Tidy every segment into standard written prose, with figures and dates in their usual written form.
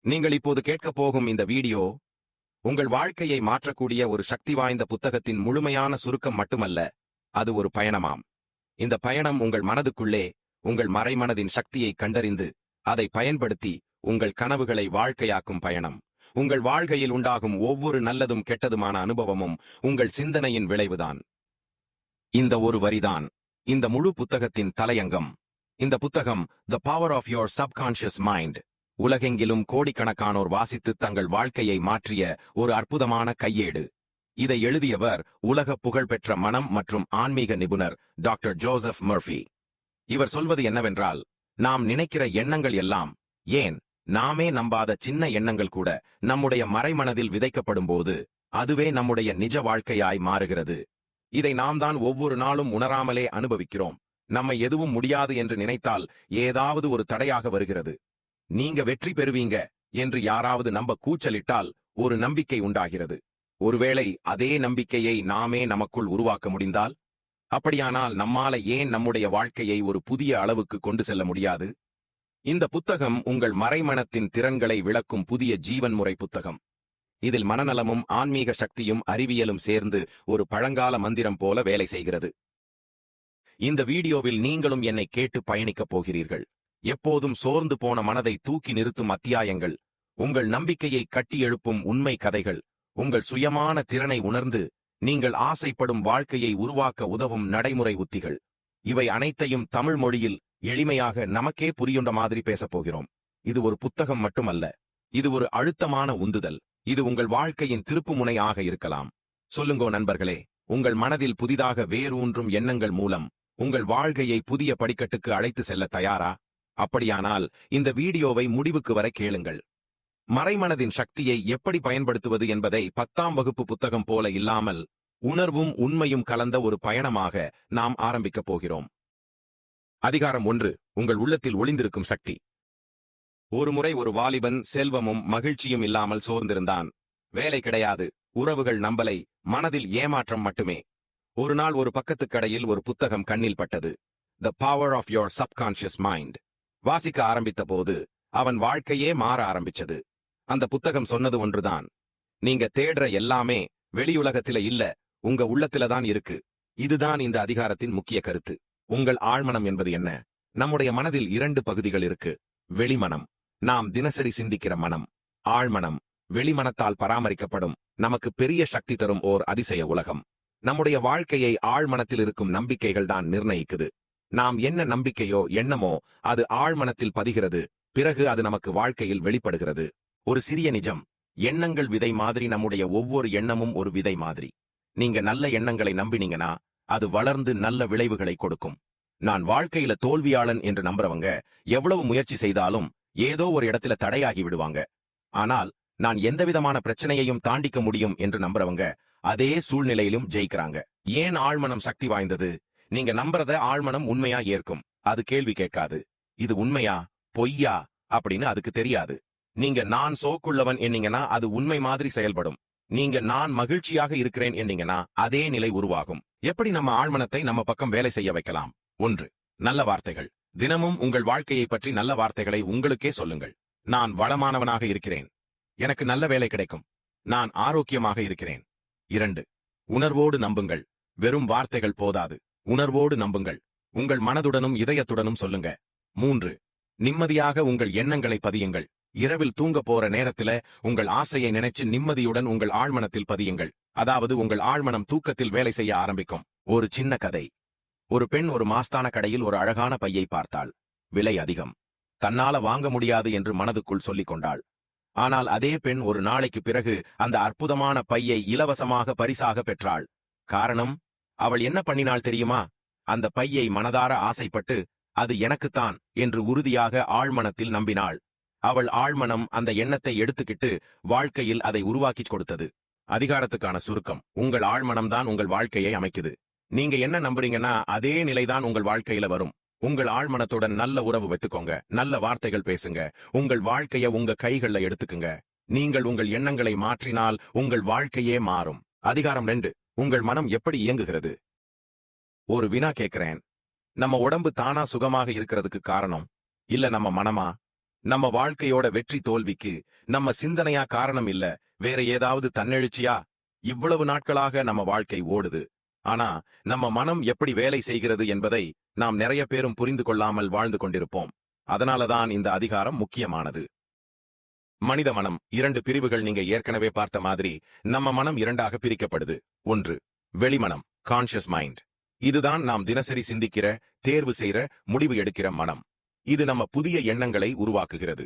நீங்கள் இப்போது கேட்கப் போகும் இந்த வீடியோ உங்கள் வாழ்க்கையை மாற்றக்கூடிய ஒரு சக்தி வாய்ந்த புத்தகத்தின் முழுமையான சுருக்கம் மட்டுமல்ல, அது ஒரு பயணமாம். இந்த பயணம் உங்கள் மனதுக்குள்ளே உங்கள் மறைமனதின் சக்தியை கண்டறிந்து அதை பயன்படுத்தி உங்கள் கனவுகளை வாழ்க்கையாக்கும் பயணம். உங்கள் வாழ்க்கையில் உண்டாகும் ஒவ்வொரு நல்லதும் கெட்டதுமான அனுபவமும் உங்கள் சிந்தனையின் விளைவுதான். இந்த ஒரு வரிதான் இந்த முழு புத்தகத்தின் தலையங்கம். இந்த புத்தகம் the power of your subconscious mind. உலகெங்கிலும் கோடிக்கணக்கானோர் வாசித்து தங்கள் வாழ்க்கையை மாற்றிய ஒரு அற்புதமான கையேடு. இதை எழுதியவர் உலக புகழ்பெற்ற மனம் மற்றும் ஆன்மீக நிபுணர் டாக்டர் ஜோசப் மர்ஃபி. இவர் சொல்வது என்னவென்றால், நாம் நினைக்கிற எண்ணங்கள் எல்லாம், ஏன் நாமே நம்பாத சின்ன எண்ணங்கள் கூட நம்முடைய மறைமனதில் விதைக்கப்படும் போது அதுவே நம்முடைய நிஜ வாழ்க்கையாய் மாறுகிறது. இதை நாம் தான் ஒவ்வொரு நாளும் உணராமலே அனுபவிக்கிறோம். நம்மை எதுவும் முடியாது என்று நினைத்தால் ஏதாவது ஒரு தடையாக வருகிறது. நீங்க வெற்றி பெறுவீங்க என்று யாராவது நம்ப கூச்சலிட்டால் ஒரு நம்பிக்கை உண்டாகிறது. ஒருவேளை அதே நம்பிக்கையை நாமே நமக்குள் உருவாக்க முடிந்தால், அப்படியானால் நம்மால ஏன் நம்முடைய வாழ்க்கையை ஒரு புதிய அளவுக்கு கொண்டு செல்ல முடியாது? இந்த புத்தகம் உங்கள் மறைமனத்தின் திறன்களை விளக்கும் புதிய ஜீவன்முறை புத்தகம். இதில் மனநலமும் ஆன்மீக சக்தியும் அறிவியலும் சேர்ந்து ஒரு பழங்கால மந்திரம் போல வேலை செய்கிறது. இந்த வீடியோவில் நீங்களும் என்னை கேட்டு பயணிக்கப் போகிறீர்கள். எப்போதும் சோர்ந்து போன மனதை தூக்கி நிறுத்தும் அத்தியாயங்கள், உங்கள் நம்பிக்கையை கட்டி எழுப்பும் உண்மை கதைகள், உங்கள் சுயமான திறனை உணர்ந்து நீங்கள் ஆசைப்படும் வாழ்க்கையை உருவாக்க உதவும் நடைமுறை உத்திகள். இவை அனைத்தையும் தமிழ் மொழியில் எளிமையாக நமக்கே புரியுண்ட மாதிரி பேசப் போகிறோம். இது ஒரு புத்தகம் மட்டுமல்ல, இது ஒரு அழுத்தமான உந்துதல். இது உங்கள் வாழ்க்கையின் திருப்புமுனையாக இருக்கலாம். சொல்லுங்கோ நண்பர்களே, உங்கள் மனதில் புதிதாக வேரூன்றும் எண்ணங்கள் மூலம் உங்கள் வாழ்க்கையை புதிய படிக்கட்டுக்கு அழைத்து செல்ல தயாரா? அப்படியானால் இந்த வீடியோவை முடிவுக்கு வரை கேளுங்கள். மறைமனதின் சக்தியை எப்படி பயன்படுத்துவது என்பதை 10ஆம் வகுப்பு புத்தகம் போல இல்லாமல் உணர்வும் உண்மையும் கலந்த ஒரு பயணமாக நாம் ஆரம்பிக்கப் போகிறோம். அதிகாரம் 1. உங்கள் உள்ளத்தில் ஒளிந்திருக்கும் சக்தி. ஒருமுறை ஒரு வாலிபன் செல்வமும் மகிழ்ச்சியும் இல்லாமல் சோர்ந்திருந்தான். வேலை கிடையாது, உறவுகள் நம்பலை, மனதில் ஏமாற்றம் மட்டுமே. ஒரு நாள் ஒரு பக்கத்துக் கடையில் ஒரு புத்தகம் கண்ணில் பட்டது. The power of your subconscious mind. வாசிக்க ஆரம்பித்த போது அவன் வாழ்க்கையே மாற ஆரம்பிச்சது. அந்த புத்தகம் சொன்னது ஒன்றுதான், நீங்க தேடுற எல்லாமே வெளியுலகத்தில இல்ல, உங்க உள்ளத்தில தான் இருக்கு. இதுதான் இந்த அதிகாரத்தின் முக்கிய கருத்து. உங்கள் ஆழ்மனம் என்பது என்ன? நம்முடைய மனதில் 2 பகுதிகள் இருக்கு. வெளிமனம், நாம் தினசரி சிந்திக்கிற மனம். ஆழ்மனம், வெளிமனத்தால் பராமரிக்கப்படும், நமக்கு பெரிய சக்தி தரும் ஓர் அதிசய உலகம். நம்முடைய வாழ்க்கையை ஆழ்மனத்தில் இருக்கும் நம்பிக்கைகள் தான் நிர்ணயிக்குது. நாம் என்ன நம்பிக்கையோ எண்ணமோ அது ஆழ்மனத்தில் பதிகிறது. பிறகு அது நமக்கு வாழ்க்கையில் வெளிப்படுகிறது. ஒரு சிறிய நிஜம், எண்ணங்கள் விதை மாதிரி. நம்முடைய ஒவ்வொரு எண்ணமும் ஒரு விதை மாதிரி. நீங்க நல்ல எண்ணங்களை நம்பினீங்கன்னா அது வளர்ந்து நல்ல விளைவுகளை கொடுக்கும். நான் வாழ்க்கையில தோல்வியாளன் என்று நம்புறவங்க எவ்வளவு முயற்சி செய்தாலும் ஏதோ ஒரு இடத்துல தடையாகி விடுவாங்க. ஆனால் நான் எந்தவிதமான பிரச்சனையையும் தாண்டிக்க முடியும் என்று நம்புறவங்க அதே சூழ்நிலையிலும் ஜெயிக்கிறாங்க. ஏன் ஆழ்மனம் சக்தி வாய்ந்தது? நீங்க நம்புறத ஆழ்மனம் உண்மையா ஏற்கும். அது கேள்வி கேட்காது. இது உண்மையா பொய்யா அப்படின்னு அதுக்கு தெரியாது. நீங்க நான் சோக்குள்ளவன் என்னீங்கன்னா அது உண்மை மாதிரி செயல்படும். நீங்க நான் மகிழ்ச்சியாக இருக்கிறேன் என்னீங்கன்னா அதே நிலை உருவாகும். எப்படி நம்ம ஆழ்மனத்தை நம்ம பக்கம் வேலை செய்ய வைக்கலாம்? 1. நல்ல வார்த்தைகள். தினமும் உங்கள் வாழ்க்கையை பற்றி நல்ல வார்த்தைகளை உங்களுக்கே சொல்லுங்கள். நான் வளமானவனாக இருக்கிறேன். எனக்கு நல்ல வேலை கிடைக்கும். நான் ஆரோக்கியமாக இருக்கிறேன். 2. உணர்வோடு நம்புங்கள். வெறும் வார்த்தைகள் போதாது, உணர்வோடு நம்புங்கள். உங்கள் மனதுடனும் இதயத்துடனும் சொல்லுங்க. 3. நிம்மதியாக உங்கள் எண்ணங்களை பதியுங்கள். இரவில் தூங்க போற நேரத்தில உங்கள் ஆசையை நினைச்சு நிம்மதியுடன் உங்கள் ஆழ்மனத்தில் பதியுங்கள். அதாவது உங்கள் ஆழ்மனம் தூக்கத்தில் வேலை செய்ய ஆரம்பிக்கும். ஒரு சின்ன கதை. ஒரு பெண் ஒரு மாஸ்தான கடையில் ஒரு அழகான பையை பார்த்தாள். விலை அதிகம், தன்னால வாங்க முடியாது என்று மனதுக்குள் சொல்லிக் கொண்டாள். ஆனால் அதே பெண் ஒரு நாளைக்கு பிறகு அந்த அற்புதமான பையை இலவசமாக பரிசாக பெற்றாள். காரணம், அவள் என்ன பண்ணினாள் தெரியுமா? அந்த பையை மனதார ஆசைப்பட்டு அது எனக்குத்தான் என்று உறுதியாக ஆழ்மனத்தில் நம்பினாள். அவள் ஆழ்மனம் அந்த எண்ணத்தை எடுத்துக்கிட்டு வாழ்க்கையில் அதை உருவாக்கிக் கொடுத்தது. அதிகாரத்துக்கான சுருக்கம், உங்கள் ஆழ்மனம்தான் உங்கள் வாழ்க்கையை அமைக்குது. நீங்க என்ன நம்புறீங்கன்னா அதே நிலைதான் உங்கள் வாழ்க்கையில வரும். உங்கள் ஆழ்மனத்துடன் நல்ல உறவு வைத்துக்கோங்க. நல்ல வார்த்தைகள் பேசுங்க. உங்கள் வாழ்க்கைய உங்க கைகள்ல எடுத்துக்குங்க. நீங்கள் உங்கள் எண்ணங்களை மாற்றினால் உங்கள் வாழ்க்கையே மாறும். அதிகாரம் 2. உங்கள் மனம் எப்படி இயங்குகிறது? ஒரு வினா கேட்கிறேன். நம்ம உடம்பு தானா சுகமாக இருக்கிறதுக்கு காரணம் இல்ல நம்ம மனமா? நம்ம வாழ்க்கையோட வெற்றி தோல்விக்கு நம்ம சிந்தனையா காரணம் இல்ல, வேற ஏதாவது தன்னெழுச்சியா? இவ்வளவு நாட்களாக நம்ம வாழ்க்கை ஓடுது. ஆனா நம்ம மனம் எப்படி வேலை செய்கிறது என்பதை நாம் நிறைய பேரும் புரிந்து கொள்ளாமல் வாழ்ந்து கொண்டிருப்போம். அதனாலதான் இந்த அதிகாரம் முக்கியமானது. மனித மனம் 2 பிரிவுகள். நீங்க ஏற்கனவே பார்த்த மாதிரி நம்ம மனம் 2ஆக பிரிக்கப்படுது. ஒன்று வெளிமனம், கான்ஷியஸ் மைண்ட். இதுதான் நாம் தினசரி சிந்திக்கிற, தேர்வு செய்யற, முடிவு எடுக்கிற மனம். இது நம்ம புதிய எண்ணங்களை உருவாக்குகிறது.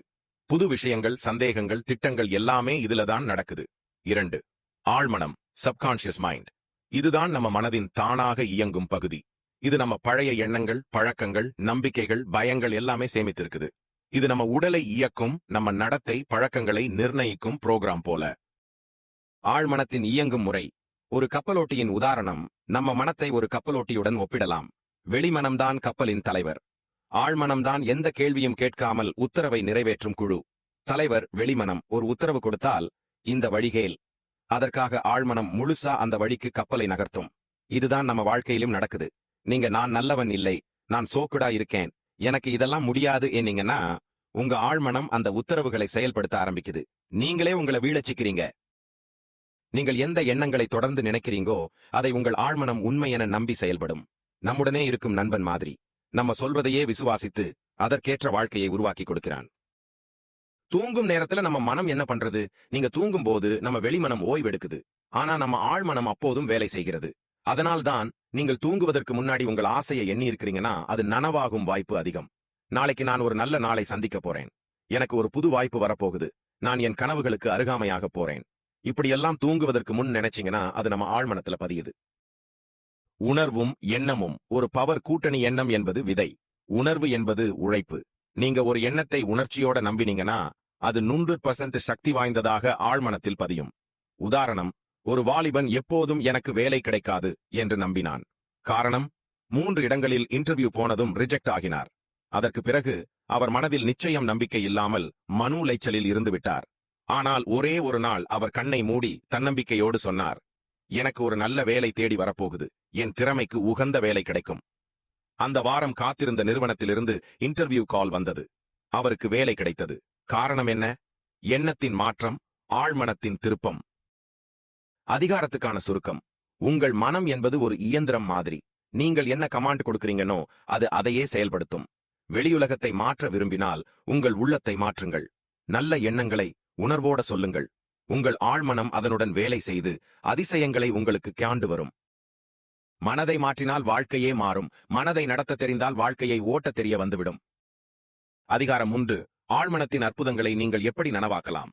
புது விஷயங்கள், சந்தேகங்கள், திட்டங்கள் எல்லாமே இதுலதான் நடக்குது. 2 ஆழ்மனம், சப்கான்ஷியஸ் மைண்ட். இதுதான் நம்ம மனதின் தானாக இயங்கும் பகுதி. இது நம்ம பழைய எண்ணங்கள், பழக்கங்கள், நம்பிக்கைகள், பயங்கள் எல்லாமே சேமித்திருக்குது. இது நம்ம உடலை இயக்கும், நம்ம நடத்தை, பழக்கங்களை நிர்ணயிக்கும் புரோகிராம் போல. ஆழ்மனத்தின் இயங்கும் முறை. ஒரு கப்பலோட்டியின் உதாரணம். நம்ம மனத்தை ஒரு கப்பலோட்டியுடன் ஒப்பிடலாம். வெளிமனம்தான் கப்பலின் தலைவர். ஆழ்மனம்தான் எந்த கேள்வியும் கேட்காமல் உத்தரவை நிறைவேற்றும் குழு. தலைவர் வெளிமனம் ஒரு உத்தரவு கொடுத்தால், இந்த வழிகேல். அதற்காக ஆழ்மனம் முழுசா அந்த வழிக்கு கப்பலை நகர்த்தும். இதுதான் நம்ம வாழ்க்கையிலும் நடக்குது. நீங்க நான் நல்லவன் இல்லை, நான் சோக்குடா இருக்கேன், எனக்கு இதெல்லாம் முடியாது என்னீங்கன்னா, உங்க ஆழ்மனம் அந்த உத்தரவுகளை செயல்படுத்த ஆரம்பிக்குது. நீங்களே உங்களை வீழச்சிக்கிறீங்க. நீங்கள் எந்த எண்ணங்களை தொடர்ந்து நினைக்கிறீங்கோ அதை உங்கள் ஆழ்மனம் உண்மை என நம்பி செயல்படும். நம்முடனே இருக்கும் நண்பன் மாதிரி நம்ம சொல்வதையே விசுவாசித்து அதற்கேற்ற வாழ்க்கையை உருவாக்கி கொடுக்கிறான். தூங்கும் நேரத்துல நம்ம மனம் என்ன பண்றது? நீங்க தூங்கும் போது நம்ம வெளிமனம் ஓய்வெடுக்குது. ஆனா நம்ம ஆழ்மனம் அப்போதும் வேலை செய்கிறது. அதனால்தான் நீங்கள் தூங்குவதற்கு முன்னாடி உங்கள் ஆசையை எண்ணி இருக்கிறீங்கன்னா அது நனவாகும் வாய்ப்பு அதிகம். நாளைக்கு நான் ஒரு நல்ல நாளை சந்திக்க போறேன், எனக்கு ஒரு புது வாய்ப்பு வரப்போகுது, நான் என் கனவுகளுக்கு அருகாமையாக போறேன், இப்படியெல்லாம் தூங்குவதற்கு முன் நினைச்சீங்கன்னா அது நம்ம ஆழ்மனத்துல பதியுது. உணர்வும் எண்ணமும் ஒரு பவர் கூட்டணி. எண்ணம் என்பது விதை, உணர்வு என்பது உழைப்பு. நீங்க ஒரு எண்ணத்தை உணர்ச்சியோட நம்பினீங்கன்னா அது 100% சக்தி வாய்ந்ததாக ஆழ்மனத்தில் பதியும். உதாரணம், ஒரு வாலிபன் எப்போதும் எனக்கு வேலை கிடைக்காது என்று நம்பினான். காரணம், 3 இடங்களில் இன்டர்வியூ போனதும் ரிஜெக்ட் ஆகினார். அதற்கு பிறகு அவர் மனதில் நிச்சயம் நம்பிக்கை இல்லாமல் மன உளைச்சலில் இருந்து விட்டார். ஆனால் ஒரே ஒரு நாள் அவர் கண்ணை மூடி தன்னம்பிக்கையோடு சொன்னார், எனக்கு ஒரு நல்ல வேலை தேடி வரப்போகுது, என் திறமைக்கு உகந்த வேலை கிடைக்கும். அந்த வாரம் காத்திருந்த நிறுவனத்திலிருந்து இன்டர்வியூ கால் வந்தது. அவருக்கு வேலை கிடைத்தது. காரணம் என்ன? எண்ணத்தின் மாற்றம், ஆழ்மனத்தின் திருப்பம். அதிகாரத்துக்கான சுருக்கம். உங்கள் மனம் என்பது ஒரு இயந்திரம் மாதிரி. நீங்கள் என்ன கமாண்ட் கொடுக்கிறீங்கனோ அது அதையே செயல்படுத்தும். வெளியுலகத்தை மாற்ற விரும்பினால் உங்கள் உள்ளத்தை மாற்றுங்கள். நல்ல எண்ணங்களை உணர்வோட சொல்லுங்கள். உங்கள் ஆழ்மனம் அதனுடன் வேலை செய்து அதிசயங்களை உங்களுக்கு காண்டு வரும். மனதை மாற்றினால் வாழ்க்கையே மாறும். மனதை நடத்த தெரிந்தால் வாழ்க்கையை ஓட்ட தெரிய வந்துவிடும். அதிகாரம் 3. ஆழ்மனத்தின் அற்புதங்களை நீங்கள் எப்படி நனவாக்கலாம்?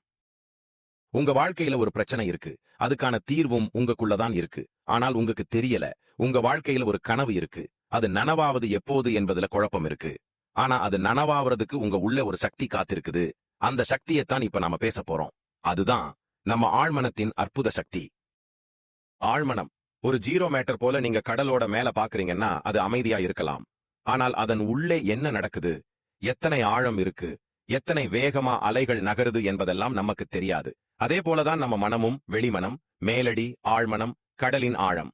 உங்க வாழ்க்கையில ஒரு பிரச்சனை இருக்கு, அதுக்கான தீர்வும் உங்களுக்குள்ளதான் இருக்கு. ஆனால் உங்களுக்கு தெரியல. உங்க வாழ்க்கையில ஒரு கனவு இருக்கு, அது நனவாவது எப்போது என்பதுல குழப்பம் இருக்கு. ஆனா அது நனவாவதுக்கு உங்க உள்ள ஒரு சக்தி காத்திருக்குது. அந்த சக்தியைத்தான் இப்ப நாம பேச போறோம். அதுதான் நம்ம ஆழ்மனத்தின் அற்புத சக்தி. ஆழ்மனம் ஒரு ஜீரோ மேட்டர் போல. நீங்க கடலோட மேல பாக்குறீங்கன்னா அது அமைதியா இருக்கலாம். ஆனால் அதன் உள்ளே என்ன நடக்குது, எத்தனை ஆழம் இருக்கு, எத்தனை வேகமா அலைகள் நகருது என்பதெல்லாம் நமக்கு தெரியாது. அதே போலதான் நம்ம மனமும். வெளிமனம், மேலடி, ஆழ்மனம், கடலின் ஆழம்.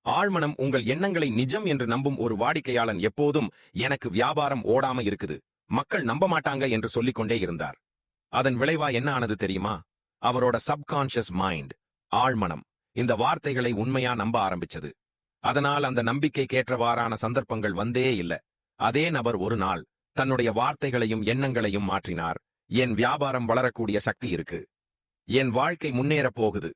ஆழ்மனம் உங்கள் எண்ணங்களை நிஜம் என்று நம்பும். ஒரு வாடிக்கையாளன் எப்போதும் எனக்கு வியாபாரம் ஓடாம இருக்குது, மக்கள் நம்ப மாட்டாங்க என்று சொல்லிக்கொண்டே இருந்தார். அதன் விளைவா என்ன ஆனது தெரியுமா? அவரோட சப்கான்ஷியஸ் மைண்ட், ஆழ்மனம், இந்த வார்த்தைகளை உண்மையா நம்ப ஆரம்பிச்சது. அதனால் அந்த நம்பிக்கைக்கேற்றவாறான சந்தர்ப்பங்கள் வந்தே இல்ல. அதே நபர் ஒரு நாள் தன்னுடைய வார்த்தைகளையும் எண்ணங்களையும் மாற்றினார். என் வியாபாரம் வளரக்கூடிய சக்தி இருக்கு, என் வாழ்க்கை முன்னேற போகுது.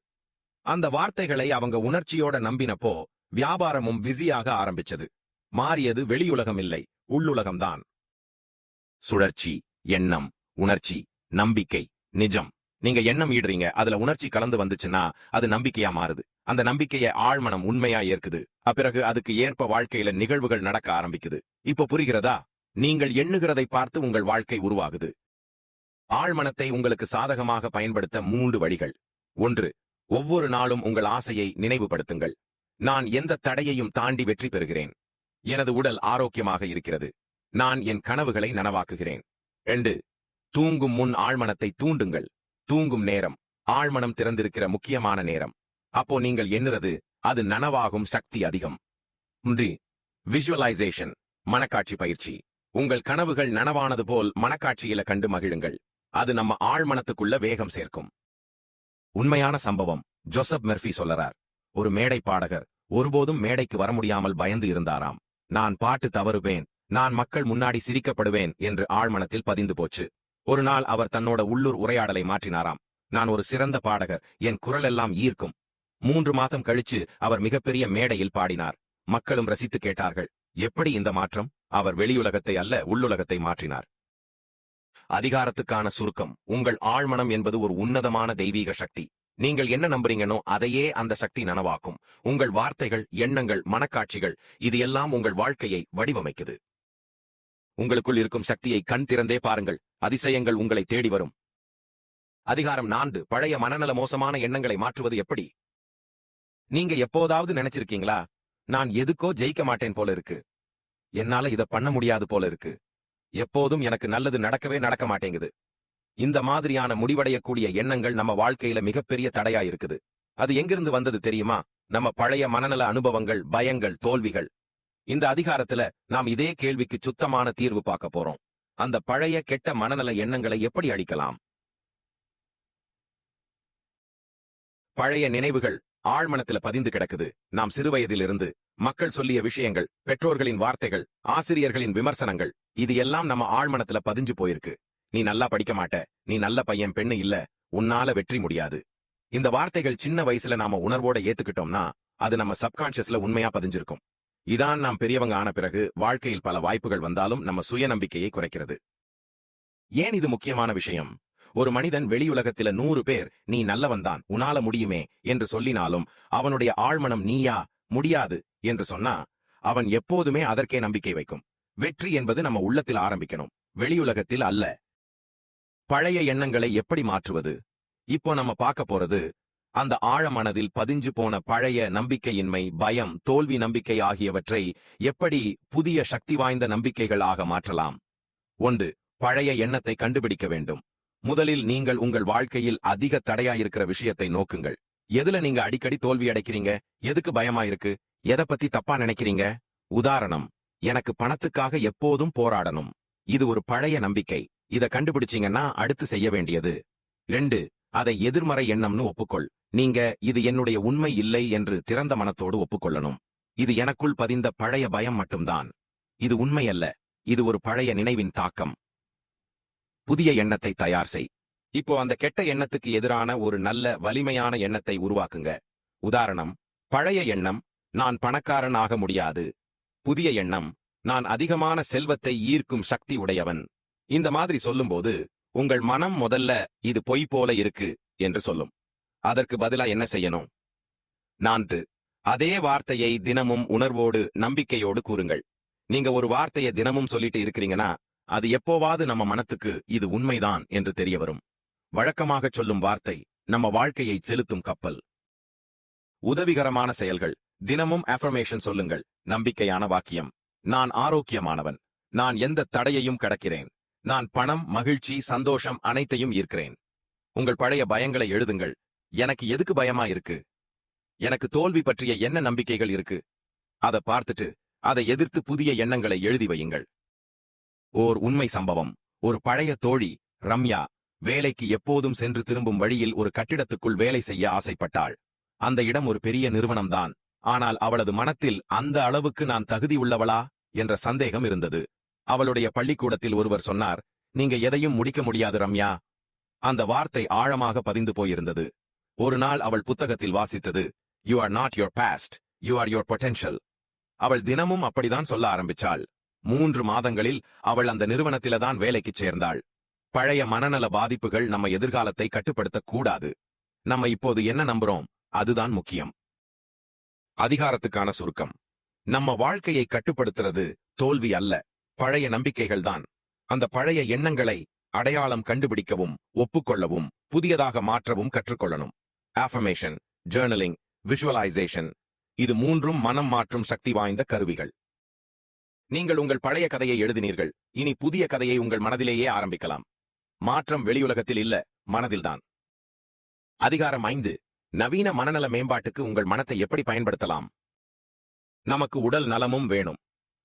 அந்த வார்த்தைகளை அவங்க உணர்ச்சியோட நம்பினப்போ வியாபாரமும் பிஸியாக ஆரம்பிச்சது. மாறியது வெளியுலகம் இல்லை, உள்ளுலகம்தான். சுழற்சி. எண்ணம், உணர்ச்சி, நம்பிக்கை, நிஜம். நீங்க எண்ணம் ஈடுறீங்க, அதுல உணர்ச்சி கலந்து வந்துச்சுன்னா அது நம்பிக்கையா மாறுது. அந்த நம்பிக்கையை ஆழ்மனம் உண்மையா ஏற்குது. அப்பிறகு அதுக்கு ஏற்ப வாழ்க்கையில நிகழ்வுகள் நடக்க ஆரம்பிக்குது. இப்போ புரிகிறதா? நீங்கள் எண்ணுகிறதை பார்த்து உங்கள் வாழ்க்கை உருவாகுது. ஆழ்மனத்தை உங்களுக்கு சாதகமாக பயன்படுத்த 3 வழிகள். 1. ஒவ்வொரு நாளும் உங்கள் ஆசையை நினைவுபடுத்துங்கள். நான் எந்த தடையையும் தாண்டி வெற்றி பெறுகிறேன். எனது உடல் ஆரோக்கியமாக இருக்கிறது. நான் என் கனவுகளை நனவாக்குகிறேன். 2. தூங்கும் முன் ஆழ்மனத்தை தூண்டுங்கள். தூங்கும் நேரம் ஆழ்மனம் திறந்திருக்கிற முக்கியமான நேரம். அப்போ நீங்கள் எண்ணுறது அது நனவாகும் சக்தி அதிகம். 3. விஷுவலைசேஷன், மனக்காட்சி பயிற்சி. உங்கள் கனவுகள் நனவானது போல் மனக்காட்சியில கண்டு மகிழுங்கள். அது நம்ம ஆழ்மனத்துக்குள்ள வேகம் சேர்க்கும். உண்மையான சம்பவம். ஜோசப் மெர்ஃபி சொல்லறார், ஒரு மேடை பாடகர் ஒருபோதும் மேடைக்கு வர முடியாமல் பயந்து இருந்தாராம். நான் பாட்டு தவறுவேன், நான் மக்கள் முன்னாடி சிரிக்கப்படுவேன் என்று ஆழ்மனத்தில் பதிந்து போச்சு. ஒரு நாள் அவர் தன்னோட உள்ளூர் உரையாடலை மாற்றினாராம். நான் ஒரு சிறந்த பாடகர், என் குரல் எல்லாம் ஈர்க்கும். 3 மாதம் கழிச்சு அவர் மிகப்பெரிய மேடையில் பாடினார். மக்களும் ரசித்து கேட்டார்கள். எப்படி இந்த மாற்றம்? அவர் வெளியுலகத்தை அல்ல, உள்ளுலகத்தை மாற்றினார். அதிகாரத்துக்கான சுருக்கம். உங்கள் ஆழ்மனம் என்பது ஒரு உன்னதமான தெய்வீக சக்தி. நீங்கள் என்ன நம்புறீங்கனோ அதையே அந்த சக்தி நனவாக்கும். உங்கள் வார்த்தைகள், எண்ணங்கள், மனக்காட்சிகள், இது எல்லாம் உங்கள் வாழ்க்கையை வடிவமைக்குது. உங்களுக்குள் இருக்கும் சக்தியை கண் திறந்தே பாருங்கள். அதிசயங்கள் உங்களை தேடி வரும். அதிகாரம் 4. பழைய மனநல மோசமான எண்ணங்களை மாற்றுவது எப்படி? நீங்க எப்போதாவது நினைச்சிருக்கீங்களா, நான் எதுக்கோ ஜெயிக்க மாட்டேன் போல இருக்கு, என்னால இத பண்ண முடியாது போல இருக்கு, எப்போதும் எனக்கு நல்லது நடக்கவே நடக்க மாட்டேங்குது. இந்த மாதிரியான முடிவடையக்கூடிய எண்ணங்கள் நம்ம வாழ்க்கையில மிகப்பெரிய தடையா இருக்குது. அது எங்கிருந்து வந்தது தெரியுமா? நம்ம பழைய மனநல அனுபவங்கள், பயங்கள், தோல்விகள். இந்த அதிகாரத்துல நாம் இதே கேள்விக்கு சுத்தமான தீர்வு பார்க்க போறோம். அந்த பழைய கெட்ட மனநல எண்ணங்களை எப்படி அழிக்கலாம்? பழைய நினைவுகள் ஆழ்மனத்துல பதிந்து கிடக்குது. நாம் சிறுவயதிலிருந்து மக்கள் சொல்லிய விஷயங்கள், பெற்றோர்களின் வார்த்தைகள், ஆசிரியர்களின் விமர்சனங்கள், இது எல்லாம் நம்ம ஆழ்மனத்துல பதிஞ்சு போயிருக்கு. நீ நல்லா படிக்க மாட்ட, நீ நல்ல பையன் பெண்ணு இல்ல, உன்னால வெற்றி முடியாது. இந்த வார்த்தைகள் சின்ன வயசுல நாம உணர்வோட ஏத்துக்கிட்டோம்னா அது நம்ம சப்கான்சியஸ்ல உண்மையா பதிஞ்சிருக்கும். இதான் நாம் பெரியவங்க ஆன பிறகு வாழ்க்கையில் பல வாய்ப்புகள் வந்தாலும் நம்ம சுயநம்பிக்கையை குறைக்கிறது. ஏன் இது முக்கியமான விஷயம்? ஒரு மனிதன் வெளியுலகத்தில 100 பேர் நீ நல்லவன்தான், உன்னால முடியுமே என்று சொல்லினாலும் அவனுடைய ஆழ்மனம் நீயா, முடியாது என்று சொன்னா அவன் எப்போதுமே அதற்கே நம்பிக்கை வைக்கும். வெற்றி என்பது நம்ம உள்ளத்தில் ஆரம்பிக்கணும், வெளியுலகத்தில் அல்ல. பழைய எண்ணங்களை எப்படி மாற்றுவது? இப்போ நம்ம பார்க்க போறது அந்த ஆழமனதில் பதிஞ்சு போன பழைய நம்பிக்கையின்மை, பயம், தோல்வி நம்பிக்கை ஆகியவற்றை எப்படி புதிய சக்தி வாய்ந்த நம்பிக்கைகளாக மாற்றலாம். 1. பழைய எண்ணத்தை கண்டுபிடிக்க வேண்டும். முதலில் நீங்கள் உங்கள் வாழ்க்கையில் அதிக தடையாயிருக்கிற விஷயத்தை நோக்குங்கள். எதுல நீங்க அடிக்கடி தோல்வி அடைக்கிறீங்க? எதுக்கு பயமா இருக்கு? எதை பத்தி தப்பா நினைக்கிறீங்க? உதாரணம், எனக்கு பணத்துக்காக எப்போதும் போராடணும். இது ஒரு பழைய நம்பிக்கை. இத கண்டுபிடிச்சீங்கன்னா அடுத்து செய்ய வேண்டியது 2. அதை எதிர்மறை எண்ணம்னு ஒப்புக்கொள். நீங்க இது என்னுடைய உண்மை இல்லை என்று திறந்த மனத்தோடு ஒப்புக்கொள்ளணும். இது எனக்குள் பதிந்த பழைய பயம் மட்டும்தான், இது உண்மையல்ல, இது ஒரு பழைய நினைவின் தாக்கம். புதிய எண்ணத்தை தயார் செய். இப்போ அந்த கெட்ட எண்ணத்துக்கு எதிரான ஒரு நல்ல வலிமையான எண்ணத்தை உருவாக்குங்க. உதாரணம், பழைய எண்ணம், நான் பணக்காரன் ஆக முடியாது. புதிய எண்ணம், நான் அதிகமான செல்வத்தை ஈர்க்கும் சக்தி உடையவன். இந்த மாதிரி சொல்லும்போது உங்கள் மனம் முதல்ல இது பொய் போல இருக்கு என்று சொல்லும். அதற்கு பதிலா என்ன செய்யணும்? 4. அதே வார்த்தையை தினமும் உணர்வோடு, நம்பிக்கையோடு கூறுங்கள். நீங்க ஒரு வார்த்தையை தினமும் சொல்லிட்டு இருக்கிறீங்கன்னா அது எப்போவாது நம்ம மனத்துக்கு இது உண்மைதான் என்று தெரிய வரும். வழக்கமாக சொல்லும் வார்த்தை நம்ம வாழ்க்கையை செலுத்தும் கப்பல். உதவிகரமான செயல்கள். தினமும் அஃபர்மேஷன் சொல்லுங்கள். நம்பிக்கையான வாக்கியம், நான் ஆரோக்கியமானவன், நான் எந்த தடையையும் கடக்கிறேன், நான் பணம், மகிழ்ச்சி, சந்தோஷம் அனைத்தையும் ஈர்க்கிறேன். உங்கள் பழைய பயங்களை எழுதுங்கள். எனக்கு எதுக்கு பயமா இருக்கு? எனக்கு தோல்வி பற்றிய என்ன நம்பிக்கைகள் இருக்கு? அதை பார்த்துட்டு அதை எதிர்த்து புதிய எண்ணங்களை எழுதி வையுங்கள். ஓர் உண்மை சம்பவம். ஒரு பழைய தோழி, ரம்யா, வேலைக்கு எப்போதும் சென்று திரும்பும் வழியில் ஒரு கட்டிடத்துக்குள் வேலை செய்ய ஆசைப்பட்டாள். அந்த இடம் ஒரு பெரிய நிறுவனம்தான். ஆனால் அவளது மனத்தில் அந்த அளவுக்கு நான் தகுதி உள்ளவளா என்ற சந்தேகம் இருந்தது. அவளுடைய பள்ளிக்கூடத்தில் ஒருவர் சொன்னார், நீங்க எதையும் முடிக்க முடியாது ரம்யா. அந்த வார்த்தை ஆழமாக பதிந்து போயிருந்தது. ஒரு நாள் அவள் புத்தகத்தில் வாசித்தது, you are not your past, you are your potential. அவள் தினமும் அப்படிதான் சொல்ல ஆரம்பிச்சாள். 3 மாதங்களில் அவள் அந்த நிறுவனத்தில்தான் வேலைக்கு சேர்ந்தாள். பழைய மனநல பாதிப்புகள் நம்ம எதிர்காலத்தை கட்டுப்படுத்தக் கூடாது. நம்ம இப்போது என்ன நம்புறோம் அதுதான் முக்கியம். அதிகாரத்துக்கான சுருக்கம். நம்ம வாழ்க்கையை கட்டுப்படுத்துறது தோல்வி அல்ல, பழைய நம்பிக்கைகள்தான். அந்த பழைய எண்ணங்களை அடையாளம் கண்டுபிடிக்கவும், ஒப்புக்கொள்ளவும், புதியதாக மாற்றவும் கற்றுக்கொள்ளணும். அஃபர்மேஷன், ஜர்னலிங், விஷுவலைசேஷன், இது 3ம் மனம் மாற்றும் சக்தி வாய்ந்த கருவிகள். நீங்கள் உங்கள் பழைய கதையை எழுதினீர்கள். இனி புதிய கதையை உங்கள் மனதிலேயே ஆரம்பிக்கலாம். மாற்றம் வெளியுலகத்தில் இல்ல, மனதில்தான். அதிகாரம் 5. நவீன மனநல மேம்பாட்டுக்கு உங்கள் மனத்தை எப்படி பயன்படுத்தலாம்? நமக்கு உடல் நலமும் வேணும்,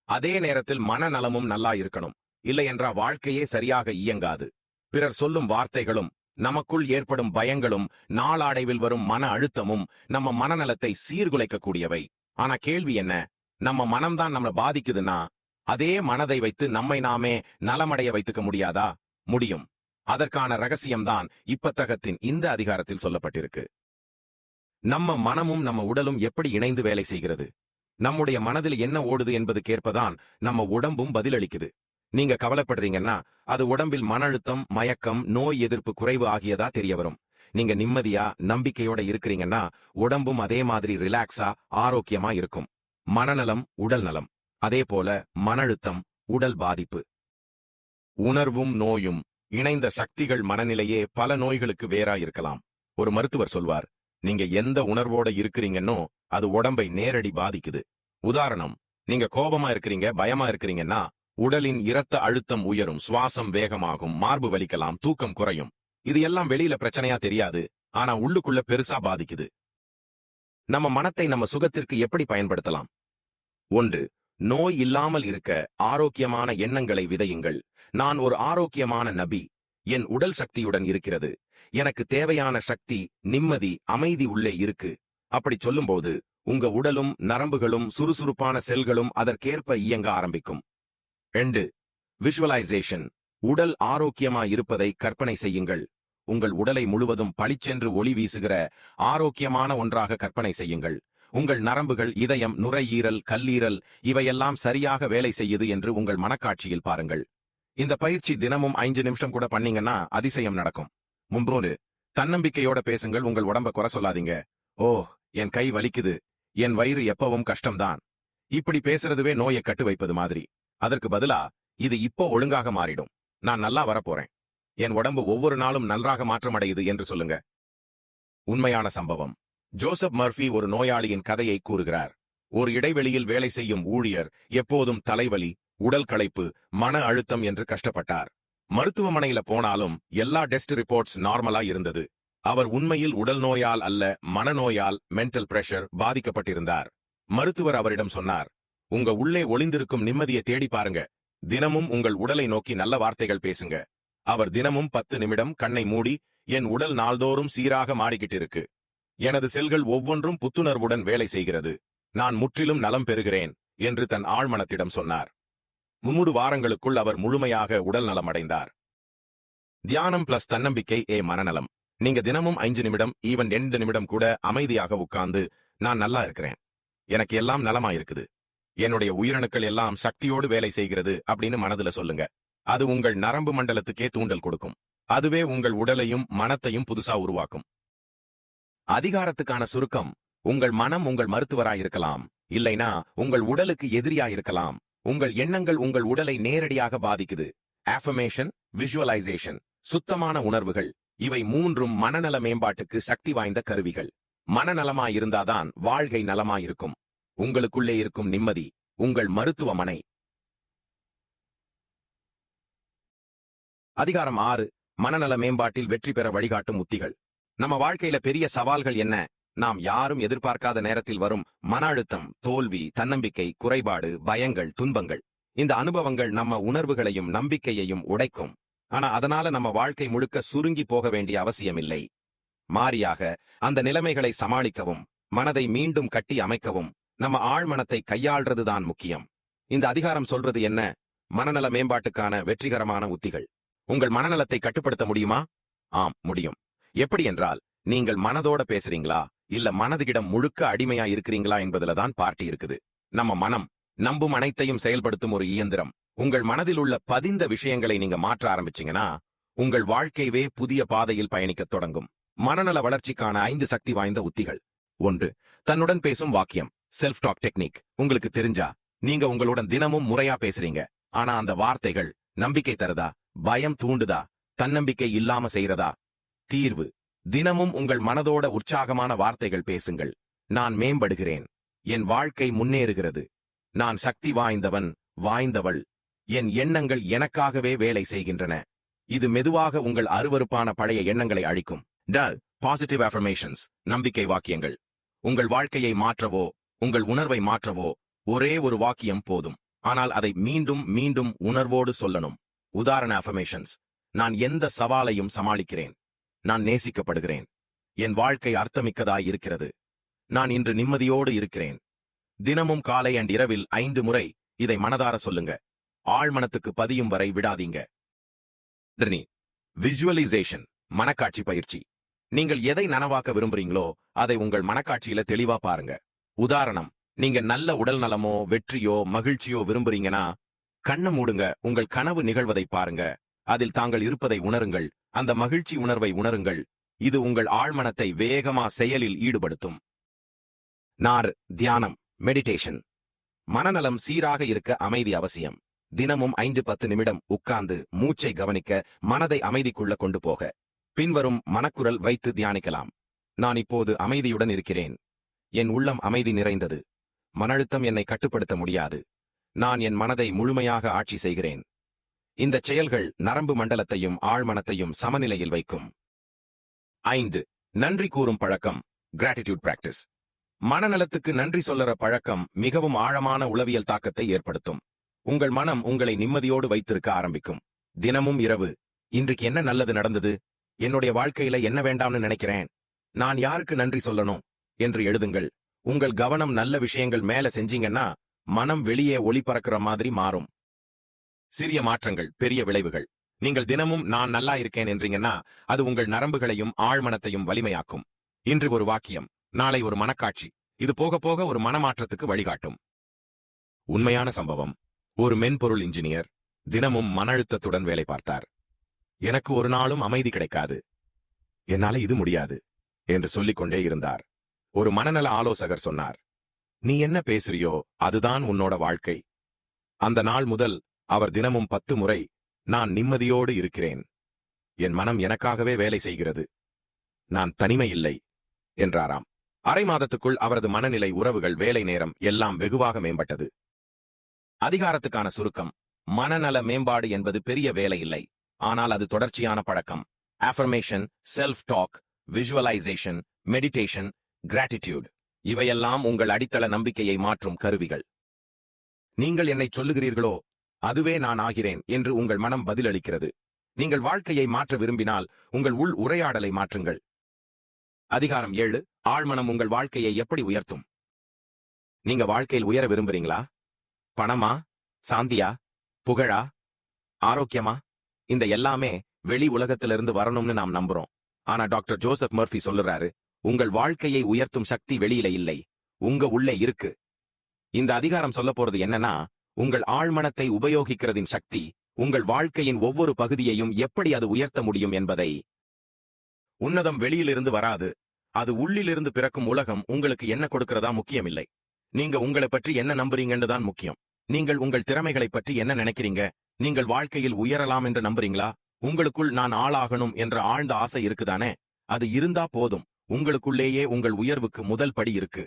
அதே நேரத்தில் மனநலமும் நல்லா இருக்கணும். இல்லையென்றா வாழ்க்கையே சரியாக இயங்காது. பிறர் சொல்லும் வார்த்தைகளும் நமக்குள் ஏற்படும் பயங்களும் நாளாடைவில் வரும் மன அழுத்தமும் நம்ம மனநலத்தை சீர்குலைக்கக்கூடியவை. ஆனா கேள்வி என்ன, நம்ம மனம்தான் நம்மளை பாதிக்குதுன்னா அதே மனதை வைத்து நம்மை நாமே நலமடைய வைத்துக்க முடியாதா? முடியும். அதற்கான ரகசியம்தான் இப்பத்தகத்தின் இந்த அதிகாரத்தில் சொல்லப்பட்டிருக்கு. நம்ம மனமும் நம்ம உடலும் எப்படி இணைந்து வேலை செய்கிறது, நம்முடைய மனதில் என்ன ஓடுது என்பது கேற்பதான் நம்ம உடம்பும் பதிலளிக்குது. நீங்க கவலைப்படுறீங்கன்னா அது உடம்பில் மன அழுத்தம், மயக்கம், நோய் எதிர்ப்பு குறைவு ஆகியதா தெரிய வரும். நீங்க நிம்மதியா நம்பிக்கையோட இருக்கிறீங்கன்னா உடம்பும் அதே மாதிரி ரிலாக்ஸா ஆரோக்கியமா இருக்கும். மனநலம் உடல் நலம், அதே போல மன அழுத்தம் உடல் பாதிப்பு. உணர்வும் நோயும் இணைந்த சக்திகள் மனநிலையே பல நோய்களுக்கு வேறா இருக்கலாம். ஒரு மருத்துவர் சொல்வார், நீங்க எந்த உணர்வோட இருக்கிறீங்கன்னோ அது உடம்பை நேரடி பாதிக்குது. உதாரணம், நீங்க கோபமா இருக்கிறீங்க, பயமா இருக்கிறீங்கன்னா உடலின் இரத்த அழுத்தம் உயரும், சுவாசம் வேகமாகும், மார்பு வலிக்கலாம், தூக்கம் குறையும். இது எல்லாம் வெளியில பிரச்சனையா தெரியாது, ஆனா உள்ளுக்குள்ள பெருசா பாதிக்குது. நம்ம மனத்தை நம்ம சுகத்திற்கு எப்படி பயன்படுத்தலாம்? 1. நோய் இல்லாமல் இருக்க ஆரோக்கியமான எண்ணங்களை விதையுங்கள். நான் ஒரு ஆரோக்கியமான நபி, என் உடல் சக்தியுடன் இருக்கிறது, எனக்கு தேவையான சக்தி, நிம்மதி, அமைதி உள்ளே இருக்கு. அப்படி சொல்லும்போது உங்க உடலும் நரம்புகளும் சுறுசுறுப்பான செல்களும் அதற்கேற்ப இயங்க ஆரம்பிக்கும். 2. விஷுவலைசேஷன். உடல் ஆரோக்கியமா இருப்பதை கற்பனை செய்யுங்கள். உங்கள் உடலை முழுவதும் பளிச்சென்று ஒளி வீசுகிற ஆரோக்கியமான ஒன்றாக கற்பனை செய்யுங்கள். உங்கள் நரம்புகள், இதயம், நுரையீரல், கல்லீரல் இவையெல்லாம் சரியாக வேலை செய்யுது என்று உங்கள் மனக்காட்சியில் பாருங்கள். இந்த பயிற்சி தினமும் 5 நிமிஷம் கூட பண்ணீங்கன்னா அதிசயம் நடக்கும். 3. தன்னம்பிக்கையோட பேசுங்கள். உங்கள் உடம்ப குறை சொல்லாதீங்க. ஓ, என் கை வலிக்குது, என் வயிறு எப்பவும் கஷ்டம்தான். இப்படி பேசுறதுவே நோயை கட்டு வைப்பது மாதிரி. அதற்கு பதிலா, இது இப்போ ஒழுங்காக மாறிடும், நான் நல்லா வரப்போறேன், என் உடம்பு ஒவ்வொரு நாளும் நன்றாக மாற்றமடையுது என்று சொல்லுங்க. உண்மையான சம்பவம். ஜோசப் மர்ஃபி ஒரு நோயாளியின் கதையை கூறுகிறார். ஒரு இடைவெளியில் வேலை செய்யும் ஊழியர் எப்போதும் தலைவலி, உடல் களைப்பு, மன அழுத்தம் என்று கஷ்டப்பட்டார். மருத்துவமனையில போனாலும் எல்லா டெஸ்ட் ரிப்போர்ட்ஸ் நார்மலா இருந்தது. அவர் உண்மையில் உடல் நோயால் அல்ல, மனநோயால், மென்டல் பிரஷர் பாதிக்கப்பட்டிருந்தார். மருத்துவர் அவரிடம் சொன்னார், உங்க உள்ளே ஒளிந்திருக்கும் நிம்மதியை தேடி பாருங்க. தினமும் உங்கள் உடலை நோக்கி நல்ல வார்த்தைகள் பேசுங்க. அவர் தினமும் 10 நிமிடம் கண்ணை மூடி, என் உடல் நாள்தோறும் சீராக மாறிக்கிட்டு இருக்கு, எனது செல்கள் ஒவ்வொன்றும் புத்துணர்வுடன் வேலை செய்கிறது, நான் முற்றிலும் நலம் பெறுகிறேன் என்று தன் ஆழ்மனத்திடம் சொன்னார். 3 வாரங்களுக்குள் அவர் முழுமையாக உடல் நலமடைந்தார். தியானம் பிளஸ் தன்னம்பிக்கை மனநலம். நீங்க தினமும் 5 நிமிடம், ஈவன் 2 நிமிடம் கூட அமைதியாக உட்கார்ந்து, நான் நல்லா இருக்கிறேன், எனக்கு எல்லாம் நலமா இருக்குது, என்னுடைய உயிரணுக்கள் எல்லாம் சக்தியோடு வேலை செய்கிறது அப்படின்னு மனதுல சொல்லுங்க. அது உங்கள் நரம்பு மண்டலத்துக்கே தூண்டல் கொடுக்கும். அதுவே உங்கள் உடலையும் மனத்தையும் புதுசா உருவாக்கும். அதிகாரத்துக்கான சுருக்கம். உங்கள் மனம் உங்கள் மருத்துவராயிருக்கலாம், இல்லைனா உங்கள் உடலுக்கு எதிரியாயிருக்கலாம். உங்கள் எண்ணங்கள் உங்கள் உடலை நேரடியாக பாதிக்குது. அஃபர்மேஷன், விஷுவலைசேஷன், சுத்தமான உணர்வுகள், இவை 3ம் மனநல மேம்பாட்டுக்கு சக்தி வாய்ந்த கருவிகள். மனநலமாயிருந்தாதான் வாழ்க்கை நலமாயிருக்கும். உங்களுக்குள்ளே இருக்கும் நிம்மதி உங்கள் மருத்துவமனை. அதிகாரம் 6. மனநல மேம்பாட்டில் வெற்றி பெற வழிகாட்டும் உத்திகள். நம்ம வாழ்க்கையில பெரிய சவால்கள் என்ன? நாம் யாரும் எதிர்பார்க்காத நேரத்தில் வரும் மன அழுத்தம், தோல்வி, தன்னம்பிக்கை குறைபாடு, பயங்கள், துன்பங்கள். இந்த அனுபவங்கள் நம்ம உணர்வுகளையும் நம்பிக்கையையும் உடைக்கும். ஆனா அதனால நம்ம வாழ்க்கை முழுக்க சுருங்கி போக வேண்டிய அவசியமில்லை. மாறியாக அந்த நிலைமைகளை சமாளிக்கவும், மனதை மீண்டும் கட்டி அமைக்கவும் நம்ம ஆழ்மனத்தை கையாள்றதுதான் முக்கியம். இந்த அதிகாரம் சொல்றது என்ன? மனநல மேம்பாட்டுக்கான வெற்றிகரமான உத்திகள். உங்கள் மனநலத்தை கட்டுப்படுத்த முடியுமா? ஆம், முடியும். எப்படி என்றால், நீங்கள் மனதோட பேசுறீங்களா இல்ல மனதிடம் முழுக்க அடிமையா இருக்கிறீங்களா என்பதுலதான் பார்ட்டி இருக்குது. நம்ம மனம் நம்பும் அனைத்தையும் செயல்படுத்தும் ஒரு இயந்திரம். உங்கள் மனதில் உள்ள பதிந்த விஷயங்களை நீங்க மாற்ற ஆரம்பிச்சீங்கன்னா உங்கள் வாழ்க்கையே புதிய பாதையில் பயணிக்கத் தொடங்கும். மனநல வளர்ச்சிக்கான 5 சக்தி வாய்ந்த உத்திகள். 1. தன்னுடன் பேசும் வாக்கியம், செல்ஃப் டாக் டெக்னிக். உங்களுக்கு தெரிஞ்சா நீங்க உங்களுடன் தினமும் முறையா பேசுறீங்க, ஆனா அந்த வார்த்தைகள் நம்பிக்கை தருதா, பயம் தூண்டுதா, தன்னம்பிக்கை இல்லாம செய்யறதா? தீர்வு. தினமும் உங்கள் மனதோட உற்சாகமான வார்த்தைகள் பேசுங்கள். நான் மேம்படுகிறேன், என் வாழ்க்கை முன்னேறுகிறது, நான் சக்தி வாய்ந்தவன், வாய்ந்தவள், என் எண்ணங்கள் எனக்காகவே வேலை செய்கின்றன. இது மெதுவாக உங்கள் அருவருப்பான பழைய எண்ணங்களை அழிக்கும். பாசிட்டிவ் அஃபர்மேஷன்ஸ், நம்பிக்கை வாக்கியங்கள். உங்கள் வாழ்க்கையை மாற்றவோ உங்கள் உணர்வை மாற்றவோ ஒரே ஒரு வாக்கியம் போதும். ஆனால் அதை மீண்டும் மீண்டும் உணர்வோடு சொல்லணும். உதாரண அஃபர்மேஷன்ஸ். நான் எந்த சவாலையும் சமாளிக்கிறேன். நான் நேசிக்கப்படுகிறேன். என் வாழ்க்கை அர்த்தமிக்கதாய் இருக்கிறது. நான் இன்று நிம்மதியோடு இருக்கிறேன். தினமும் காலை அண்ட் இரவில் 5 முறை இதை மனதார சொல்லுங்க. ஆழ்மனத்துக்கு பதியும் வரை விடாதீங்க. விஜுவலைசேஷன், மனக்காட்சி பயிற்சி. நீங்கள் எதை நனவாக்க விரும்புறீங்களோ அதை உங்கள் மனக்காட்சியில தெளிவா பாருங்க. உதாரணம், நீங்க நல்ல உடல் நலமோ வெற்றியோ மகிழ்ச்சியோ விரும்புறீங்கன்னா கண்ண மூடுங்க. உங்கள் கனவு நிகழ்வதை பாருங்க. அதில் தாங்கள் இருப்பதை உணருங்கள். அந்த மகிழ்ச்சி உணர்வை உணருங்கள். இது உங்கள் ஆழ்மனத்தை வேகமா செயலில் ஈடுபடுத்தும். தியானம், மெடிடேஷன். மனநலம் சீராக இருக்க அமைதி அவசியம். தினமும் 5-10 நிமிடம் உட்கார்ந்து மூச்சை கவனிக்க, மனதை அமைதிக்குள்ள கொண்டு போக பின்வரும் மனக்குரல் வைத்து தியானிக்கலாம். நான் இப்போது அமைதியுடன் இருக்கிறேன். என் உள்ளம் அமைதி நிறைந்தது. மன அழுத்தம் என்னை கட்டுப்படுத்த முடியாது. நான் என் மனதை முழுமையாக ஆட்சி செய்கிறேன். இந்த செயல்கள் நரம்பு மண்டலத்தையும் ஆழ்மனத்தையும் சமநிலையில் வைக்கும். 5. நன்றி கூறும் பழக்கம், கிராட்டிடியூட் பிராக்டிஸ். மனநலத்துக்கு நன்றி சொல்லற பழக்கம் மிகவும் ஆழமான உளவியல் தாக்கத்தை ஏற்படுத்தும். உங்கள் மனம் உங்களை நிம்மதியோடு வைத்திருக்க ஆரம்பிக்கும். தினமும் இரவு, இன்றைக்கு என்ன நல்லது நடந்தது, என்னுடைய வாழ்க்கையில என்ன வேண்டாம்னு நினைக்கிறேன், நான் யாருக்கு நன்றி சொல்லணும் என்று எழுதுங்கள். உங்கள் கவனம் நல்ல விஷயங்கள் மேல செஞ்சீங்கன்னா மனம் வெளியே ஒளி பறக்கிற மாதிரி மாறும். சிறிய மாற்றங்கள், பெரிய விளைவுகள். நீங்கள் தினமும் நான் நல்லா இருக்கேன் என்றீங்கன்னா அது உங்கள் நரம்புகளையும் ஆழ்மனத்தையும் வலிமையாக்கும். இன்று ஒரு வாக்கியம், நாளை ஒரு மனக்காட்சி. இது போக போக ஒரு மனமாற்றத்துக்கு வழிகாட்டும். உண்மையான சம்பவம். ஒரு மென்பொருள் இன்ஜினியர் தினமும் மன அழுத்தத்துடன் வேலை பார்த்தார். எனக்கு ஒரு நாளும் அமைதி கிடைக்காது, என்னால இது முடியாது என்று சொல்லிக்கொண்டே இருந்தார். ஒரு மனநல ஆலோசகர் சொன்னார், நீ என்ன பேசுறியோ அதுதான் உன்னோட வாழ்க்கை. அந்த நாள் முதல் அவர் தினமும் 10 முறை நான் நிம்மதியோடு இருக்கிறேன், என் மனம் எனக்காகவே வேலை செய்கிறது, நான் தனிமை இல்லை என்றாராம். அரை மாதத்துக்குள் அவரது மனநிலை, உறவுகள், வேலை நேரம் எல்லாம் வெகுவாக மேம்பட்டது. அதிகாரத்துக்கான சுருக்கம். மனநல மேம்பாடு என்பது பெரிய வேலை இல்லை, ஆனால் அது தொடர்ச்சியான பழக்கம். Affirmation, self talk, visualisation, meditation, gratitude இவையெல்லாம் உங்கள் அடித்தள நம்பிக்கையை மாற்றும் கருவிகள். நீங்கள் என்னை சொல்லுகிறீர்களோ அதுவே நான் ஆகிறேன் என்று உங்கள் மனம் பதிலளிக்கிறது. நீங்கள் வாழ்க்கையை மாற்ற விரும்பினால் உங்கள் உள் உரையாடலை மாற்றுங்கள். அதிகாரம் 7. ஆழ்மனம் உங்கள் வாழ்க்கையை எப்படி உயர்த்தும்? நீங்க வாழ்க்கையில் உயர விரும்புறீங்களா? பணமா, சாந்தியா, புகழா, ஆரோக்கியமா? இந்த எல்லாமே வெளி உலகத்திலிருந்து வரணும்னு நாம் நம்புறோம். ஆனா டாக்டர் ஜோசப் மர்ஃபி சொல்லுறாரு, உங்கள் வாழ்க்கையை உயர்த்தும் சக்தி வெளியில இல்லை, உங்க உள்ளே இருக்கு. இந்த அதிகாரம் சொல்ல போறது என்னன்னா, உங்கள் ஆழ்மனத்தை உபயோகிக்கிறதின் சக்தி, உங்கள் வாழ்க்கையின் ஒவ்வொரு பகுதியையும் எப்படி அது உயர்த்த முடியும் என்பதை. உன்னதம் வெளியிலிருந்து வராது, அது உள்ளிலிருந்து பிறக்கும். உலகம் உங்களுக்கு என்ன கொடுக்கிறதா முக்கியமில்லை, நீங்க உங்களை பற்றி என்ன நம்புறீங்கன்னு தான் முக்கியம். நீங்கள் உங்கள் திறமைகளை பற்றி என்ன நினைக்கிறீங்க? நீங்கள் வாழ்க்கையில் உயரலாம் என்று நம்புறீங்களா? உங்களுக்குள் நான் ஆளாகணும் என்ற ஆழ்ந்த ஆசை இருக்குதானே? அது இருந்தா போதும், உங்களுக்குள்ளேயே உங்கள் உயர்வுக்கு முதல் படி இருக்கு.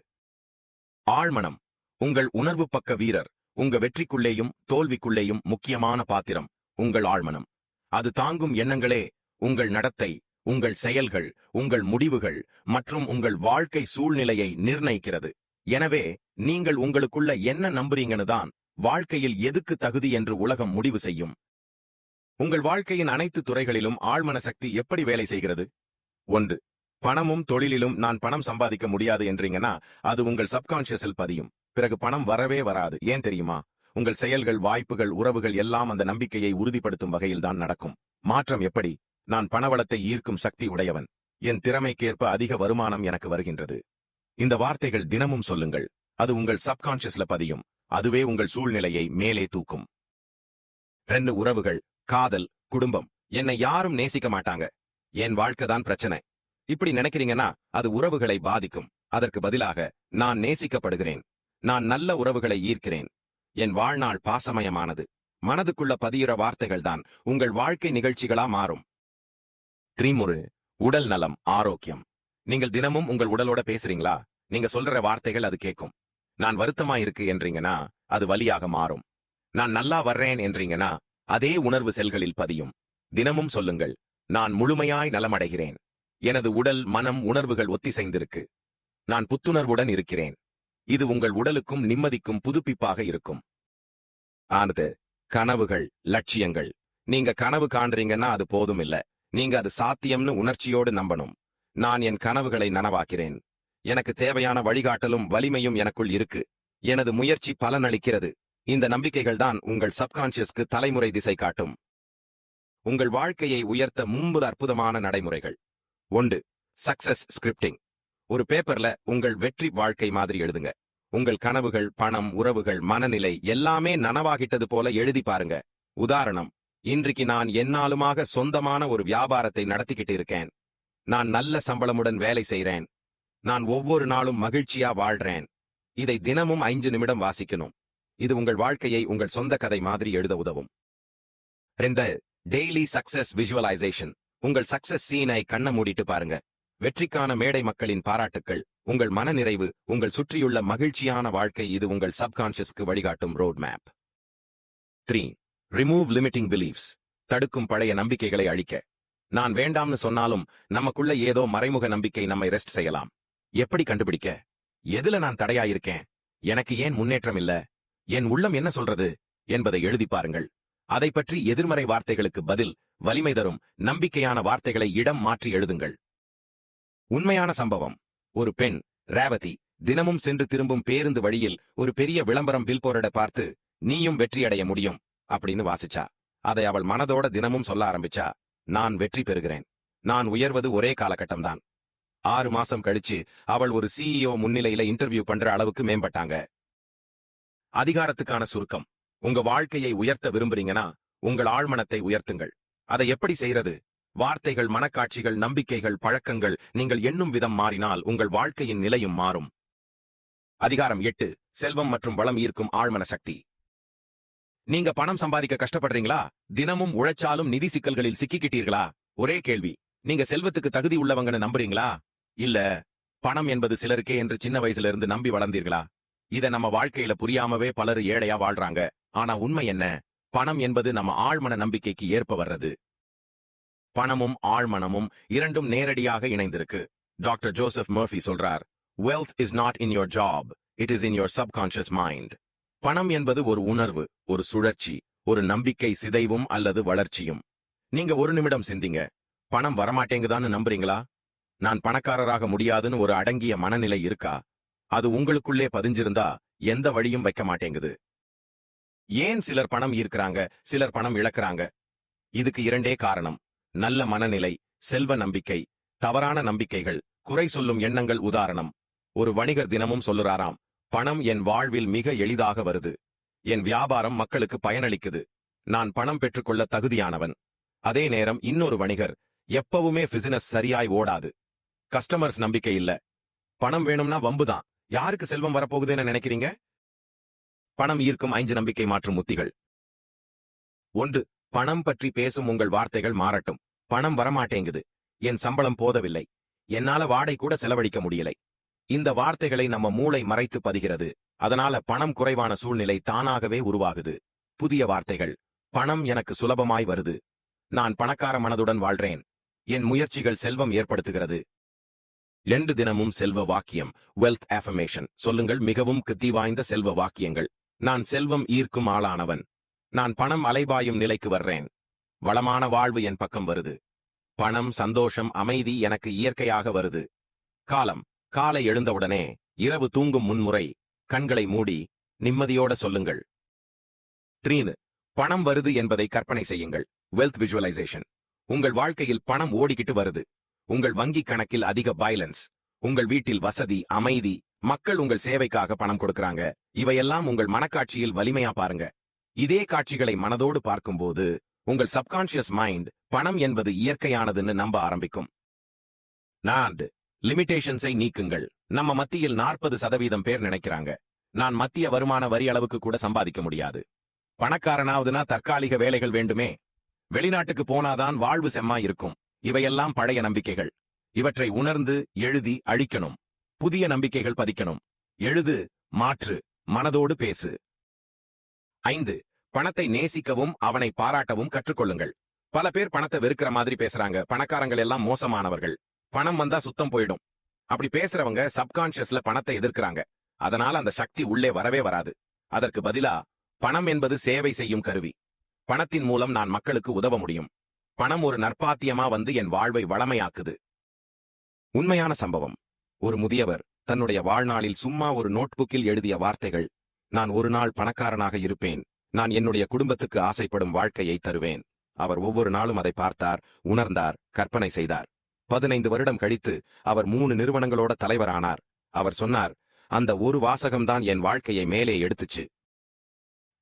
ஆழ்மனம் உங்கள் உணர்வு பக்க வீரர். உங்க வெற்றிக்குள்ளேயும் தோல்விக்குள்ளேயும் முக்கியமான பாத்திரம் உங்கள் ஆழ்மனம். அது தாங்கும் எண்ணங்களே உங்கள் நடத்தை, உங்கள் செயல்கள், உங்கள் முடிவுகள் மற்றும் உங்கள் வாழ்க்கை சூழ்நிலையை நிர்ணயிக்கிறது. எனவே நீங்கள் உங்களுக்குள்ள என்ன நம்புறீங்கன்னு தான் வாழ்க்கையில் எதுக்கு தகுதி என்று உலகம் முடிவு செய்யும். உங்கள் வாழ்க்கையின் அனைத்து துறைகளிலும் ஆழ்மன சக்தி எப்படி வேலை செய்கிறது? 1. பணமும் தொழிலிலும் நான் பணம் சம்பாதிக்க முடியாது என்றீங்கன்னா அது உங்கள் சப்கான்ஷியஸில் பதியும். பிறகு பணம் வரவே வராது. ஏன் தெரியுமா? உங்கள் செயல்கள், வாய்ப்புகள், உறவுகள் எல்லாம் அந்த நம்பிக்கையை உறுதிப்படுத்தும் வகையில் தான் நடக்கும். மாற்றம் எப்படி? நான் பணவளத்தை ஈர்க்கும் சக்தி உடையவன், என் திறமைக்கேற்ப அதிக வருமானம் எனக்கு வருகின்றது. இந்த வார்த்தைகள் தினமும் சொல்லுங்கள். அது உங்கள் சப்கான்ஷியஸ்ல பதியும். அதுவே உங்கள் சூழ்நிலையை மேலே தூக்கும். 2. உறவுகள், காதல், குடும்பம். என்னை யாரும் நேசிக்க மாட்டாங்க, என் வாழ்க்கை தான் பிரச்சனை. இப்படி நினைக்கிறீங்கன்னா அது உறவுகளை பாதிக்கும். அதற்கு பதிலாக நான் நேசிக்கப்படுகிறேன், நான் நல்ல உறவுகளை ஈர்க்கிறேன், என் வாழ்நாள் பாசமயமானது. மனதுக்குள்ள பதியுற வார்த்தைகள் தான் உங்கள் வாழ்க்கை நிகழ்ச்சிகளா மாறும். 3. உடல் நலம், ஆரோக்கியம். நீங்கள் தினமும் உங்கள் உடலோட பேசுறீங்களா? நீங்க சொல்ற வார்த்தைகள் அது கேட்கும். நான் வருத்தமா இருக்கு என்றீங்கன்னா அது வலியாக மாறும். நான் நல்லா வர்றேன் என்றீங்கன்னா அதே உணர்வு செல்களில் பதியும். தினமும் சொல்லுங்கள், நான் முழுமையாய் நலமடைகிறேன், எனது உடல், மனம், உணர்வுகள் ஒத்திசைந்திருக்கு, நான் புத்துணர்வுடன் இருக்கிறேன். இது உங்கள் உடலுக்கும் நிம்மதிக்கும் புதுப்பிப்பாக இருக்கும். ஆனது கனவுகள், லட்சியங்கள். நீங்க கனவு காண்றீங்கன்னா அது போதும் இல்ல. நீங்க அது சாத்தியம்னு உணர்ச்சியோடு நம்பணும். நான் என் கனவுகளை நனவாக்கிறேன். எனக்கு தேவையான வழிகாட்டலும் வலிமையும் எனக்குள் இருக்கு. எனது முயற்சி பலனளிக்கிறது. இந்த நம்பிக்கைகள் தான் உங்கள் சப்கான்ஷியஸ்க்கு தலைமுறை திசை காட்டும். உங்கள் வாழ்க்கையை உயர்த்த 3 அற்புதமான நடைமுறைகள். 1. Success scripting. ஒரு பேப்பர்ல உங்கள் வெற்றி வாழ்க்கை மாதிரி எழுதுங்க. உங்கள் கனவுகள், பணம், உறவுகள், மனநிலை எல்லாமே நனவாகிட்டது போல எழுதி பாருங்க. உதாரணம், இன்றைக்கு நான் என்னாலுமாக சொந்தமான ஒரு வியாபாரத்தை நடத்திக்கிட்டு இருக்கேன். நான் நல்ல சம்பளமுடன் வேலை செய்றேன். நான் ஒவ்வொரு நாளும் மகிழ்ச்சியா வாழ்றேன். இதை தினமும் 5 நிமிடம் வாசிக்கணும். இது உங்கள் வாழ்க்கையை உங்கள் சொந்த கதை மாதிரி எழுத உதவும். 2. Daily success visualisation. உங்கள் சக்சஸ் சீனை கண்ண மூடிட்டு பாருங்க. வெற்றிக்கான மேடை மக்களின் பாராட்டுக்கள், உங்கள் மனநிறைவு, உங்கள் சுற்றியுள்ள மகிழ்ச்சியான வாழ்க்கை. இது உங்கள் சப்கான்ஷியஸ்க்கு வழிகாட்டும் road map. 3. Remove limiting beliefs. தடுக்கும் பழைய நம்பிக்கைகளை அழிக்க. நான் வேண்டாம்னு சொன்னாலும் நமக்குள்ள ஏதோ மறைமுக நம்பிக்கை நம்மை ரெஸ்ட் செய்யலாம். எப்படி கண்டுபிடிக்க? எதுல நான் தடையாயிருக்கேன்? எனக்கு ஏன் முன்னேற்றம் இல்ல? என் உள்ளம் என்ன சொல்றது என்பதை எழுதி பாருங்கள். அதை பற்றி எதிர்மறை வார்த்தைகளுக்கு பதில் வலிமை தரும் நம்பிக்கையான வார்த்தைகளை இடம் மாற்றி எழுதுங்கள். உண்மையான சம்பவம். ஒரு பெண், ரேவதி, தினமும் சென்று திரும்பும் பேருந்து வழியில் ஒரு பெரிய விளம்பரம் பில்போர்டை பார்த்து, நீயும் வெற்றியடைய முடியும் அப்படின்னு வாசிச்சா. அதை அவள் மனதோட தினமும் சொல்ல ஆரம்பிச்சா. நான் வெற்றி பெறுகிறேன். நான் உயர்வது ஒரே காலகட்டம்தான். 6 மாசம் கழிச்சு அவள் ஒரு CEO முன்னிலையில இன்டர்வியூ பண்ற அளவுக்கு மேம்பட்டாங்க. அதிகாரத்துக்கான சுருக்கம். உங்க வாழ்க்கையை உயர்த்த விரும்புறீங்கன்னா உங்கள் ஆழ்மனத்தை உயர்த்துங்கள். அதை எப்படி செய்யறது? வார்த்தைகள், மனக்காட்சிகள், நம்பிக்கைகள், பழக்கங்கள். நீங்கள் எண்ணும் விதம் மாறினால் உங்கள் வாழ்க்கையின் நிலையும் மாறும். அதிகாரம் 8. செல்வம் மற்றும் வளம் ஈர்க்கும் ஆழ்மன சக்தி. நீங்க பணம் சம்பாதிக்க கஷ்டப்படுறீங்களா? தினமும் உழைச்சாலும் நிதி சிக்கல்களில் சிக்கிக்கிட்டீர்களா? ஒரே கேள்வி, நீங்க செல்வத்துக்கு தகுதி உள்ளவங்கன்னு நம்புறீங்களா? இல்ல, பணம் என்பது சிலருக்கே என்று சின்ன வயசுல இருந்து நம்பி வளர்ந்தீர்களா? இத நம்ம வாழ்க்கையில புரியாமவே பலர் ஏழையா வாழ்றாங்க. ஆனா உண்மை என்ன? பணம் என்பது நம்ம ஆழ்மன நம்பிக்கைக்கு ஏற்ப வர்றது. பணமும் ஆழ்மனமும் இரண்டும் நேரடியாக இணைந்திருக்கு. டாக்டர் ஜோசப் மர்ஃபி சொல்றார், wealth is not in your job, it is in your subconscious mind. பணம் என்பது ஒரு உணர்வு, ஒரு சுழற்சி, ஒரு நம்பிக்கை சிதைவும் அல்லது வளர்ச்சியும். நீங்க ஒரு நிமிடம் சிந்திங்க. பணம் வரமாட்டேங்குதான்னு நம்புறீங்களா? நான் பணக்காரராக முடியாதுன்னு ஒரு அடங்கிய மனநிலை இருக்கா? அது உங்களுக்குள்ளே பதிஞ்சிருந்தா எந்த வழியும் வைக்க மாட்டேங்குது. ஏன் சிலர் பணம் ஈர்க்கிறாங்க, சிலர் பணம் இழக்கிறாங்க? இதுக்கு 2 காரணம். நல்ல மனநிலை, செல்வ நம்பிக்கை, தவறான நம்பிக்கைகள், குறை சொல்லும் எண்ணங்கள். உதாரணம், ஒரு வணிகர் தினமும் சொல்லுறாராம், பணம் என் வாழ்வில் மிக எளிதாக வருது. என் வியாபாரம் மக்களுக்கு பயனளிக்குது. நான் பணம் பெற்றுக்கொள்ள தகுதியானவன். அதே நேரம் இன்னொரு வணிகர், எப்பவுமே பிசினஸ் சரியாய் ஓடாது. கஸ்டமர்ஸ் நம்பிக்கை இல்ல. பணம் வேணும்னா வம்புதான். யாருக்கு செல்வம் வரப்போகுதுன்னு நினைக்கிறீங்க? பணம் ஈர்க்கும் 5 நம்பிக்கை மாற்றும் உத்திகள். 1. பணம் பற்றி பேசும் உங்கள் வார்த்தைகள் மாறட்டும். பணம் வரமாட்டேங்குது. என் சம்பளம் போதவில்லை. என்னால வாடகை கூட செலவழிக்க முடியலை. இந்த வார்த்தைகளை நம்ம மூளை மறைத்து பதிகிறது. அதனால பணம் குறைவான சூழ்நிலை தானாகவே உருவாகுது. புதிய வார்த்தைகள். பணம் எனக்கு சுலபமாய் வருது. நான் பணக்கார மனதுடன் வாழ்றேன். என் முயற்சிகள் செல்வம் ஏற்படுத்துகிறது. 2. தினமும் செல்வ வாக்கியம், வெல்த் அஃபர்மேஷன் சொல்லுங்கள். மிகவும் கத்தி வாய்ந்த செல்வ வாக்கியங்கள். நான் செல்வம் ஈர்க்கும் ஆளானவன். நான் பணம் அலைபாயும் நிலைக்கு வர்றேன். வளமான வாழ்வு என் பக்கம் வருது. பணம், சந்தோஷம், அமைதி எனக்கு இயற்கையாக வருது. காலம். காலை எழுந்தவுடனே, இரவு தூங்கும் முன்முறை, கண்களை மூடி நிம்மதியோட சொல்லுங்கள். 3. பணம் வருது என்பதை கற்பனை செய்யுங்கள். Wealth visualisation. உங்கள் வாழ்க்கையில் பணம் ஓடிக்கிட்டு வருது. உங்கள் வங்கி கணக்கில் அதிக பைலன்ஸ். உங்கள் வீட்டில் வசதி, அமைதி, மக்கள் உங்கள் சேவைக்காக பணம் கொடுக்கறாங்க. இவையெல்லாம் உங்கள் மனக்காட்சியில் வலிமையா பாருங்க. இதே காட்சிகளை மனதோடு பார்க்கும்போது உங்கள் சப்கான்ஷியஸ் மைண்ட் பணம் என்பது இயற்கையானதுன்னு நம்ப ஆரம்பிக்கும். 4. லிமிடேஷன்ஸை நீக்குங்கள். நம்ம மத்தியில் 40% பேர் நினைக்கிறாங்க, நான் மத்திய வருமான வரி அளவுக்கு கூட சம்பாதிக்க முடியாது. பணக்காரனாவதுனா தற்காலிக வேலைகள் வேண்டுமே. வெளிநாட்டுக்கு போனாதான் வாழ்வு செம்மா இருக்கும். இவையெல்லாம் பழைய நம்பிக்கைகள். இவற்றை உணர்ந்து எழுதி அழிக்கணும். புதிய நம்பிக்கைகள் பதிக்கணும். எழுது, மாற்று, மனதோடு பேசு. 5. பணத்தை நேசிக்கவும் அவனை பாராட்டவும் கற்றுக்கொள்ளுங்கள். பல பேர் பணத்தை வெறுக்கிற மாதிரி பேசுறாங்க. பணக்காரங்கள் எல்லாம் மோசமானவர்கள், பணம் வந்தா சுத்தம் போயிடும். அப்படி பேசுறவங்க சப்கான்ஷியஸ்ல பணத்தை எதிர்க்கிறாங்க. அதனால அந்த சக்தி உள்ளே வரவே வராது. அதற்கு பதிலா பணம் என்பது சேவை செய்யும் கருவி. பணத்தின் மூலம் நான் மக்களுக்கு உதவ முடியும். பணம் ஒரு நற்பாத்தியமா வந்து என் வாழ்வை வளமையாக்குது. உண்மையான சம்பவம். ஒரு முதியவர் தன்னுடைய வாழ்நாளில் சும்மா ஒரு நோட்புக்கில் எழுதிய வார்த்தைகள்: நான் ஒரு நாள் பணக்காரனாக இருப்பேன். நான் என்னுடைய குடும்பத்துக்கு ஆசைப்படும் வாழ்க்கையை தருவேன். அவர் ஒவ்வொரு நாளும் அதை பார்த்தார், உணர்ந்தார், கற்பனை செய்தார். 15 வருடம் கழித்து அவர் 3 நிறுவனங்களோட தலைவரானார். அவர் சொன்னார், அந்த ஒரு வாசகம்தான் என் வாழ்க்கையை மேலே எடுத்துச்சு.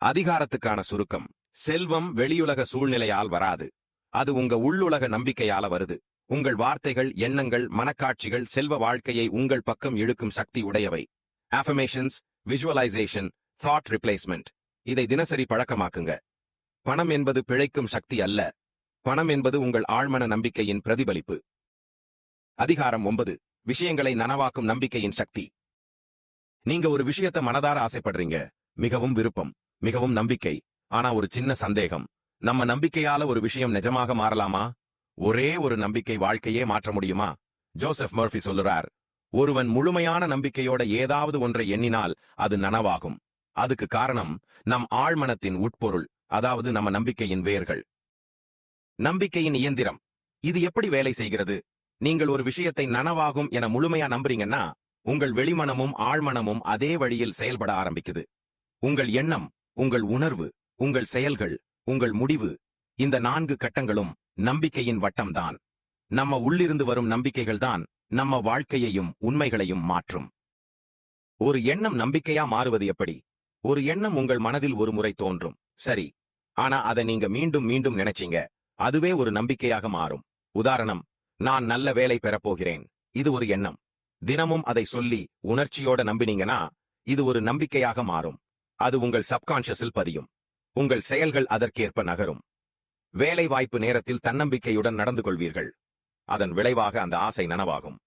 அதிகாரத்துக்கான சுருக்கம். செல்வம் வெளியுலக சூழ்நிலையால் வராது. அது உங்க உள்ளுலக நம்பிக்கையால வருது. உங்கள் வார்த்தைகள், எண்ணங்கள், மனக்காட்சிகள் செல்வ வாழ்க்கையை உங்கள் பக்கம் இழுக்கும் சக்தி உடையவை. Affirmations, visualisation, thought replacement. இதை தினசரி பழக்கமாக்குங்க. பணம் என்பது பிழைக்கும் சக்தி அல்ல. பணம் என்பது உங்கள் ஆழ்மன நம்பிக்கையின் பிரதிபலிப்பு. அதிகாரம் 9. விஷயங்களை நனவாக்கும் நம்பிக்கையின் சக்தி. நீங்க ஒரு விஷயத்தை மனதார ஆசைப்படுறீங்க. மிகவும் விருப்பம், மிகவும் நம்பிக்கை. ஆனா ஒரு சின்ன சந்தேகம். நம்ம நம்பிக்கையால ஒரு விஷயம் நிஜமாக மாறலாமா? ஒரே ஒரு நம்பிக்கை வாழ்க்கையே மாற்ற முடியுமா? ஜோசப் மர்ஃபி சொல்லுறார், ஒருவன் முழுமையான நம்பிக்கையோட ஏதாவது ஒன்றை எண்ணினால் அது நனவாகும். அதுக்கு காரணம் நம் ஆழ்மனத்தின் உட்பொருள், அதாவது நம்ம நம்பிக்கையின் வேர்கள். நம்பிக்கையின் இயந்திரம். இது எப்படி வேலை செய்கிறது? நீங்கள் ஒரு விஷயத்தை நனவாகும் என முழுமையா நம்புறீங்கன்னா உங்கள் வெளிமனமும் ஆழ்மனமும் அதே வழியில் செயல்பட ஆரம்பிக்குது. உங்கள் எண்ணம், உங்கள் உணர்வு, உங்கள் செயல்கள், உங்கள் முடிவு, இந்த 4 கட்டங்களும் நம்பிக்கையின் வட்டம்தான். நம்ம உள்ளிருந்து வரும் நம்பிக்கைகள்தான் நம்ம வாழ்க்கையையும் உண்மைகளையும் மாற்றும். ஒரு எண்ணம் நம்பிக்கையா மாறுவது எப்படி? ஒரு எண்ணம் உங்கள் மனதில் ஒரு முறை தோன்றும், சரி. ஆனா அதை நீங்க மீண்டும் மீண்டும் நினைச்சீங்க. அதுவே ஒரு நம்பிக்கையாக மாறும். உதாரணம், நான் நல்ல வேலை பெறப்போகிறேன். இது ஒரு எண்ணம். தினமும் அதை சொல்லி உணர்ச்சியோட நம்பினீங்கன்னா இது ஒரு நம்பிக்கையாக மாறும். அது உங்கள் சப்கான்ஷியஸில் பதியும். உங்கள் செயல்கள் அதற்கேற்ப நகரும். வேலை வாய்ப்பு நேரத்தில் தன்னம்பிக்கையுடன் நடந்து கொள்வீர்கள். அதன் விளைவாக அந்த ஆசை நனவாகும்.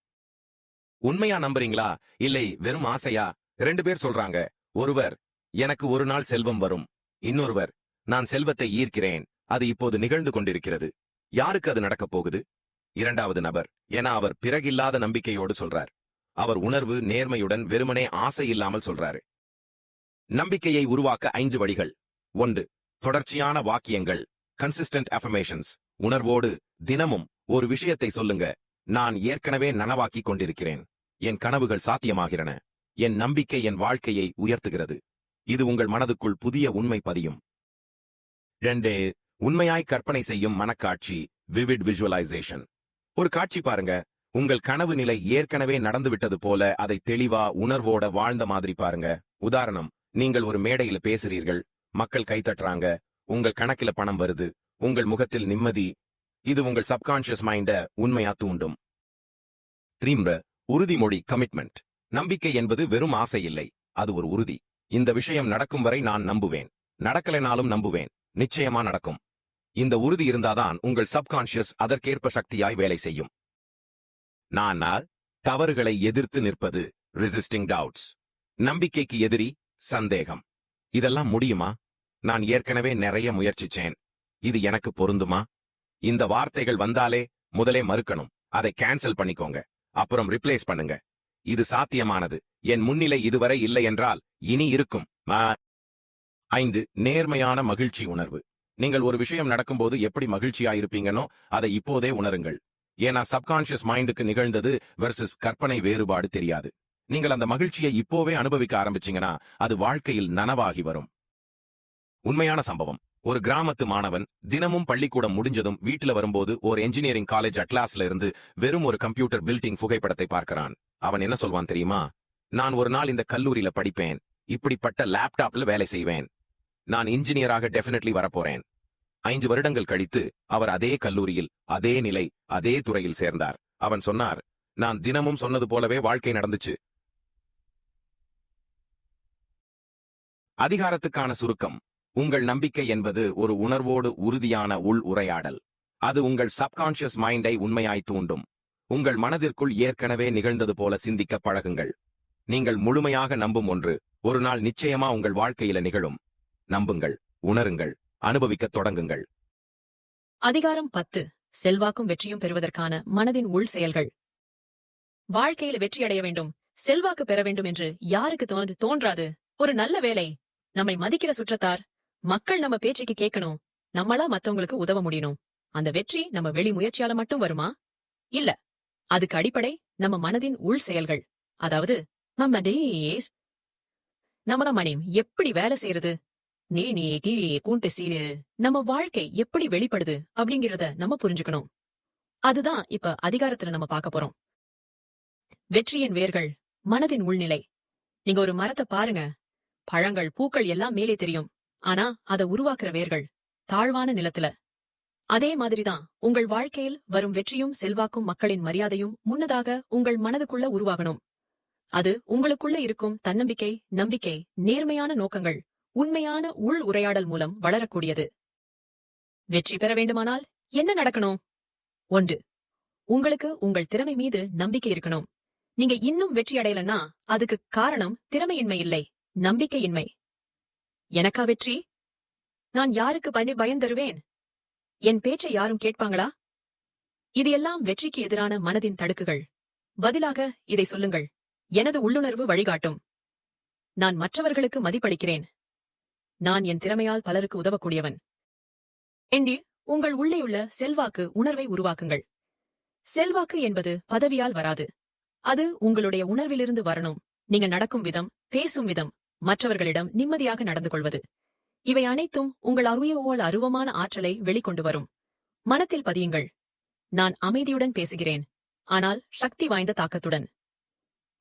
உண்மையா நம்புறீங்களா, இல்லை வெறும் ஆசையா? 2 பேர் சொல்றாங்க. ஒருவர், எனக்கு ஒரு நாள் செல்வம் வரும். இன்னொருவர், நான் செல்வத்தை ஈர்க்கிறேன், அது இப்போது நிகழ்ந்து கொண்டிருக்கிறது. யாருக்கு அது நடக்கப் போகுது? 2வது நபர், என அவர் பிறகில்லாத நம்பிக்கையோடு சொல்றார். அவர் உணர்வு நேர்மையுடன் வெறுமனே ஆசை இல்லாமல் சொல்றாரு. நம்பிக்கையை உருவாக்க 5 வழிகள். 1. தொடர்ச்சியான வாக்கியங்கள், கன்சிஸ்டன்ட் அஃபர்மேஷன்ஸ். உணர்வோடு தினமும் ஒரு விஷயத்தை சொல்லுங்க. நான் ஏற்கனவே நனவாக்கிக் கொண்டிருக்கிறேன். என் கனவுகள் சாத்தியமாகிறன. என் நம்பிக்கை என் வாழ்க்கையை உயர்த்துகிறது. இது உங்கள் மனதுக்குள் புதிய உண்மை பதியும். 2. உண்மையாய் கற்பனை செய்யும் மனக்காட்சி, விவிட் விஜுவலைசேஷன். ஒரு காட்சி பாருங்க. உங்கள் கனவு நிலை ஏற்கனவே நடந்துவிட்டது போல அதை தெளிவா உணர்வோட வாழ்ந்த மாதிரி பாருங்க. உதாரணம், நீங்கள் ஒரு மேடையில பேசுறீர்கள். மக்கள் கைத்தட்டுறாங்க. உங்கள் கணக்கில பணம் வருது. உங்கள் முகத்தில் நிம்மதி. இது உங்கள் சப்கான்ஷியஸ் மைண்ட உண்மையா தூண்டும். ட்ரீம், உறுதிமொழி, கமிட்மெண்ட். நம்பிக்கை என்பது வெறும் ஆசை இல்லை, அது ஒரு உறுதி. இந்த விஷயம் நடக்கும் வரை நான் நம்புவேன். நடக்கலைனாலும் நம்புவேன். நிச்சயமா நடக்கும். இந்த உறுதி இருந்தாதான் உங்கள் சப்கான்ஷியஸ் அதற்கேற்ப சக்தியாய் வேலை செய்யும். நான் தவறுகளை எதிர்த்து நிற்பது, ரெசிஸ்டிங் டவுட்ஸ். நம்பிக்கைக்கு எதிரி சந்தேகம். இதெல்லாம் முடியுமா? நான் ஏற்கனவே நிறைய முயற்சிச்சேன். இது எனக்கு பொருந்துமா? இந்த வார்த்தைகள் வந்தாலே முதலே மறுக்கணும். அதை கேன்சல் பண்ணிக்கோங்க. அப்புறம் ரிப்ளேஸ் பண்ணுங்க. இது சாத்தியமானது. என் முன்னிலை இதுவரை இல்லை என்றால் இனி இருக்கும். 5. நேர்மையான மகிழ்ச்சி உணர்வு. நீங்கள் ஒரு விஷயம் நடக்கும்போது எப்படி மகிழ்ச்சியாயிருப்பீங்கன்னோ அதை இப்போதே உணருங்கள். ஏன்னா சப்கான்ஷியஸ் மைண்டுக்கு நிகழ்ந்தது வெர்சஸ் கற்பனை வேறுபாடு தெரியாது. நீங்கள் அந்த மகிழ்ச்சியை இப்போவே அனுபவிக்க ஆரம்பிச்சீங்கன்னா அது வாழ்க்கையில் நனவாகி வரும். உண்மையான சம்பவம். ஒரு கிராமத்து மாணவன் தினமும் பள்ளிக்கூடம் முடிஞ்சதும் வீட்டுல வரும்போது ஒரு என்ஜினியரிங் காலேஜ் அட்லாஸ்ல இருந்து வெறும் ஒரு கம்ப்யூட்டர் பில்டிங் புகைப்படத்தை பார்க்கிறான். அவன் என்ன சொல்வான் தெரியுமா? நான் ஒரு நாள் இந்த கல்லூரியில படிப்பேன். இப்படிப்பட்ட லேப்டாப்ல வேலை செய்வேன். நான் இன்ஜினியராக டெஃபினெட்லி வரப்போறேன். 5 வருடங்கள் கழித்து அவர் அதே கல்லூரியில், அதே நிலை, அதே துறையில் சேர்ந்தார். அவன் சொன்னார், நான் தினமும் சொன்னது போலவே வாழ்க்கை நடந்துச்சு. அதிகாரத்துக்கான சுருக்கம். உங்கள் நம்பிக்கை என்பது ஒரு உணர்வோடு உறுதியான உள் உரையாடல். அது உங்கள் சப்கான்ஷியஸ் மைண்டை உண்மையாய் தூண்டும். உங்கள் மனதிற்குள் ஏற்கனவே நிகழ்ந்தது போல சிந்திக்க பழகுங்கள். நீங்கள் முழுமையாக நம்பும் ஒன்று ஒரு நாள் நிச்சயமா உங்கள் வாழ்க்கையில நிகழும். நம்புங்கள், உணருங்கள், அனுபவிக்கத் தொடங்குங்கள். அதிகாரம் 10. செல்வாக்கும் வெற்றியும் பெறுவதற்கான மனதின் உள் செயல்கள். வாழ்க்கையில் வெற்றியடைய வேண்டும், செல்வாக்கு பெற வேண்டும் என்று யாருக்கு தோன்றாது? ஒரு நல்ல வேலை, நம்மை மதிக்கிற சுற்றத்தார், மக்கள் நம்ம பேச்சுக்கு கேட்கணும். நம்மளா மத்தவங்களுக்கு உதவ முடியணும். அந்த வெற்றி நம்ம வெளி முயற்சியால மட்டும் வருமா? இல்ல. அதுக்கு அடிப்படை நம்ம மனதின் உள் செயல்கள். அதாவது நம்ம மனம் எப்படி வேலை செய்யறது, நம்ம வாழ்க்கை எப்படி வெளிப்படுது அப்படிங்கறத நம்ம புரிஞ்சுக்கணும். அதுதான் இப்ப அதிகாரத்துல நம்ம பார்க்க போறோம். வெற்றியின் வேர்கள் மனதின் உள்நிலை. நீங்க ஒரு மரத்தை பாருங்க. பழங்கள், பூக்கள் எல்லாம் மேலே தெரியும். ஆனா அத உருவாக்குற வேர்கள் தாழ்வான நிலத்துல. அதே மாதிரிதான் உங்கள் வாழ்க்கையில் வரும் வெற்றியும் செல்வாக்கும் மக்களின் மரியாதையும் முன்னதாக உங்கள் மனதுக்குள்ள உருவாகணும். அது உங்களுக்குள்ள இருக்கும் தன்னம்பிக்கை, நம்பிக்கை, நேர்மையான நோக்கங்கள், உண்மையான உள் உரையாடல் மூலம் வளரக்கூடியது. வெற்றி பெற வேண்டுமானால் என்ன நடக்கணும்? 1. உங்களுக்கு உங்கள் திறமை மீது நம்பிக்கை இருக்கணும். நீங்க இன்னும் வெற்றி அடையலன்னா அதுக்கு காரணம் திறமையின்மை இல்லை, நம்பிக்கையின்மை. எனக்கா வெற்றி? நான் யாருக்கு பயம் தருவேன்? என் பேச்சை யாரும் கேட்பாங்களா? இது எல்லாம் வெற்றிக்கு எதிரான மனதின் தடுக்குகள். பதிலாக இதை சொல்லுங்கள்: எனது உள்ளுணர்வு வழிகாட்டும். நான் மற்றவர்களுக்கு மதிப்பளிக்கிறேன். நான் என் திறமையால் பலருக்கு உதவக்கூடியவன் என்று உங்கள் உள்ளேயுள்ள செல்வாக்கு உணர்வை உருவாக்குங்கள். செல்வாக்கு என்பது பதவியால் வராது. அது உங்களுடைய உணர்விலிருந்து வரணும். நீங்க நடக்கும் விதம், பேசும் விதம், மற்றவர்களிடம் நிம்மதியாக நடந்து கொள்வது, இவை அனைத்தும் உங்கள் அருவமான ஆற்றலை வெளிக்கொண்டு வரும். மனத்தில் பதியுங்கள்: நான் அமைதியுடன் பேசுகிறேன், ஆனால் சக்தி வாய்ந்த தாக்கத்துடன்.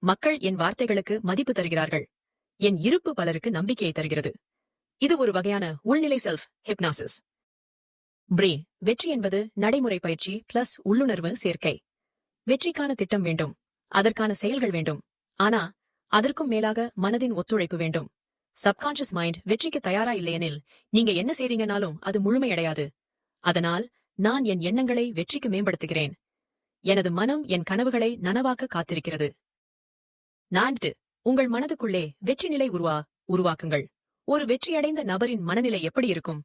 மக்கள் என் வார்த்தைகளுக்கு மதிப்பு தருகிறார்கள். என் இருப்பு பலருக்கு நம்பிக்கையை தருகிறது. இது ஒரு வகையான உள்நிலை செல்ஃப் ஹிப்னாசிஸ். வெற்றி என்பது நடைமுறை பயிற்சி பிளஸ் உள்ளுணர்வு சேர்க்கை. வெற்றிக்கான திட்டம் வேண்டும், அதற்கான செயல்கள் வேண்டும். ஆனா அதற்கும் மேலாக மனதின் ஒத்துழைப்பு வேண்டும். சப்கான்ஷியஸ் மைண்ட் வெற்றிக்கு தயாரா இல்லையெனில் நீங்க என்ன செய்றீங்கனாலும் அது முழுமையடையாது. அதனால் நான் என் எண்ணங்களை வெற்றிக்கு மேம்படுத்துகிறேன். எனது மனம் என் கனவுகளை நனவாக்க காத்திருக்கிறது. 4. உங்கள் மனதுக்குள்ளே வெற்றி நிலை உருவாக்குங்கள். ஒரு வெற்றியடைந்த நபரின் மனநிலை எப்படி இருக்கும்?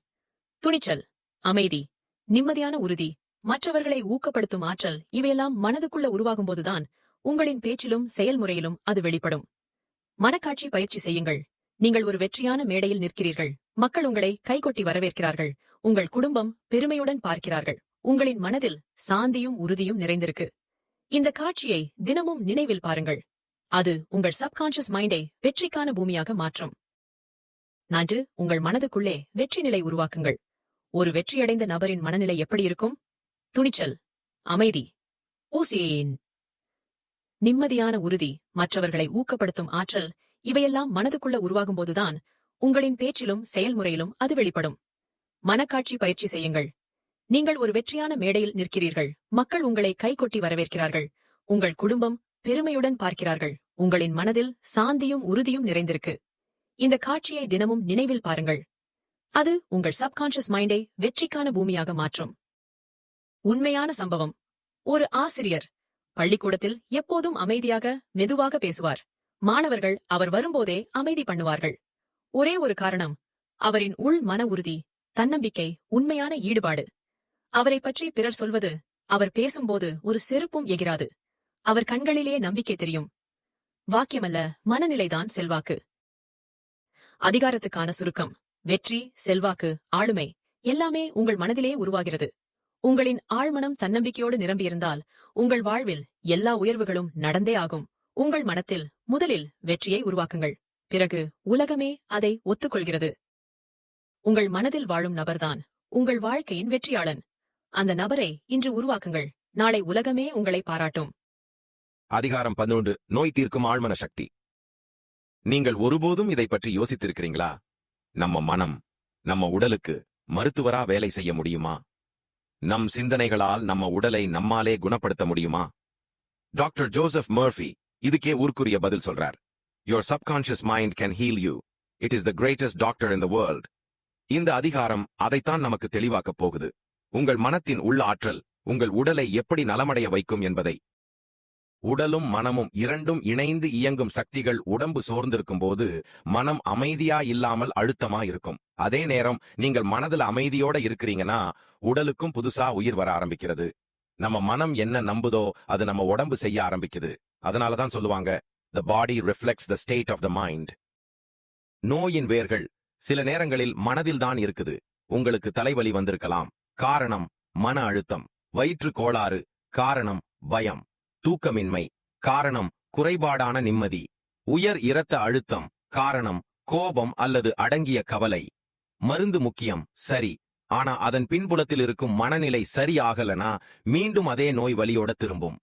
துணிச்சல், அமைதி, நிம்மதியான உறுதி, மற்றவர்களை ஊக்கப்படுத்தும் ஆற்றல், இவையெல்லாம் மனதுக்குள்ள உருவாகும்போதுதான் உங்களின் பேச்சிலும் செயல்முறையிலும் அது வெளிப்படும். மனக்காட்சி பயிற்சி செய்யுங்கள். நீங்கள் ஒரு வெற்றியான மேடையில் நிற்கிறீர்கள். மக்கள் உங்களை கைகொட்டி வரவேற்கிறார்கள். உங்கள் குடும்பம் பெருமையுடன் பார்க்கிறார்கள். உங்களின் மனதில் சாந்தியும் உறுதியும் நிறைந்திருக்கு. இந்த காட்சியை தினமும் நினைவில் பாருங்கள். அது உங்கள் சப்கான்ஷியஸ் மைண்டை வெற்றிக்கான பூமியாக மாற்றும். 4. உங்கள் மனதுக்குள்ளே வெற்றி நிலை உருவாக்குங்கள். ஒரு வெற்றியடைந்த நபரின் மனநிலை எப்படி இருக்கும்? துணிச்சல், அமைதி, நிம்மதியான உறுதி, மற்றவர்களை ஊக்கப்படுத்தும் ஆற்றல், இவையெல்லாம் மனதுக்குள்ள உருவாகும்போதுதான் உங்களின் பேச்சிலும் செயல்முறையிலும் அது வெளிப்படும். மனக்காட்சி பயிற்சி செய்யுங்கள். நீங்கள் ஒரு வெற்றியான மேடையில் நிற்கிறீர்கள். மக்கள் உங்களை கைகொட்டி வரவேற்கிறார்கள். உங்கள் குடும்பம் பெருமையுடன் பார்க்கிறார்கள். உங்களின் மனதில் சாந்தியும் உறுதியும் நிறைந்திருக்கு. இந்த காட்சியை தினமும் நினைவில் பாருங்கள். அது உங்கள் சப்கான்ஷியஸ் மைண்டை வெற்றிக்கான பூமியாக மாற்றும். உண்மையான சம்பவம். ஒரு ஆசிரியர் பள்ளிக்கூடத்தில் எப்போதும் அமைதியாக, மெதுவாக பேசுவார். மாணவர்கள் அவர் வரும்போதே அமைதி பண்ணுவார்கள். ஒரே ஒரு காரணம்: அவரின் உள் மன உறுதி, தன்னம்பிக்கை, உண்மையான ஈடுபாடு. அவரை பற்றி பிறர் சொல்வது, அவர் பேசும்போது ஒரு செருப்பும் எகிராது. அவர் கண்களிலே நம்பிக்கை தெரியும். வாக்கியமல்ல, மனநிலைதான் செல்வாக்கு. அதிகாரத்துக்கான சுருக்கம். வெற்றி, செல்வாக்கு, ஆளுமை எல்லாமே உங்கள் மனதிலே உருவாகிறது. உங்களின் ஆழ்மனம் தன்னம்பிக்கையோடு நிரம்பியிருந்தால் உங்கள் வாழ்வில் எல்லா உயர்வுகளும் நடந்தே ஆகும். உங்கள் மனத்தில் முதலில் வெற்றியை உருவாக்குங்கள். பிறகு உலகமே அதை ஒத்துக்கொள்கிறது. உங்கள் மனதில் வாழும் நபர்தான் உங்கள் வாழ்க்கையின் வெற்றியாளன். அந்த நபரை இன்று உருவாக்குங்கள். நாளை உலகமே உங்களை பாராட்டும். அதிகாரம் 11. நோய் தீர்க்கும் ஆழ்மன சக்தி. நீங்கள் ஒருபோதும் இதை பற்றி யோசித்திருக்கிறீங்களா? நம்ம மனம், நம்ம உடலுக்கு மருத்துவரா வேலை செய்ய முடியுமா? நம் சிந்தனைகளால் நம்ம உடலை நம்மாலே குணப்படுத்த முடியுமா? டாக்டர் ஜோசப் மர்ஃபி இதுக்கே ஊர்க்குரிய பதில் சொல்றார். Your subconscious mind can heal you. It is the greatest doctor in the world. இந்த அதிகாரம் அதைத்தான் நமக்கு தெளிவாக்கப் போகுது. உங்கள் மனத்தின் உள்ள ஆற்றல் உங்கள் உடலை எப்படி நலமடைய வைக்கும் என்பதை. உடலும் மனமும் இரண்டும் இணைந்து இயங்கும் சக்திகள். உடம்பு சோர்ந்திருக்கும் போது மனம் அமைதியா இல்லாமல் அழுத்தமா இருக்கும். அதே நேரம் நீங்கள் மனதில் அமைதியோட இருக்கிறீங்கன்னா உடலுக்கும் புதுசா உயிர் வர ஆரம்பிக்கிறது. நம்ம மனம் என்ன நம்புதோ அது நம்ம உடம்பு செய்ய ஆரம்பிக்குது. அதனாலதான் சொல்லுவாங்க, the body reflects the state of the mind. நோயின் வேர்கள் சில நேரங்களில் மனதில்தான் இருக்குது. உங்களுக்கு தலைவலி வந்திருக்கலாம். காரணம் மன அழுத்தம். வயிற்று கோளாறு காரணம் பயம். தூக்கமின்மை காரணம் குறைபாடான நிம்மதி. உயர் இரத்த அழுத்தம் காரணம் கோபம் அல்லது அடங்கிய கவலை. மருந்து முக்கியம், சரி. ஆனா அதன் பின்புலத்தில் இருக்கும் மனநிலை சரியாகலனா மீண்டும் அதே நோய் வலியோட திரும்பும்.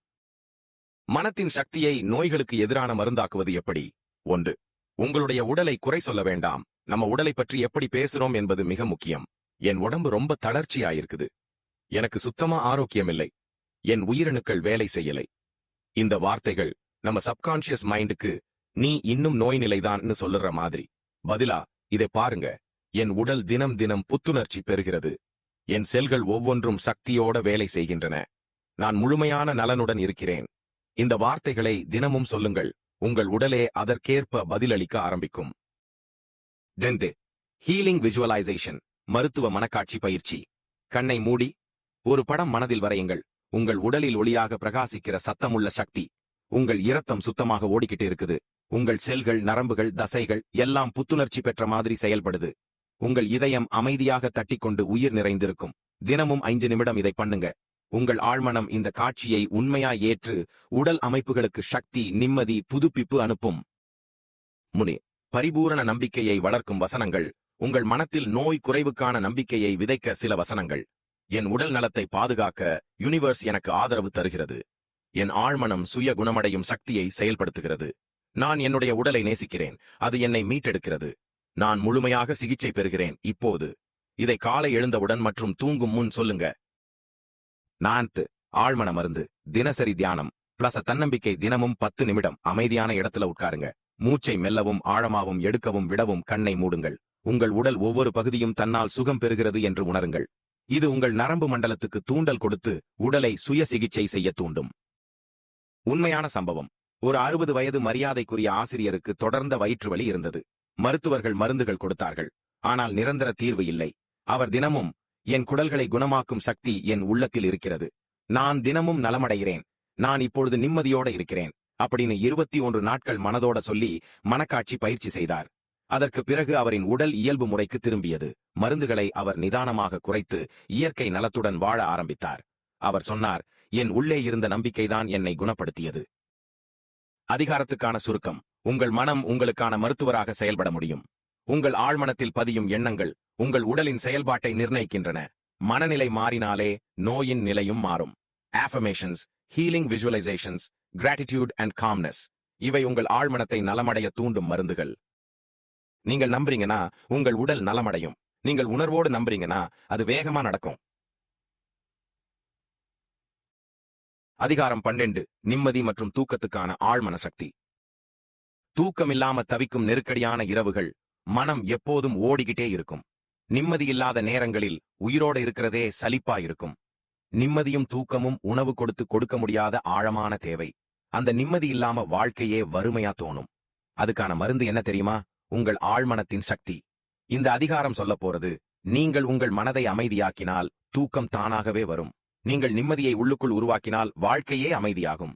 மனத்தின் சக்தியை நோய்களுக்கு எதிரான மருந்தாக்குவது எப்படி? 1. உங்களுடைய உடலை குறை சொல்ல வேண்டாம். நம்ம உடலை பற்றி எப்படி பேசுறோம் என்பது மிக முக்கியம். என் உடம்பு ரொம்ப தளர்ச்சியாயிருக்குது. எனக்கு சுத்தமா ஆரோக்கியம் இல்லை. என் உயிரணுக்கள் வேலை செய்யலை. இந்த வார்த்தைகள் நம்ம சப்கான்ஷியஸ் மைண்டுக்கு நீ இன்னும் நோய் நிலைதான்னு சொல்லுற மாதிரி. பதிலா இதை பாருங்க, என் உடல் தினம் தினம் புத்துணர்ச்சி பெறுகிறது. என் செல்கள் ஒவ்வொன்றும் சக்தியோட வேலை செய்கின்றன. நான் முழுமையான நலனுடன் இருக்கிறேன். இந்த வார்த்தைகளை தினமும் சொல்லுங்கள். உங்கள் உடலே அதற்கேற்ப பதிலளிக்க ஆரம்பிக்கும். 2. ஹீலிங் விஜுவலைசேஷன், மருத்துவ மனக்காட்சி பயிற்சி. கண்ணை மூடி ஒரு படம் மனதில் வரையுங்கள். உங்கள் உடலில் ஒளியாக பிரகாசிக்கிற சத்தமுள்ள சக்தி. உங்கள் இரத்தம் சுத்தமாக ஓடிக்கிட்டு இருக்குது. உங்கள் செல்கள், நரம்புகள், தசைகள் எல்லாம் புத்துணர்ச்சி பெற்ற மாதிரி செயல்படுது. உங்கள் இதயம் அமைதியாக தட்டிக்கொண்டு உயிர் நிறைந்திருக்கும். தினமும் 5 நிமிடம் இதை பண்ணுங்க. உங்கள் ஆழ்மனம் இந்த காட்சியை உண்மையா ஏற்று உடல் அமைப்புகளுக்கு சக்தி, நிம்மதி, புதுப்பிப்பு அனுப்பும். 3. பரிபூரண நம்பிக்கையை வளர்க்கும் வசனங்கள். உங்கள் மனத்தில் நோய் குறைவுக்கான நம்பிக்கையை விதைக்க சில வசனங்கள். என் உடல் நலத்தை பாதுகாக்க யுனிவர்ஸ் எனக்கு ஆதரவு தருகிறது. என் ஆழ்மனம் சுய குணமடையும் சக்தியை செயல்படுத்துகிறது. நான் என்னுடைய உடலை நேசிக்கிறேன். அது என்னை மீட்டெடுக்கிறது. நான் முழுமையாக சிகிச்சை பெறுகிறேன் இப்போது. இதை காலை எழுந்தவுடன் மற்றும் தூங்கும் முன் சொல்லுங்க. 4. ஆழ்மன மருந்து, தினசரி தியானம் பிளஸ் தன்னம்பிக்கை. தினமும் 10 நிமிடம் அமைதியான இடத்துல உட்காருங்க. மூச்சை மெல்லவும் ஆழமாவும் எடுக்கவும் விடவும் கண்ணை மூடுங்கள். உங்கள் உடல் ஒவ்வொரு பகுதியும் தன்னால் சுகம் பெறுகிறது என்று உணருங்கள். இது உங்கள் நரம்பு மண்டலத்துக்கு தூண்டல் கொடுத்து உடலை சுய சிகிச்சை செய்ய தூண்டும். உண்மையான சம்பவம். ஒரு 60 வயது மரியாதைக்குரிய ஆசிரியருக்கு தொடர்ந்த வயிற்று வலி இருந்தது. மருத்துவர்கள் மருந்துகள் கொடுத்தார்கள். ஆனால் நிரந்தர தீர்வு இல்லை. அவர் தினமும், என் குடல்களை குணமாக்கும் சக்தி என் உள்ளத்தில் இருக்கிறது. நான் தினமும் நலமடைகிறேன். நான் இப்பொழுது நிம்மதியோட இருக்கிறேன் அப்படின்னு 21 நாட்கள் மனதோட சொல்லி மனக்காட்சி பயிற்சி செய்தார். அதற்கு பிறகு அவரின் உடல் இயல்பு முறைக்கு திரும்பியது. மருந்துகளை அவர் நிதானமாக குறைத்து இயற்கை நலத்துடன் வாழ ஆரம்பித்தார். அவர் சொன்னார், என் உள்ளே இருந்த நம்பிக்கைதான் என்னை குணப்படுத்தியது. அதிகாரத்துக்கான சுருக்கம். உங்கள் மனம் உங்களுக்கான மருத்துவராக செயல்பட முடியும். உங்கள் ஆழ்மனத்தில் பதியும் எண்ணங்கள் உங்கள் உடலின் செயல்பாட்டை நிர்ணயிக்கின்றன. மனநிலை மாறினாலே நோயின் நிலையும் மாறும். affirmations, healing visualisations, gratitude and calmness இவை உங்கள் ஆழ்மனத்தை நலமடைய தூண்டும் மருந்துகள். நீங்கள் நம்புறீங்கன்னா உங்கள் உடல் நலமடையும். நீங்கள் உணர்வோடு நம்புறீங்கன்னா அது வேகமா நடக்கும். அதிகாரம் 12. நிம்மதி மற்றும் தூக்கத்துக்கான ஆழ்மன சக்தி. தூக்கமில்லாம தவிக்கும் நெருக்கடியான இரவுகள். மனம் எப்போதும் ஓடிக்கிட்டே இருக்கும். நிம்மதியில்லாத நேரங்களில் உயிரோட இருக்கிறதே சலிப்பா இருக்கும். நிம்மதியும் தூக்கமும் உணவு கொடுக்க முடியாத ஆழமான தேவை. அந்த நிம்மதி இல்லாம வாழ்க்கையே வறுமையா தோணும். அதுக்கான மருந்து என்ன தெரியுமா? உங்கள் ஆழ்மனத்தின் சக்தி. இந்த அதிகாரம் சொல்ல போறது, நீங்கள் உங்கள் மனதை அமைதியாக்கினால் தூக்கம் தானாகவே வரும். நீங்கள் நிம்மதியை உள்ளுக்குள் உருவாக்கினால் வாழ்க்கையே அமைதியாகும்.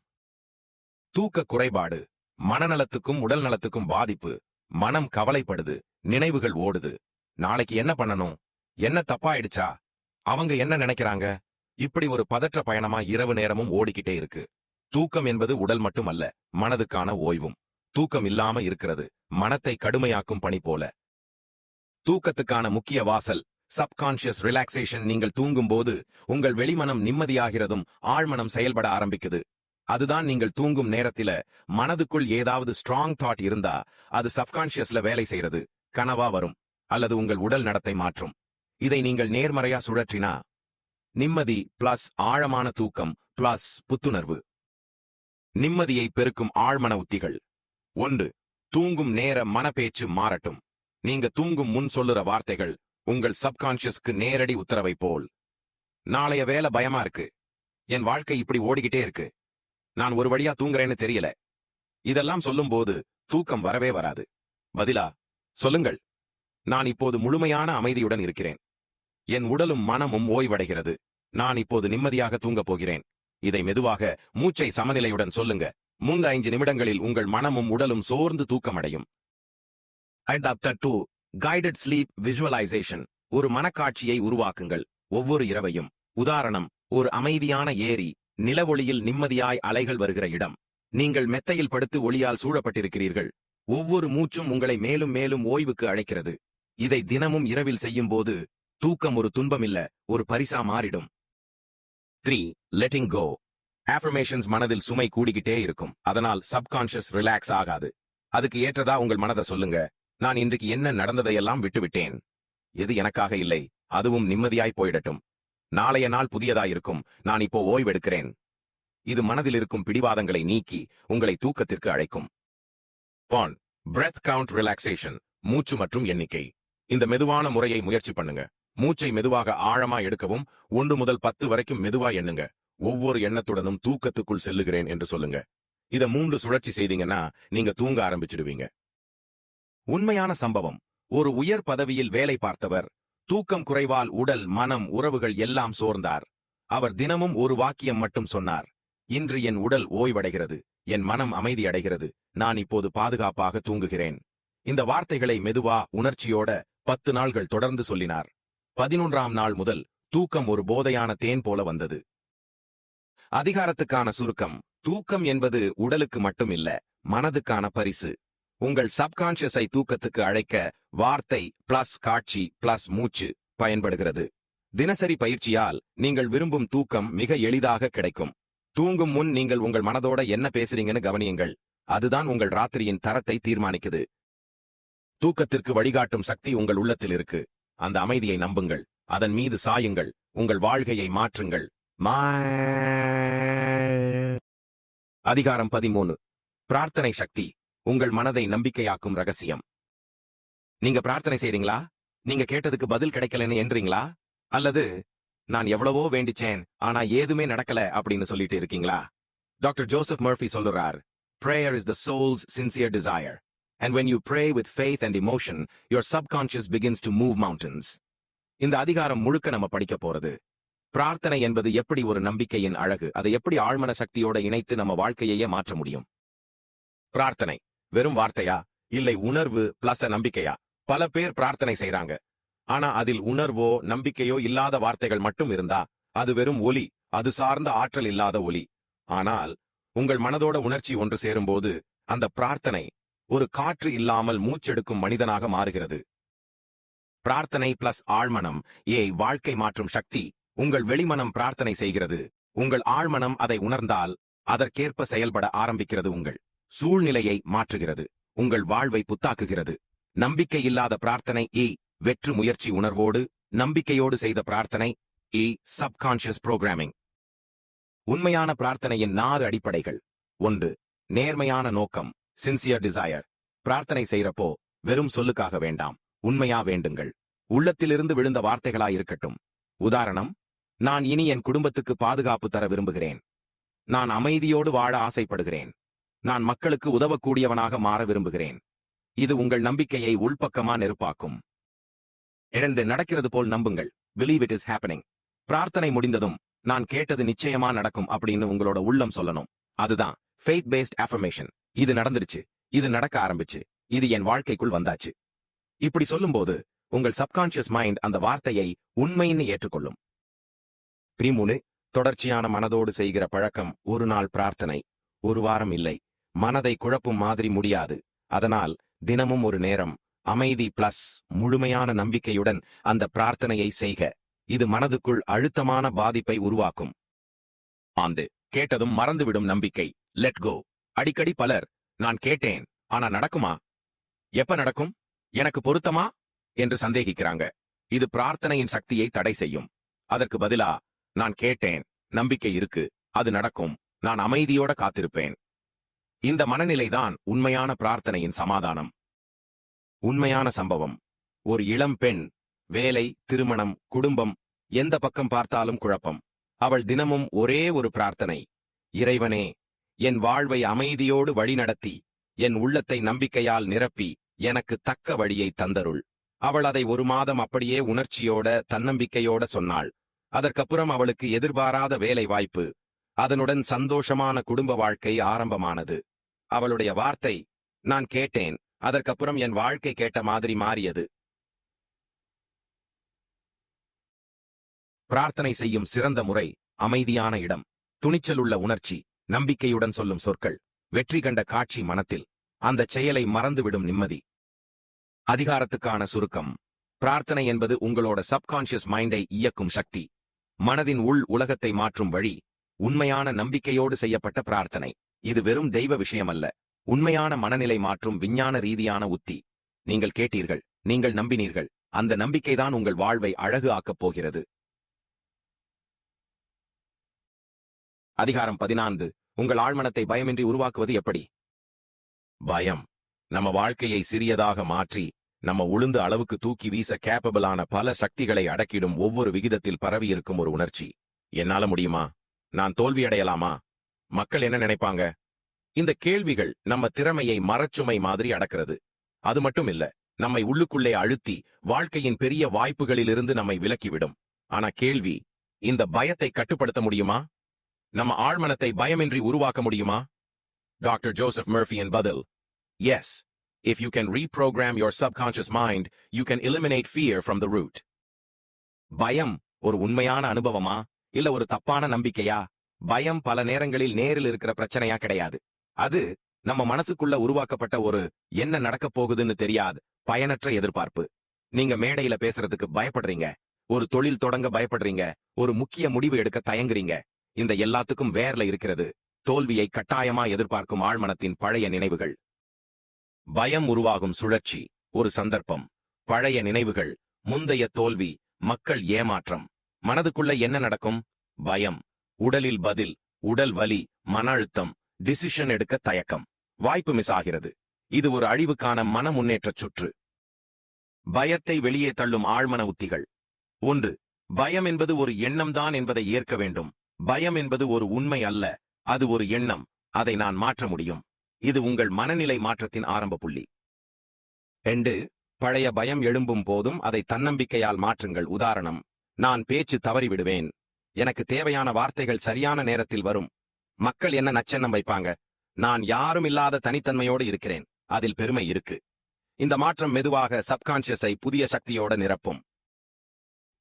தூக்க குறைபாடு. மனநலத்துக்கும் உடல் நலத்துக்கும் பாதிப்பு. மனம் கவலைப்படுது, நினைவுகள் ஓடுது. நாளைக்கு என்ன பண்ணணும்? என்ன தப்பாயிடுச்சா? அவங்க என்ன நினைக்கிறாங்க? இப்படி ஒரு பதற்ற பயணமா இரவு நேரமும் ஓடிக்கிட்டே இருக்கு. தூக்கம் என்பது உடல் மட்டுமல்ல, மனதுக்கான ஓய்வும். தூக்கம் இல்லாம இருக்கிறது மனத்தை கடுமையாக்கும் பணி போல. தூக்கத்துக்கான முக்கிய வாசல் சப்கான்ஷியஸ் ரிலாக்ஸேஷன். நீங்கள் தூங்கும் போது உங்கள் வெளிமனம் நிம்மதியாகிறதும் ஆழ்மனம் செயல்பட ஆரம்பிக்குது. அதுதான் நீங்கள் தூங்கும் நேரத்தில மனதுக்குள் ஏதாவது ஸ்ட்ராங் தாட் இருந்தா அது சப்கான்ஷியஸ்ல வேலை செய்யறது. கனவா வரும் அல்லது உங்கள் உடல் நடத்தை மாற்றும். இதை நீங்கள் நேர்மறையா சுழற்றினா நிம்மதி பிளஸ் ஆழமான தூக்கம் பிளஸ் புத்துணர்வு. நிம்மதியை பெருக்கும் ஆழ்மன உத்திகள். 1. தூங்கும் நேர மனப்பேச்சு மாறட்டும். நீங்க தூங்கும் முன் சொல்லுற வார்த்தைகள் உங்கள் சப்கான்ஷியஸ்க்கு நேரடி உத்தரவை போல். நாளைய வேலை பயமா இருக்கு. என் வாழ்க்கை இப்படி ஓடிக்கிட்டே இருக்கு. நான் ஒரு வழியா தூங்குறேன்னு தெரியல. இதெல்லாம் சொல்லும் போது தூக்கம் வரவே வராது. பதிலா சொல்லுங்கள், நான் இப்போது முழுமையான அமைதியுடன் இருக்கிறேன். என் உடலும் மனமும் ஓய்வடைகிறது. நான் இப்போது நிம்மதியாக தூங்கப் போகிறேன். இதை மெதுவாக மூச்சை சமநிலையுடன் சொல்லுங்க. 5 நிமிடங்களில் உங்கள் மனமும் உடலும் சோர்ந்து தூக்கமடையும். Adapter 2. Guided sleep visualisation. ஒரு மனக்காட்சியை உருவாக்குங்கள் ஒவ்வொரு இரவையும். உதாரணம், ஒரு அமைதியான ஏரி, நிலவொளியில் நிம்மதியாய் அலைகள் வருகிற இடம். நீங்கள் மெத்தையில் படுத்து ஒளியால் சூழப்பட்டிருக்கிறீர்கள். ஒவ்வொரு மூச்சும் உங்களை மேலும் மேலும் ஓய்வுக்கு அழைக்கிறது. இதை தினமும் இரவில் செய்யும்போது தூக்கம் ஒரு துன்பமில்ல, ஒரு பரிசா மாறிடும். 3. லெட்டிங் கோ. அஃபர்மேஷன்ஸ் மனதில் சுமை கூடிக்கிட்டே இருக்கும். அதனால் சப்கான்ஷியஸ் ரிலாக்ஸ் ஆகாது. அதுக்கு ஏற்றதா உங்கள் மனதை சொல்லுங்க. நான் இன்றைக்கு என்ன நடந்ததையெல்லாம் விட்டுவிட்டேன். எது எனக்காக இல்லை, அதுவும் நிம்மதியாய் போயிடட்டும். நாளைய நாள் புதியதாயிருக்கும். நான் இப்போ ஓய்வெடுக்கிறேன். இது மனதில் இருக்கும் பிடிவாதங்களை நீக்கி உங்களை தூக்கத்திற்கு அழைக்கும். 1. Breath count relaxation. மூச்சு மற்றும் எண்ணிக்கை. இந்த மெதுவான முறையை முயற்சி பண்ணுங்க. மூச்சை மெதுவாக ஆழமா எடுக்கவும் 1 முதல் 10 வரைக்கும் மெதுவா எண்ணுங்க. ஒவ்வொரு எண்ணத்துடனும் தூக்கத்துக்குள் செல்லுகிறேன் என்று சொல்லுங்க. இத 3 சுழற்சி செய்தீங்கன்னா நீங்க தூங்க ஆரம்பிச்சிடுவீங்க. உண்மையான சம்பவம். ஒரு உயர் பதவியில் வேலை பார்த்தவர் தூக்கம் குறைவால் உடல், மனம், உறவுகள் எல்லாம் சோர்ந்தார். அவர் தினமும் ஒரு வாக்கியம் மட்டும் சொன்னார்: இன்று என் உடல் ஓய்வடைகிறது, என் மனம் அமைதியடைகிறது, நான் இப்போது பாதுகாப்பாக தூங்குகிறேன். இந்த வார்த்தைகளை மெதுவா, உணர்ச்சியோட 10 நாள்கள் தொடர்ந்து சொல்லினார். 11ஆம் நாள் முதல் தூக்கம் ஒரு போதையான தேன் போல வந்தது. அதிகாரத்துக்கான சுருக்கம். தூக்கம் என்பது உடலுக்கு மட்டும் இல்ல, மனதுக்கான பரிசு. உங்கள் சப்கான்ஷியஸை தூக்கத்துக்கு அழைக்க வார்த்தை பிளஸ் காட்சி பிளஸ் மூச்சு பயன்படுகிறது. தினசரி பயிற்சியால் நீங்கள் விரும்பும் தூக்கம் மிக எளிதாக கிடைக்கும். தூங்கும் முன் நீங்கள் உங்கள் மனதோட என்ன பேசுறீங்கன்னு கவனியுங்கள். அதுதான் உங்கள் ராத்திரியின் தரத்தை தீர்மானிக்குது. தூக்கத்திற்கு வழிகாட்டும் சக்தி உங்கள் உள்ளத்தில் இருக்கு. அந்த அமைதியை நம்புங்கள். அதன் மீது சாயுங்கள். உங்கள் வாழ்க்கையை மாற்றுங்கள். அதிகாரம் 13. பிரார்த்தனை சக்தி. உங்கள் மனதை நம்பிக்கையாக்கும் ரகசியம். நீங்க பிரார்த்தனை செய்றீங்களா? நீங்க கேட்டதுக்கு பதில் கிடைக்கலன்னு எண்றீங்களா? அல்லது நான் எவ்வளவோ வேண்டிச்சேன் ஆனா ஏதுமே நடக்கல அப்படின்னு சொல்லிட்டு இருக்கீங்களா? டாக்டர் ஜோசப் மர்ஃபி சொல்றார், prayer is the soul's sincere desire. And when you pray with faith and emotion, your subconscious begins to move mountains. இந்த அதிகாரம் முழுக்க நம்ம படிக்க போறது. பிரார்த்தனை என்பது எப்படி ஒரு நம்பிக்கையின் அழகு, அதை எப்படி ஆழ்மன சக்தியோட இணைத்து நம்ம வாழ்க்கையையே மாற்ற முடியும். பிரார்த்தனை வெறும் வார்த்தையா, இல்லை உணர்வு பிளஸ் நம்பிக்கையா? பல பேர் பிரார்த்தனை செய்றாங்க, ஆனா அதில் உணர்வோ நம்பிக்கையோ இல்லாத வார்த்தைகள் மட்டும் இருந்தா அது வெறும் ஒலி, அது சார்ந்த ஆற்றல் இல்லாத ஒலி. ஆனால் உங்கள் மனதோட உணர்ச்சி ஒன்று சேரும்போது அந்த பிரார்த்தனை ஒரு காற்று இல்லாமல் மூச்செடுக்கும் மனிதனாக மாறுகிறது. பிரார்த்தனை பிளஸ் ஆழ்மனம் வாழ்க்கை மாற்றும் சக்தி. உங்கள் வெளிமனம் பிரார்த்தனை செய்கிறது, உங்கள் ஆழ்மனம் அதை உணர்ந்தால் அதற்கேற்ப செயல்பட ஆரம்பிக்கிறது. உங்கள் சூழ்நிலையை மாற்றுகிறது, உங்கள் வாழ்வை புத்தாக்குகிறது. நம்பிக்கை இல்லாத பிரார்த்தனை வெற்று முயற்சி உணர்வோடு, நம்பிக்கையோடு செய்த பிரார்த்தனை சப்கான்ஷியஸ் புரோகிராமிங். உண்மையான பிரார்த்தனையின் 4 அடிப்படைகள். 1. நேர்மையான நோக்கம், சின்சியர் டிசையர். பிரார்த்தனை செய்யறப்போ வெறும் சொல்லுக்காக வேண்டாம், உண்மையா வேண்டுங்கள். உள்ளத்திலிருந்து விழுந்த வார்த்தைகளா இருக்கட்டும். உதாரணம், நான் இனி என் குடும்பத்துக்கு பாதுகாப்பு தர விரும்புகிறேன். நான் அமைதியோடு வாழ ஆசைப்படுகிறேன். நான் மக்களுக்கு உதவக்கூடியவனாக மாற விரும்புகிறேன். இது உங்கள் நம்பிக்கையை உள்பக்கமா நெருப்பாக்கும். 2. நடக்கிறது போல் நம்புங்கள். Believe it is happening. பிரார்த்தனை முடிந்ததும் நான் கேட்டது நிச்சயமா நடக்கும் அப்படின்னு உங்களோட உள்ளம் சொல்லணும். அதுதான் faith based affirmation. இது நடந்துருச்சு, இது நடக்க ஆரம்பிச்சு, இது என் வாழ்க்கைக்குள் வந்தாச்சு. இப்படி சொல்லும்போது உங்கள் சப்கான்ஷியஸ் மைண்ட் அந்த வார்த்தையை உண்மைன்னு ஏற்றுக்கொள்ளும். 3. தொடர்ச்சியான மனதோடு செய்கிற பழக்கம். ஒரு நாள் பிரார்த்தனை, ஒரு வாரம் இல்லை. மனதை குழப்பும் மாதிரி முடியாது. அதனால் தினமும் ஒரு நேரம் அமைதி பிளஸ் முழுமையான நம்பிக்கையுடன் அந்த பிரார்த்தனையை செய்க. இது மனதுக்குள் அழுத்தமான பாதிப்பை உருவாக்கும். கேட்டதும் மறந்துவிடும் நம்பிக்கை. Let go. அடிக்கடி பலர், நான் கேட்டேன் ஆனா நடக்குமா, எப்ப நடக்கும், எனக்கு பொருத்தமா என்று சந்தேகிக்கிறாங்க. இது பிரார்த்தனையின் சக்தியை தடை செய்யும். அதற்கு பதிலா, நான் கேட்டேன், நம்பிக்கை இருக்கு, அது நடக்கும், நான் அமைதியோட காத்திருப்பேன். இந்த மனநிலைதான் உண்மையான பிரார்த்தனையின் சமாதானம். உண்மையான சம்பவம். ஒரு இளம் பெண், வேலை, திருமணம், குடும்பம், எந்த பக்கம் பார்த்தாலும் குழப்பம். அவள் தினமும் ஒரே ஒரு பிரார்த்தனை: இறைவனே, என் வாழ்வை அமைதியோடு வழிநடத்தி, என் உள்ளத்தை நம்பிக்கையால் நிரப்பி, எனக்கு தக்க வழியை தந்தருள். அவள் அதை 1 மாதம் அப்படியே உணர்ச்சியோட, தன்னம்பிக்கையோட சொன்னாள். அதற்கப்புறம் அவளுக்கு எதிர்பாராத வேலை வாய்ப்பு, அதனுடன் சந்தோஷமான குடும்ப வாழ்க்கை ஆரம்பமானது. அவளுடைய வார்த்தை, நான் கேட்டேன், அதற்கப்புறம் என் வாழ்க்கை கேட்ட மாதிரி மாறியது. பிரார்த்தனை செய்யும் சிறந்த முறை அமைதியான இடம், துணிச்சலுள்ள உணர்ச்சி, நம்பிக்கையுடன் சொல்லும் சொற்கள், வெற்றி கண்ட காட்சி மனத்தில், அந்தச் செயலை மறந்துவிடும் நிம்மதி. அதிகாரத்துக்கான சுருக்கம். பிரார்த்தனை என்பது உங்களோட சப்கான்ஷியஸ் மைண்டை இயக்கும் சக்தி. மனதின் உள் உலகத்தை மாற்றும் வழி. உண்மையான நம்பிக்கையோடு செய்யப்பட்ட பிரார்த்தனை. இது வெறும் தெய்வ விஷயமல்ல, உண்மையான மனநிலை மாற்றும் விஞ்ஞான ரீதியான உத்தி. நீங்கள் கேட்டீர்கள், நீங்கள் நம்பினீர்கள். அந்த நம்பிக்கைதான் உங்கள் வாழ்வை அழகு ஆக்கப் போகிறது. அதிகாரம் 14. உங்கள் ஆழ்மனத்தை பயமின்றி உருவாக்குவது எப்படி? பயம் நம்ம வாழ்க்கையை சிறியதாக மாற்றி நம்ம உளுந்து அளவுக்கு தூக்கி வீச கேப்பபிளான பல சக்திகளை அடக்கிடும் ஒவ்வொரு விகிதத்தில் பரவியிருக்கும் ஒரு உணர்ச்சி. என்னால முடியுமா? நான் தோல்வியடையலாமா? மக்கள் என்ன நினைப்பாங்க? இந்த கேள்விகள் நம்ம திறமையை மரச்சுமை மாதிரி அடக்கிறது. அது மட்டும் இல்ல, நம்மை உள்ளுக்குள்ளே அழுத்தி வாழ்க்கையின் பெரிய வாய்ப்புகளிலிருந்து நம்மை விலக்கிவிடும். ஆனா கேள்வி, இந்த பயத்தை கட்டுப்படுத்த முடியுமா? நம்ம ஆழ்மனத்தை பயமின்றி உருவாக்க முடியுமா? டாக்டர் ஜோசப் மர்ஃபியின் பதில், S. If you can reprogram your subconscious mind, you can eliminate fear from the root. பயம் ஒரு உண்மையான அனுபவமா இல்ல ஒரு தப்பான நம்பிக்கையா? பயம் பல நேரங்களில் நேரில் இருக்கிற பிரச்சனையா கிடையாது. அது நம்ம மனசுக்குள்ள உருவாக்கப்பட்ட ஒரு என்ன நடக்கப் போகுதுன்னு தெரியாது பயனற்ற எதிர்பார்ப்பு. நீங்க மேடையில பேசுறதுக்கு பயப்படுறீங்க, ஒரு தொழில் தொடங்க பயப்படுறீங்க, ஒரு முக்கிய முடிவு எடுக்க தயங்குறீங்க. இந்த எல்லாத்துக்கும் வேர்ல இருக்கிறது தோல்வியை கட்டாயமா எதிர்பார்க்கும் ஆழ்மனத்தின் பழைய நினைவுகள். பயம் உருவாகும் சுழற்சி. ஒரு சந்தர்ப்பம், பழைய நினைவுகள், முந்தைய தோல்வி, மக்கள் ஏமாற்றம். மனதுக்குள்ள என்ன நடக்கும்? பயம். உடலில் பதில், உடல் வலி, மன அழுத்தம், டிசிஷன் எடுக்க தயக்கம், வாய்ப்பு மிஸ் ஆகிறது. இது ஒரு அழிவுக்கான மன முன்னேற்றச் சுற்று. பயத்தை வெளியே தள்ளும் ஆழ்மன உத்திகள். 1. பயம் என்பது ஒரு எண்ணம்தான் என்பதை ஏற்க வேண்டும். பயம் என்பது ஒரு உண்மை அல்ல, அது ஒரு எண்ணம். அதை நான் மாற்ற முடியும். இது உங்கள் மனநிலை மாற்றத்தின் ஆரம்ப புள்ளி. 2. பழைய பயம் எழும்பும் போதும் அதை தன்னம்பிக்கையால் மாற்றுங்கள். உதாரணம், நான் பேச்சு தவறிவிடுவேன், எனக்கு தேவையான வார்த்தைகள் சரியான நேரத்தில் வரும், மக்கள் என்ன நச்செண்ணம் வைப்பாங்க, நான் யாரும் இல்லாத தனித்தன்மையோடு இருக்கிறேன், அதில் பெருமை இருக்கு. இந்த மாற்றம் மெதுவாக சப்கான்ஷியஸை புதிய சக்தியோட நிரப்பும்.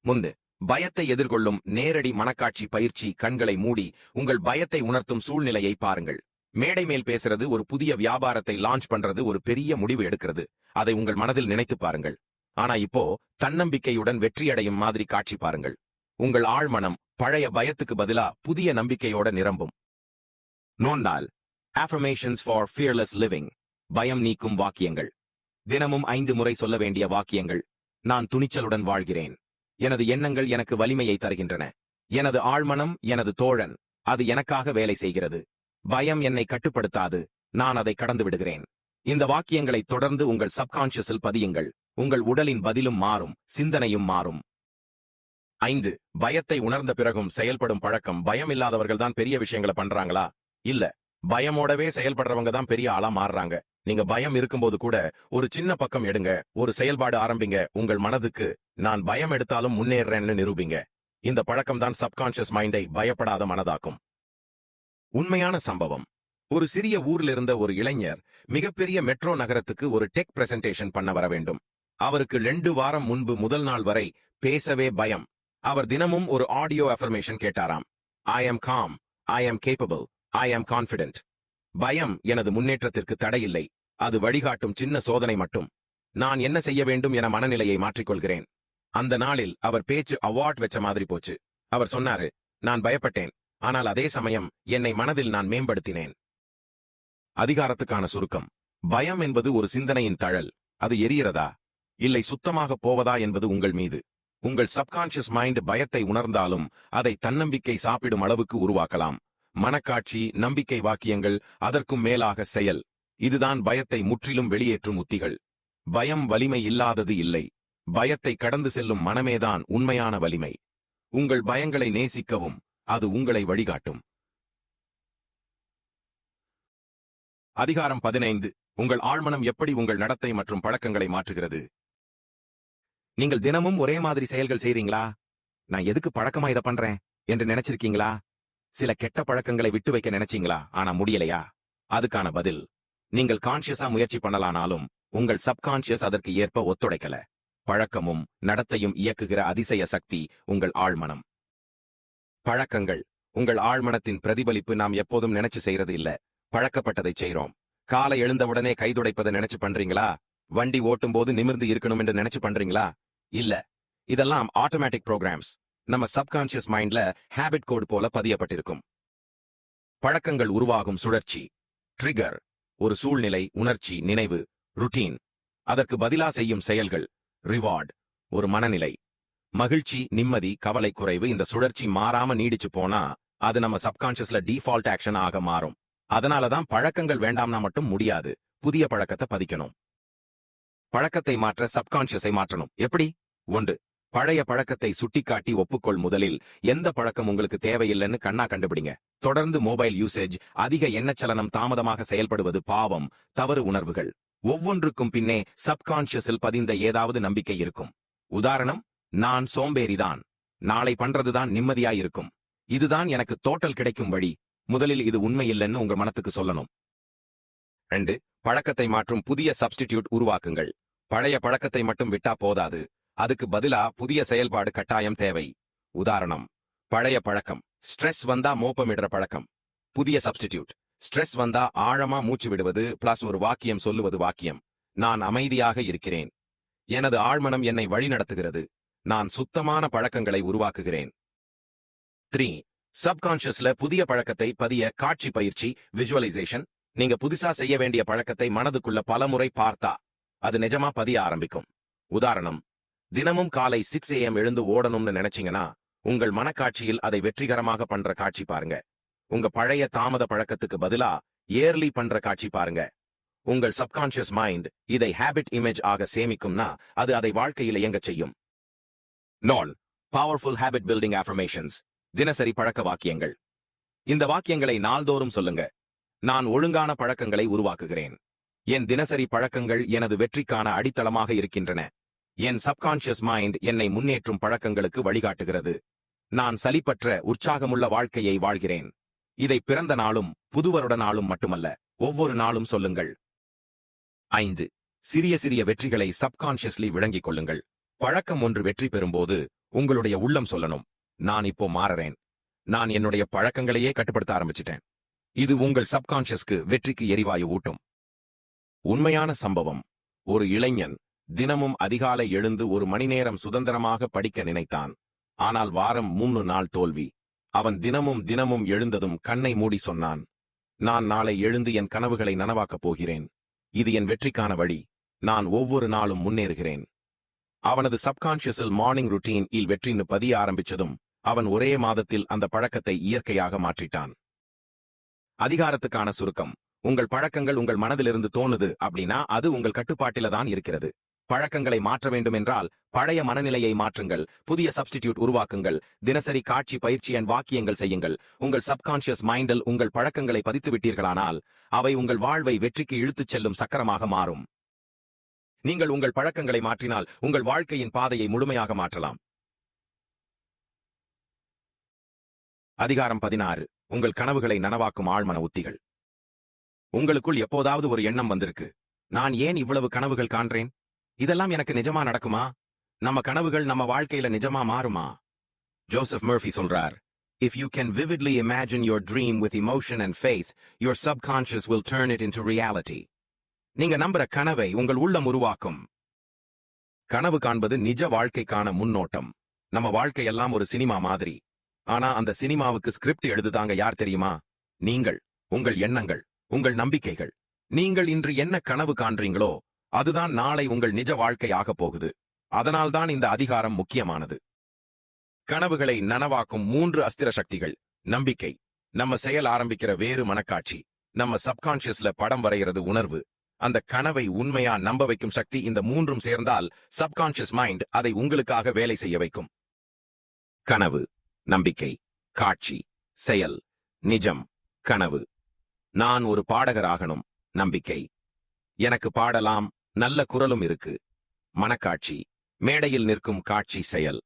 முந்து பயத்தை எதிர்கொள்ளும் நேரடி மனக்காட்சி பயிற்சி. கண்களை மூடி உங்கள் பயத்தை உணர்த்தும் சூழ்நிலையை பாருங்கள். மேடை மேல் பேசுறது, ஒரு புதிய வியாபாரத்தை லான்ச் பண்றது, ஒரு பெரிய முடிவு எடுக்கிறது. அதை உங்கள் மனதில் நினைத்து பாருங்கள். ஆனா இப்போ தன்னம்பிக்கையுடன் வெற்றியடையும் மாதிரி காட்சி பாருங்கள். உங்கள் ஆழ்மனம் பழைய பயத்துக்கு பதிலா புதிய நம்பிக்கையோட நிரம்பும். நோண்டால் affirmations for fearless living. பயம் நீக்கும் வாக்கியங்கள். தினமும் 5 முறை சொல்ல வேண்டிய வாக்கியங்கள். நான் துணிச்சலுடன் வாழ்கிறேன். எனது எண்ணங்கள் எனக்கு வலிமையை தருகின்றன. எனது ஆழ்மனம் எனது தோழன், அது எனக்காக வேலை செய்கிறது. பயம் என்னை கட்டுப்படுத்தாது, நான் அதை கடந்து விடுகிறேன். இந்த வாக்கியங்களை தொடர்ந்து உங்கள் சப்கான்ஷியஸில் பதியுங்கள். உங்கள் உடலின் பதிலும் மாறும், சிந்தனையும் மாறும். 5. பயத்தை உணர்ந்த பிறகும் செயல்படும் பழக்கம். பயம் இல்லாதவர்கள் தான் பெரிய விஷயங்களை பண்றாங்களா? இல்ல, பயமோடவே செயல்படுறவங்க தான் பெரிய ஆளா மாறுறாங்க. நீங்க பயம் இருக்கும்போது கூட ஒரு சின்ன பக்கம் எடுங்க, ஒரு செயல்பாடு ஆரம்பிங்க. உங்கள் மனதுக்கு நான் பயம் எடுத்தாலும் முன்னேறேன்னு நிரூபிங்க. இந்த பழக்கம் தான் சப்கான்ஷியஸ் மைண்டை பயப்படாத மனதாக்கும். உண்மையான சம்பவம். ஒரு சிறிய ஊர்ல இருந்த ஒரு இளைஞர் மிகப்பெரிய மெட்ரோ நகரத்துக்கு ஒரு டெக் பிரசன்டேஷன் பண்ண வர வேண்டும். அவருக்கு 2 வாரம் முன்பு முதல் நாள் வரை பேசவே பயம். அவர் தினமும் ஒரு ஆடியோ அஃபர்மேஷன் கேட்டாராம். I am calm, I am capable, I am confident. பயம் எனது முன்னேற்றத்திற்கு தடையில்லை, அது வழிகாட்டும் சின்ன சோதனை மட்டும். நான் என்ன செய்ய வேண்டும் என மனநிலையை மாற்றிக்கொள்கிறேன். அந்த நாளில் அவர் பேச்சு அவார்ட் வெச்ச மாதிரி போச்சு. அவர் சொன்னாரு, நான் பயப்பட்டேன், ஆனால் அதே சமயம் என்னை மனதில் நான் மேம்படுத்தினேன். அதிகாரத்துக்கான சுருக்கம். பயம் என்பது ஒரு சிந்தனையின் தழல். அது எரியறதா இல்லை சுத்தமாக போவதா என்பது உங்கள் மீது. உங்கள் சப்கான்ஷியஸ் மைண்ட் பயத்தை உணர்ந்தாலும் அதை தன்னம்பிக்கை சாப்பிடும் அளவுக்கு உருவாக்கலாம். மனக்காட்சி, நம்பிக்கை வாக்கியங்கள், அதற்கும் மேலாக செயல். இதுதான் பயத்தை முற்றிலும் வெளியேற்றும் உத்திகள். பயம் வலிமை இல்லாதது இல்லை. பயத்தை கடந்து செல்லும் மனமேதான் உண்மையான வலிமை. உங்கள் பயங்களை நேசிக்கவும், அது உங்களை வழிகாட்டும். அதிகாரம் 15. உங்கள் ஆழ்மனம் எப்படி உங்கள் நடத்தை மற்றும் பழக்கங்களை மாற்றுகிறது. நீங்கள் தினமும் ஒரே மாதிரி செயல்கள் செய்றீங்களா? நான் எதுக்கு பழக்கமா இதை பண்றேன் என்று நினைச்சிருக்கீங்களா? சில கெட்ட பழக்கங்களை விட்டு வைக்க நினைச்சீங்களா, ஆனா முடியலையா? அதுக்கான பதில், நீங்கள் கான்ஷியஸா முயற்சி பண்ணலானாலும் உங்கள் சப்கான்ஷியஸ் அதற்கு ஏற்ப ஒத்துழைக்கல. பழக்கமும் நடத்தையும் இயக்குகிற அதிசய சக்தி உங்கள் ஆழ்மனம். பழக்கங்கள் உங்கள் ஆழ்மனத்தின் பிரதிபலிப்பு. நாம் எப்போதும் நினைச்சு செய்யறது இல்ல, பழக்கப்பட்டதை செய்றோம். காலை எழுந்தவுடனே கைதுடைப்பதை நினைச்சு பண்றீங்களா? வண்டி ஓட்டும் போது நிமிர்ந்து இருக்கணும் என்று நினைச்சு பண்றீங்களா? இல்ல, இதெல்லாம் ஆட்டோமேட்டிக் ப்ரோக்ராம்ஸ். நம்ம சப்கான்ஷியஸ் மைண்ட்ல ஹேபிட் கோட் போல பதியப்பட்டிருக்கும். பழக்கங்கள் உருவாகும் சுழற்சி. ட்ரிகர் ஒரு சூழ்நிலை, உணர்ச்சி, நினைவு. ருட்டீன் அதற்கு பதிலா செய்யும் செயல்கள். ரிவார்ட் ஒரு மனநிலை, மகிழ்ச்சி, நிம்மதி, கவலை, குறைவு. இந்த சுழற்சி மாறாம நீடிச்சு போனா அது நம்ம சப்கான்ஷியஸ்ல டிஃபால்ட் ஆக்ஷன் ஆக மாறும். அதனாலதான் பழக்கங்கள் வேண்டாம்னா மட்டும் முடியாது, புதிய பழக்கத்தை பதிக்கணும். பழக்கத்தை மாற்ற சப்கான்ஷியஸை மாற்றணும். எப்படி? 1. பழைய பழக்கத்தை சுட்டிக்காட்டி ஒப்புக்கொள். முதலில் எந்த பழக்கம் உங்களுக்கு தேவையில்லைன்னு கண்ணா கண்டுபிடிங்க. தொடர்ந்து மொபைல் யூசேஜ், அதிக எண்ணச்சலனம், தாமதமாக செயல்படுவது, பாவம், தவறு உணர்வுகள். ஒவ்வொன்றுக்கும் பின்னே சப்கான்ஷியஸில் பதிந்த ஏதாவது நம்பிக்கை இருக்கும். உதாரணம், நான் சோம்பேறிதான், நாளை பண்றதுதான் நிம்மதியாயிருக்கும், இதுதான் எனக்கு டோட்டல் கிடைக்கும் வழி. முதலில் இது உண்மையில்லைன்னு உங்க மனத்துக்கு சொல்லணும். 2. பழக்கத்தை மாற்றும் புதிய சப்ஸ்டிடியூட் உருவாக்குங்கள். பழைய பழக்கத்தை மட்டும் விட்டா போதாது, அதுக்கு பதிலா புதிய செயல்பாடு கட்டாயம் தேவை. உதாரணம், பழைய பழக்கம் ஸ்ட்ரெஸ் வந்தா மோப்பமிடுற பழக்கம். புதிய சப்ஸ்டிடியூட் ஸ்ட்ரெஸ் வந்தா ஆழமா மூச்சு விடுவது பிளஸ் ஒரு வாக்கியம் சொல்லுவது. வாக்கியம், நான் அமைதியாக இருக்கிறேன், எனது ஆழ்மனம் என்னை வழிநடத்துகிறது, நான் சுத்தமான பழக்கங்களை உருவாக்குகிறேன். 3. சப்கான்ஷியஸ்ல புதிய பழக்கத்தை பதிய காட்சி பயிற்சி, விஜுவலைசேஷன். நீங்க புதுசா செய்ய வேண்டிய பழக்கத்தை மனதுக்குள்ள பலமுறை பார்த்தா அது நிஜமா பதிய ஆரம்பிக்கும். உதாரணம், தினமும் காலை 6 AM எழுந்து ஓடணும்னு நினைச்சீங்கன்னா உங்கள் மனக்காட்சியில் அதை வெற்றிகரமாக பண்ற காட்சி பாருங்க. உங்க பழைய தாமத பழக்கத்துக்கு பதிலா இயர்லி பண்ற காட்சி பாருங்க. உங்கள் சப்கான்ஷியஸ் மைண்ட் இதை ஹேபிட் இமேஜ் ஆக சேமிக்கும்னா அது அதை வாழ்க்கையில் இயங்க செய்யும். நான் பவர்ஃபுல் ஹேபிட் பில்டிங் அஃபர்மேஷன்ஸ். தினசரி பழக்க வாக்கியங்கள். இந்த வாக்கியங்களை நாள்தோறும் சொல்லுங்க. நான் ஒழுங்கான பழக்கங்களை உருவாக்குகிறேன். என் தினசரி பழக்கங்கள் எனது வெற்றிக்கான அடித்தளமாக இருக்கின்றன. என் சப்கான்ஷியஸ் மைண்ட் என்னை முன்னேற்றும் பழக்கங்களுக்கு வழிகாட்டுகிறது. நான் சலிப்பற்ற உற்சாகமுள்ள வாழ்க்கையை வாழ்கிறேன். இதை பிறந்த நாளும் புதுவருட நாளும் மட்டுமல்ல, ஒவ்வொரு நாளும் சொல்லுங்கள். 5. சிறிய சிறிய வெற்றிகளை சப்கான்ஷியஸ்லி விளங்கிக் கொள்ளுங்கள். பழக்கம் ஒன்று வெற்றி பெறும்போது உங்களுடைய உள்ளம் சொல்லணும், நான் இப்போ மாறறேன், நான் என்னுடைய பழக்கங்களையே கட்டுப்படுத்த ஆரம்பிச்சிட்டேன். இது உங்கள் சப்கான்ஷியஸ்க்கு வெற்றிக்கு எரிவாயு ஊட்டும். உண்மையான சம்பவம். ஒரு இளைஞன் தினமும் அதிகாலை எழுந்து 1 மணி நேரம் சுதந்திரமாக படிக்க நினைத்தான். ஆனால் வாரம் 3 நாள் தோல்வி. அவன் தினமும் எழுந்ததும் கண்ணை மூடி சொன்னான், நான் நாளை எழுந்து என் கனவுகளை நனவாக்கப் போகிறேன். இது என் வெற்றிக்கான வழி. நான் ஒவ்வொரு நாளும் முன்னேறுகிறேன். அவனது சப்கான்ஷியஸில் மார்னிங் ருட்டீன் இல் வெற்றின்னு பதிய ஆரம்பிச்சதும் அவன் ஒரே மாதத்தில் அந்த பழக்கத்தை இயற்கையாக மாற்றிட்டான். அதிகாரத்துக்கான சுருக்கம். உங்கள் பழக்கங்கள் உங்கள் மனதிலிருந்து தோணுது அப்படின்னா அது உங்கள் கட்டுப்பாட்டில தான் இருக்கிறது. பழக்கங்களை மாற்ற வேண்டும் என்றால் பழைய மனநிலையை மாற்றுங்கள், புதிய சப்ஸ்டிடியூட் உருவாக்குங்கள், தினசரி காட்சி பயிற்சி என் வாக்கியங்கள் செய்யுங்கள். உங்கள் சப்கான்ஷியஸ் மைண்டில் உங்கள் பழக்கங்களை பதித்து விட்டீர்களானால் அவை உங்கள் வாழ்வை வெற்றிக்கு இழுத்துச் செல்லும் சக்கரமாக மாறும். நீங்கள் உங்கள் பழக்கங்களை மாற்றினால் உங்கள் வாழ்க்கையின் பாதையை முழுமையாக மாற்றலாம். அதிகாரம் 16. உங்கள் கனவுகளை நனவாக்கும் ஆழ்மன உத்திகள். உங்களுக்குள் எப்போதாவது ஒரு எண்ணம் வந்திருக்கு, நான் ஏன் இவ்வளவு கனவுகள் காண்றேன், இதெல்லாம் எனக்கு நிஜமா நடக்குமா? நம்ம கனவுகள் நம்ம வாழ்க்கையில நிஜமா மாறுமா? ஜோசப் மர்ஃபி சொல்றார், If you can vividly imagine your dream with emotion and faith, your subconscious will turn it into reality. நீங்க நம்புற கனவை உங்கள் உள்ளம் உருவாக்கும். கனவு காண்பது நிஜ வாழ்க்கைக்கான முன்னோட்டம். நம்ம வாழ்க்கையெல்லாம் ஒரு சினிமா மாதிரி. ஆனா அந்த சினிமாவுக்கு ஸ்கிரிப்ட் எழுதுதாங்க யார் தெரியுமா? நீங்கள். உங்கள் எண்ணங்கள், உங்கள் நம்பிக்கைகள். நீங்கள் இன்று என்ன கனவு காண்றீங்களோ அதுதான் நாளை உங்கள் நிஜ வாழ்க்கை ஆகப் போகுது. அதனால்தான் இந்த அதிகாரம் முக்கியமானது. கனவுகளை நனவாக்கும் 3 அஸ்திர சக்திகள். நம்பிக்கை, நம்ம செயல் ஆரம்பிக்கிற வேறு மனக்காட்சி, நம்ம சப்கான்ஷியஸ்ல படம் வரைகிறது உணர்வு, அந்த கனவை உண்மையா நம்ப வைக்கும் சக்தி. இந்த 3ம் சேர்ந்தால் சப்கான்ஷியஸ் மைண்ட் அதை உங்களுக்காக வேலை செய்ய வைக்கும். கனவு, நம்பிக்கை, காட்சி, செயல். நிஜம், கனவு. நான் ஒரு பாடகராகணும், நம்பிக்கை. எனக்கு பாடலாம், நல்ல குரலும் இருக்கு. மனக்காட்சி, மேடையில் நிற்கும் காட்சி, செயல்.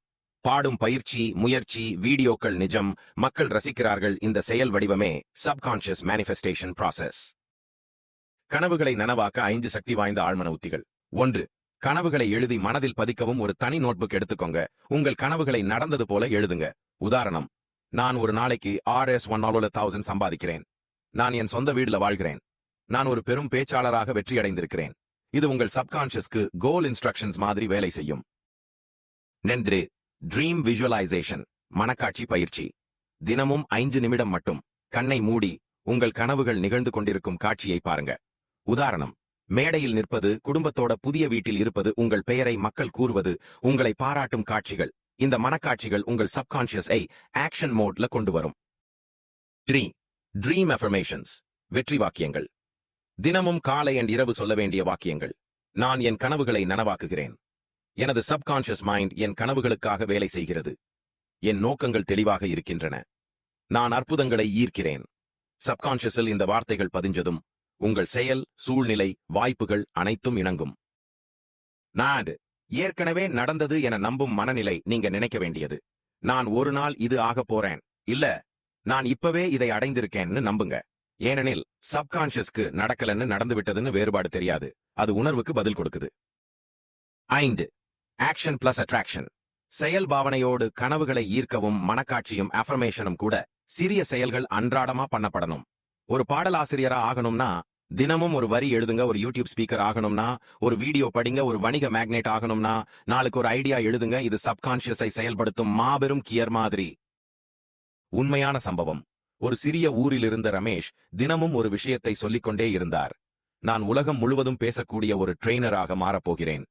பாடும் பயிற்சி, முயற்சி, வீடியோக்கள், நிஜம், மக்கள் ரசிக்கிறார்கள். இந்த செயல் வடிவமே சப்கான்ஷியஸ் மேனிஃபெஸ்டேஷன் ப்ராசஸ். கனவுகளை நனவாக்க 5 சக்தி வாய்ந்த ஆழ்மன உத்திகள். 1. கனவுகளை எழுதி மனதில் பதிக்கவும். ஒரு தனி நோட்புக் எடுத்துக்கோங்க. உங்கள் கனவுகளை நடந்தது போல எழுதுங்க. உதாரணம், நான் ஒரு நாளைக்கு $1,000 சம்பாதிக்கிறேன். நான் என் சொந்த வீடுல வாழ்கிறேன். நான் ஒரு பெரும் பேச்சாளராக வெற்றியடைந்திருக்கிறேன். இது உங்கள் சப்கான்ஷியஸ்க்கு கோல் இன்ஸ்ட்ரக்ஷன்ஸ் மாதிரி வேலை செய்யும். நன்று. ட்ரீம் விஜுவலைசேஷன், மனக்காட்சி பயிற்சி. தினமும் 5 நிமிடம் மட்டும் கண்ணை மூடி உங்கள் கனவுகள் நிகழ்ந்து கொண்டிருக்கும் காட்சியை பாருங்க. உதாரணம், மேடையில் நிற்பது, குடும்பத்தோட புதிய வீட்டில் இருப்பது, உங்கள் பெயரை மக்கள் கூறுவது, உங்களை பாராட்டும் காட்சிகள். இந்த மனக்காட்சிகள் உங்கள் சப்கான்ஷியஸை ஆக்ஷன் மோட்ல கொண்டு வரும். ட்ரீம் அஃபர்மேஷன்ஸ், வெற்றி வாக்கியங்கள். தினமும் காலை and இரவு சொல்ல வேண்டிய வாக்கியங்கள். நான் என் கனவுகளை நனவாக்குகிறேன். எனது சப்கான்ஷியஸ் மைண்ட் என் கனவுகளுக்காக வேலை செய்கிறது. என் நோக்கங்கள் தெளிவாக இருக்கின்றன. நான் அற்புதங்களை ஈர்க்கிறேன். சப்கான்ஷியஸில் இந்த வார்த்தைகள் பதிஞ்சதும் உங்கள் செயல், சூழ்நிலை, வாய்ப்புகள் அனைத்தும் இணங்கும். ஏற்கனவே நடந்தது என நம்பும் மனநிலை நீங்க நினைக்க வேண்டியது. நான் ஒரு நாள் இது ஆக போறேன், இல்ல நான் இப்பவே இதை அடைந்திருக்கேன்னு நம்புங்க. ஏனெனில் சப்கான்ஷியஸ்க்கு நடக்கலன்னு நடந்து விட்டதுன்னு வேறுபாடு தெரியாது. அது உணர்வுக்கு பதில் கொடுக்குது. 5. Action plus attraction. செயல் பாவனையோடு கனவுகளை ஈர்க்கவும் மனக்காட்சியும் அஃபர்மேஷனும் கூட சிறிய செயல்கள் அன்றாடமா பண்ணப்படணும். ஒரு பாடலாசிரியரா ஆகணும்னா தினமும் ஒரு வரி எழுதுங்க. ஒரு யூடியூப் ஸ்பீக்கர் ஆகணும்னா ஒரு வீடியோ படிங்க. ஒரு வணிக மேக்னேட் ஆகணும்னா நாளுக்கு ஒரு ஐடியா எழுதுங்க. இது சப்கான்ஷியஸை செயல்படுத்தும் மாபெரும் கியர் மாதிரி. உண்மையான சம்பவம். ஒரு சிறிய ஊரில் இருந்த ரமேஷ் தினமும் ஒரு விஷயத்தை சொல்லிக்கொண்டே இருந்தார். நான் உலகம் முழுவதும் பேசக்கூடிய ஒரு ட்ரெய்னராக மாறப்போகிறேன்.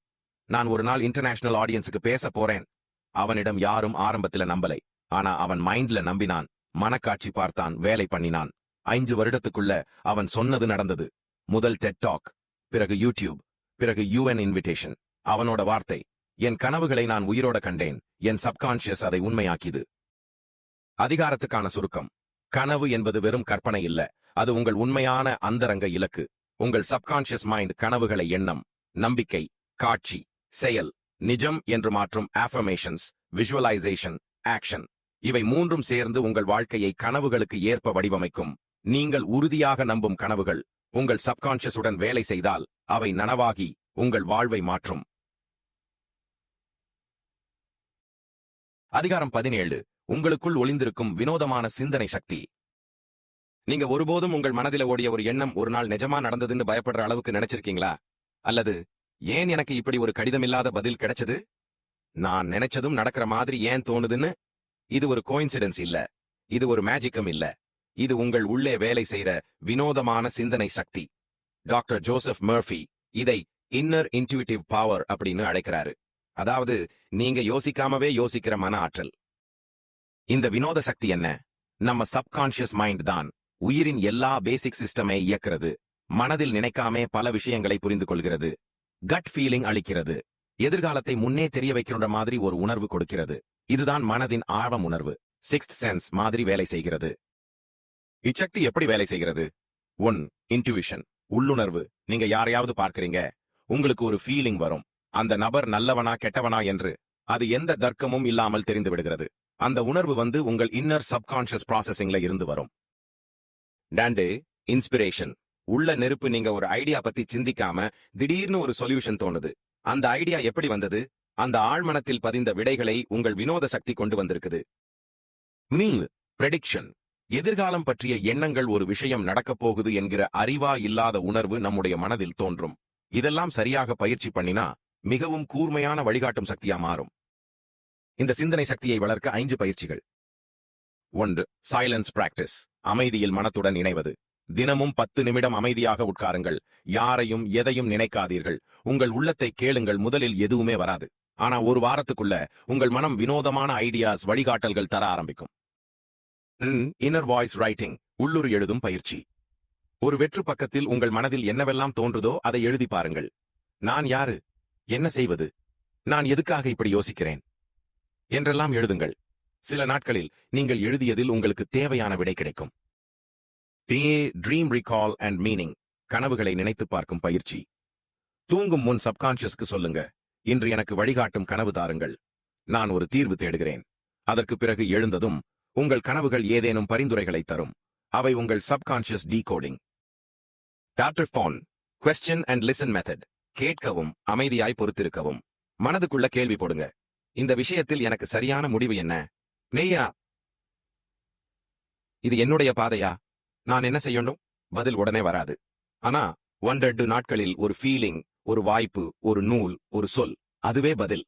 நான் ஒரு நாள் இன்டர்நேஷனல் ஆடியன்ஸுக்கு பேச போறேன். அவனிடம் யாரும் ஆரம்பத்துல நம்பலை. ஆனா அவன் மைண்ட்ல நம்பினான், மனக்காட்சி பார்த்தான், வேலை பண்ணினான். 5 வருடத்துக்குள்ள அவன் சொன்னது நடந்தது. முதல் டெட் டாக், பிறகு யூடியூப், பிறகு UN இன்விடேஷன். அவனோட வார்த்தை, என் கனவுகளை நான் உயிரோட கண்டேன். என் சப்கான்ஷியஸ் அதை உண்மையாக்கிது. அதிகாரத்துக்கான சுருக்கம். கனவு என்பது வெறும் கற்பனை இல்ல, அது உங்கள் உண்மையான அந்தரங்க இலக்கு. உங்கள் சப்கான்ஷியஸ் மைண்ட் கனவுகளை எண்ணம், நம்பிக்கை, காட்சி, செயல், நிஜம் என்று மாற்றும் அஃபர்மேஷன்ஸ், விஜுவலைசேஷன், ஆக்ஷன். இவை மூன்றும் சேர்ந்து உங்கள் வாழ்க்கையை கனவுகளுக்கு ஏற்ப வடிவமைக்கும். நீங்கள் உறுதியாக நம்பும் கனவுகள் உங்கள் சப்கான்ஷியஸுடன் வேலை செய்தால் அவை நனவாகி உங்கள் வாழ்வை மாற்றும். அதிகாரம் 17. உங்களுக்குள் ஒளிந்திருக்கும் வினோதமான சிந்தனை சக்தி. நீங்க ஒருபோதும் உங்கள் மனதில ஓடிய ஒரு எண்ணம் ஒரு நாள் நிஜமா நடந்ததுன்னு பயப்படுற அளவுக்கு நினைச்சிருக்கீங்களா? அல்லது ஏன் எனக்கு இப்படி ஒரு கடிதமில்லாத பதில் கிடைச்சது, நான் நினைச்சதும் நடக்கிற மாதிரி ஏன் தோணுதுன்னு? இது ஒரு கோயின்சிடன்ஸ் இல்ல, இது ஒரு மேஜிக்கம் இல்ல, இது உங்கள் உள்ளே வேலை செய்யற வினோதமான சிந்தனை சக்தி. டாக்டர் ஜோசப் மர்ஃபி இதை இன்னர் இன்ட்யூட்டிவ் பவர் அப்படின்னு அழைக்கிறாரு. அதாவது நீங்க யோசிக்காமவே யோசிக்கிற மன ஆற்றல். இந்த வினோத சக்தி என்ன? நம்ம சப்கான்ஷியஸ் மைண்ட் தான் உயிரின் எல்லா பேசிக் சிஸ்டமை இயக்கிறது. மனதில் நினைக்காமே பல விஷயங்களை புரிந்து கொள்கிறது. கட் ஃபீலிங் அளிக்கிறது. எதிர்காலத்தை முன்னே தெரிய வைக்கின்ற மாதிரி ஒரு உணர்வு கொடுக்கிறது. இதுதான் மனதின் ஆழம் உணர்வு, சிக்ஸ்த் சென்ஸ் மாதிரி வேலை செய்கிறது. இச்சக்தி எப்படி வேலை செய்கிறது? 1. இன்ட்யூஷன், உள்ளுணர்வு. நீங்க யாரையாவது பார்க்கிறீங்க, உங்களுக்கு ஒரு ஃபீலிங் வரும், அந்த நபர் நல்லவனா கெட்டவனா என்று. அது எந்த தர்க்கமும் இல்லாமல் தெரிந்து விடுகிறது. அந்த உணர்வு வந்து உங்கள் இன்னர் சப்கான்ஷியஸ் ப்ராசஸிங்ல இருந்து வரும். 2. இன்ஸ்பிரேஷன், உள்ள நெருப்பு. நீங்க ஒரு ஐடியா பத்தி சிந்திக்காம திடீர்னு ஒரு சொல்யூஷன் தோணுது. அந்த ஐடியா எப்படி வந்தது? அந்த ஆழ்மனத்தில் பதிந்த விடைகளை உங்கள் வினோத சக்தி கொண்டு வந்திருக்குது. ப்ரெடிக்ஷன், எதிர்காலம் பற்றிய எண்ணங்கள். ஒரு விஷயம் நடக்கப் போகுது என்கிற அறிவா இல்லாத உணர்வு நம்முடைய மனதில் தோன்றும். இதெல்லாம் சரியாக பயிற்சி பண்ணினா மிகவும் கூர்மையான வழிகாட்டும் சக்தியா மாறும். இந்த சிந்தனை சக்தியை வளர்க்க 5 பயிற்சிகள். 1. சைலன்ஸ் பிராக்டிஸ், அமைதியில் மனத்துடன் இணைவது. தினமும் 10 நிமிடம் அமைதியாக உட்காருங்கள். யாரையும் எதையும் நினைக்காதீர்கள். உங்கள் உள்ளத்தை கேளுங்கள். முதலில் எதுவுமே வராது, ஆனா ஒரு வாரத்துக்குள்ள உங்கள் மனம் வினோதமான ஐடியாஸ், வழிகாட்டல்கள் தர ஆரம்பிக்கும். இன்னர் வாய்ஸ் ரைட்டிங், உள்ளுர் எழுதும் பயிற்சி. ஒரு வெற்று பக்கத்தில் உங்கள் மனதில் என்னவெல்லாம் தோன்றுதோ அதை எழுதி பாருங்கள். நான் யாரு, என்ன செய்வது, நான் எதுக்காக இப்படி யோசிக்கிறேன் என்றெல்லாம் எழுதுங்கள். சில நாட்களில் நீங்கள் எழுதியதில் உங்களுக்கு தேவையான விடை கிடைக்கும். ட்ரீம் ரீகால் அண்ட் மீனிங், கனவுகளை நினைத்து பார்க்கும் பயிற்சி. தூங்கும் முன் சப்கான்ஷியஸ்க்கு சொல்லுங்க, இன்று எனக்கு வழிகாட்டும் கனவு தாருங்கள், நான் ஒரு தீர்வு தேடுகிறேன். அதற்கு பிறகு எழுந்ததும் உங்கள் கனவுகள் ஏதேனும் பரிந்துரைகளை தரும். அவை உங்கள் சப்கான்ஷியஸ் டீகோடிங். டாக்டர் பான் கொஸ்டின் அண்ட் லிசன் மெத்தட், கேட்கவும் அமைதியாய் பொறுத்திருக்கவும். மனதுக்குள்ள கேள்வி போடுங்க, இந்த விஷயத்தில் எனக்கு சரியான முடிவு என்ன? நெய்யா இது என்னுடைய பாதையா? நான் என்ன செய்யணும்? பதில் உடனே வராது. ஆனா 1-2 நாட்களில் ஒரு ஃபீலிங், ஒரு வாய்ப்பு, ஒரு நூல், ஒரு சொல், அதுவே பதில்.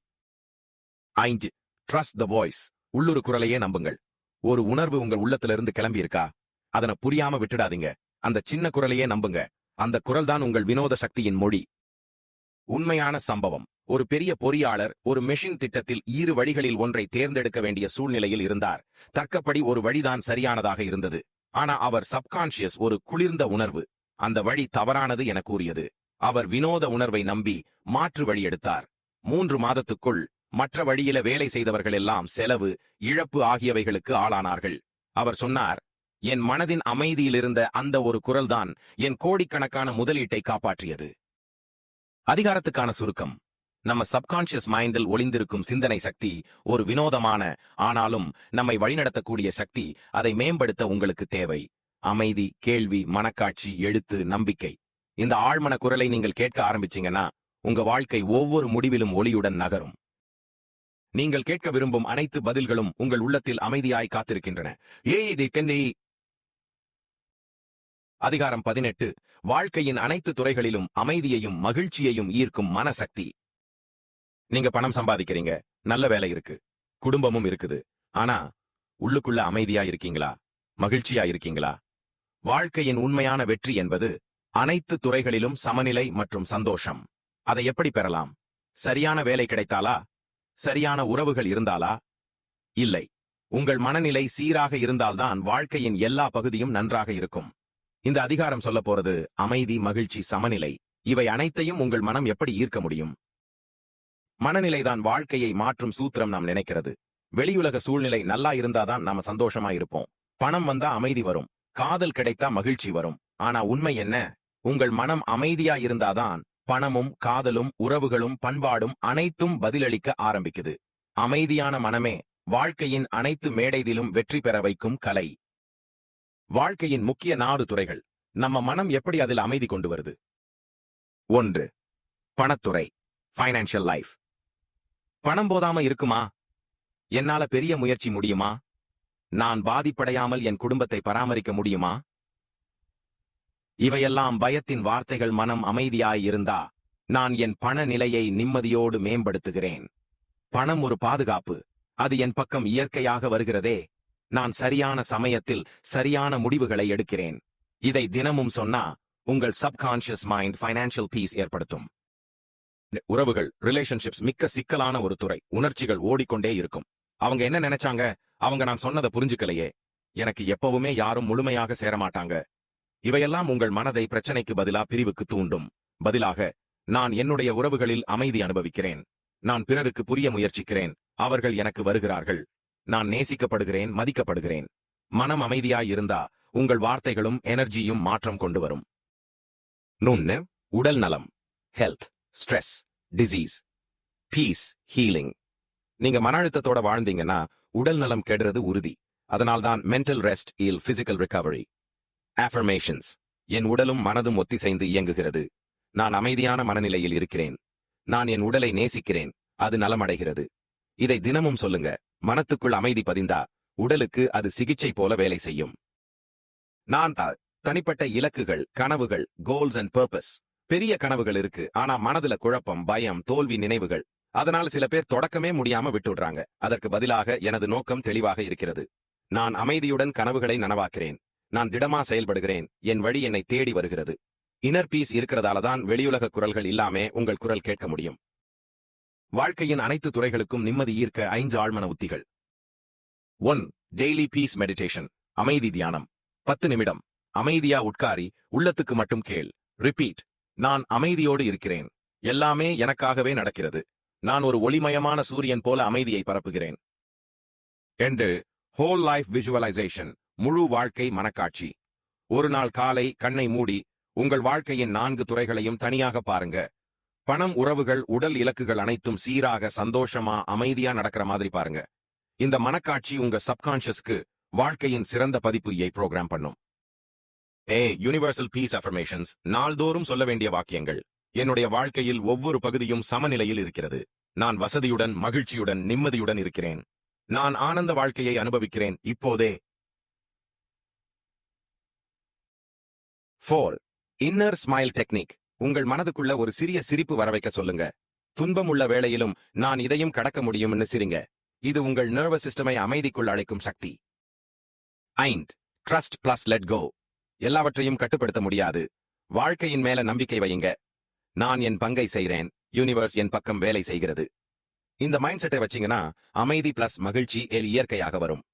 5. Trust the voice. உள்ளூர் குரலையே நம்புங்கள். ஒரு உணர்வு உங்கள் உள்ளத்திலிருந்து கிளம்பி இருக்கா? அதனை புரியாம விட்டுடாதீங்க. அந்த சின்ன குரலையே நம்புங்க. அந்த குரல் தான் உங்கள் வினோத சக்தியின் மொழி. உண்மையான சம்பவம். ஒரு பெரிய பொறியாளர் ஒரு மெஷின் திட்டத்தில் 2 வழிகளில் ஒன்றை தேர்ந்தெடுக்க வேண்டிய சூழ்நிலையில் இருந்தார். தர்க்கப்படி ஒரு வழிதான் சரியானதாக இருந்தது. ஆனா அவர் சப்கான்ஷியஸ் ஒரு குளிர்ந்த உணர்வு அந்த வழி தவறானது என கூறியது. அவர் வினோத உணர்வை நம்பி மாற்று வழி எடுத்தார். 3 மாதத்துக்குள் மற்ற வழியில வேலை செய்தவர்கள் எல்லாம் செலவு, இழப்பு ஆகியவைகளுக்கு ஆளானார்கள். அவர் சொன்னார், என் மனதின் அமைதியில் இருந்த அந்த ஒரு குரல்தான் என் கோடிக்கணக்கான முதலீட்டை காப்பாற்றியது. அதிகாரத்துக்கான சுருக்கம். நம்ம சப்கான்ஷியஸ் மைண்டில் ஒளிந்திருக்கும் சிந்தனை சக்தி ஒரு வினோதமான, ஆனாலும் நம்மை வழிநடத்தக்கூடிய சக்தி. அதை மேம்படுத்த உங்களுக்கு தேவை அமைதி, கேள்வி, மனக்காட்சி, எழுத்து, நம்பிக்கை. இந்த ஆழ்மன குரலை நீங்கள் கேட்க ஆரம்பிச்சீங்கன்னா உங்க வாழ்க்கை ஒவ்வொரு முடிவிலும் ஒளியுடன் நகரும். நீங்கள் கேட்க விரும்பும் அனைத்து பதில்களும் உங்கள் உள்ளத்தில் அமைதியாய் காத்திருக்கின்றன. அதிகாரம் 18. வாழ்க்கையின் அனைத்து துறைகளிலும் அமைதியையும் மகிழ்ச்சியையும் ஈர்க்கும் மனசக்தி. நீங்க பணம் சம்பாதிக்கிறீங்க, நல்ல வேலை இருக்கு, குடும்பமும் இருக்குது. ஆனா உள்ளுக்குள்ள அமைதியா இருக்கீங்களா? மகிழ்ச்சியா இருக்கீங்களா? வாழ்க்கையின் உண்மையான வெற்றி என்பது அனைத்து துறைகளிலும் சமநிலை மற்றும் சந்தோஷம். அதை எப்படி பெறலாம்? சரியான வேலை கிடைத்தாலா? சரியான உறவுகள் இருந்தாலா? இல்லை. உங்கள் மனநிலை சீராக இருந்தால்தான் வாழ்க்கையின் எல்லா பகுதியும் நன்றாக இருக்கும். இந்த அதிகாரம் சொல்ல போறது அமைதி, மகிழ்ச்சி, சமநிலை. இவை அனைத்தையும் உங்கள் மனம் எப்படி ஈர்க்க முடியும்? மனநிலைதான் வாழ்க்கையை மாற்றும் சூத்திரம் நாம் நினைக்கிறது. வெளியுலக சூழ்நிலை நல்லா இருந்தாதான் நாம சந்தோஷமா இருப்போம். பணம் வந்தா அமைதி வரும், காதல் கிடைத்தா மகிழ்ச்சி வரும். ஆனா உண்மை என்ன? உங்கள் மனம் அமைதியா இருந்தாதான் பணமும், காதலும், உறவுகளும், பண்பாடும் அனைத்தும் பதிலளிக்க ஆரம்பிக்குது. அமைதியான மனமே வாழ்க்கையின் அனைத்து மேடைதிலும் வெற்றி பெற வைக்கும் கலை. வாழ்க்கையின் முக்கிய 4 துறைகள். நம்ம மனம் எப்படி அதில் அமைதி கொண்டு வருது? 1. பணத்துறை, ஃபைனான்சியல் லைஃப். பணம் போதாம இருக்குமா? என்னால பெரிய முயற்சி முடியுமா? நான் பாதிப்படையாமல் என் குடும்பத்தை பராமரிக்க முடியுமா? இவையெல்லாம் பயத்தின் வார்த்தைகள். மனம் அமைதியாய் இருந்தா நான் என் பண நிலையை நிம்மதியோடு மேம்படுத்துகிறேன். பணம் ஒரு பாதுகாப்பு. அது என் பக்கம் இயற்கையாக வருகிறதே. நான் சரியான சமயத்தில் சரியான முடிவுகளை எடுக்கிறேன். இதை தினமும் சொன்னா உங்கள் சப்கான்ஷியஸ் மைண்ட் ஃபைனான்சியல் பீஸ் ஏற்படுத்தும். உறவுகள், ரிலேஷன்ஷிப்ஸ் மிக்க சிக்கலான ஒரு துறை. உணர்ச்சிகள் ஓடிக்கொண்டே இருக்கும். அவங்க என்ன நினைச்சாங்க? அவங்க நான் சொன்னதை புரிஞ்சுக்கலையே. எனக்கு எப்பவுமே யாரும் முழுமையாக சேரமாட்டாங்க. இவையெல்லாம் உங்கள் மனதை பிரச்சனைக்கு பதிலா பிரிவுக்கு தூண்டும். பதிலாக, நான் என்னுடைய உறவுகளில் அமைதி அனுபவிக்கிறேன். நான் பிறருக்கு புரிய முயற்சிக்கிறேன். அவர்கள் எனக்கு வருகிறார்கள். நான் நேசிக்கப்படுகிறேன், மதிக்கப்படுகிறேன். மனம் அமைதியாய் இருந்தா உங்கள் வார்த்தைகளும் எனர்ஜியும் மாற்றம் கொண்டு வரும். நுண்ணு உடல் நலம், health, stress, disease, peace, healing. நீங்க மன அழுத்தத்தோட வாழ்ந்தீங்கன்னா உடல் நலம் கெடுறது உறுதி. அதனால்தான் மென்டல் ரெஸ்ட் இல் பிசிக்கல் ரிகவரி. அஃபர்மேஷன்ஸ். என் உடலும் மனதும் ஒத்திசைந்து இயங்குகிறது. நான் அமைதியான மனநிலையில் இருக்கிறேன். நான் என் உடலை நேசிக்கிறேன், அது நலமடைகிறது. இதை தினமும் சொல்லுங்க. மனத்துக்குள் அமைதி பதிந்தா உடலுக்கு அது சிகிச்சை போல வேலை செய்யும். நான் தனிப்பட்ட இலக்குகள், கனவுகள், கோல்ஸ் அண்ட் பர்பஸ். பெரிய கனவுகள் இருக்கு, ஆனா மனதுல குழப்பம், பயம், தோல்வி நினைவுகள். அதனால சில பேர் தொடக்கமே முடியாம விட்டுடுறாங்க. அதற்கு பதிலாக எனது நோக்கம் தெளிவாக இருக்கிறது. நான் அமைதியுடன் கனவுகளை நனவாக்கிறேன். நான் திடமா செயல்படுகிறேன். என் வழி என்னை தேடி வருகிறது. இன்னர் பீஸ் இருக்கிறதாலதான் வெளியுலக குரல்கள் இல்லாம உங்கள் குரல் கேட்க முடியும். வாழ்க்கையின் அனைத்து துறைகளுக்கும் நிம்மதி ஈர்க்க 5 ஆழ்மன உத்திகள். 1. Daily peace meditation. அமைதி தியானம். 10 நிமிடம் அமைதியா உட்காரி உள்ளத்துக்கு மட்டும் கேள். ரிப்பீட். நான் அமைதியோடு இருக்கிறேன். எல்லாமே எனக்காகவே நடக்கிறது. நான் ஒரு ஒளிமயமான சூரியன் போல அமைதியை பரப்புகிறேன். 2. Whole life visualisation. முழு வாழ்க்கை மனக்காட்சி. ஒரு நாள் காலை கண்ணை மூடி உங்கள் வாழ்க்கையின் 4 துறைகளையும் தனியாக பாருங்க. பணம், உறவுகள், உடல், இலக்குகள் அனைத்தும் சீராக, சந்தோஷமா, அமைதியா நடக்கிற மாதிரி பாருங்க. இந்த மனக்காட்சி உங்க சப்கான்ஷியஸ்க்கு வாழ்க்கையின் சிறந்த பதிப்பு ப்ரோக்ராம் பண்ணும். Universal peace affirmations. நாள்தோறும் சொல்ல வேண்டிய வாக்கியங்கள். என்னுடைய வாழ்க்கையில் ஒவ்வொரு பகுதியும் சமநிலையில் இருக்கிறது. நான் வசதியுடன், மகிழ்ச்சியுடன், நிம்மதியுடன் இருக்கிறேன். நான் ஆனந்த வாழ்க்கையை அனுபவிக்கிறேன் இப்போதே. 4. Inner smile technique. உங்கள் மனதுக்குள்ள ஒரு சிறிய சிரிப்பு வரவைக்க சொல்லுங்க. துன்பம் உள்ள வேளையிலும் நான் இதையும் கடக்க முடியும்னு சிரிங்க. இது உங்கள் நர்வஸ் சிஸ்டமை அமைதிக்குள் அழைக்கும் சக்தி. 5. Trust plus let go. எல்லாவற்றையும் கட்டுப்படுத்த முடியாது. வாழ்க்கையின் மேல நம்பிக்கை வையுங்க. நான் என் பங்கை செய்கிறேன், யூனிவர்ஸ் என் பக்கம் வேலை செய்கிறது. இந்த மைண்ட் செட்டை வச்சீங்கன்னா அமைதி பிளஸ் மகிழ்ச்சி இயற்கையாக வரும்.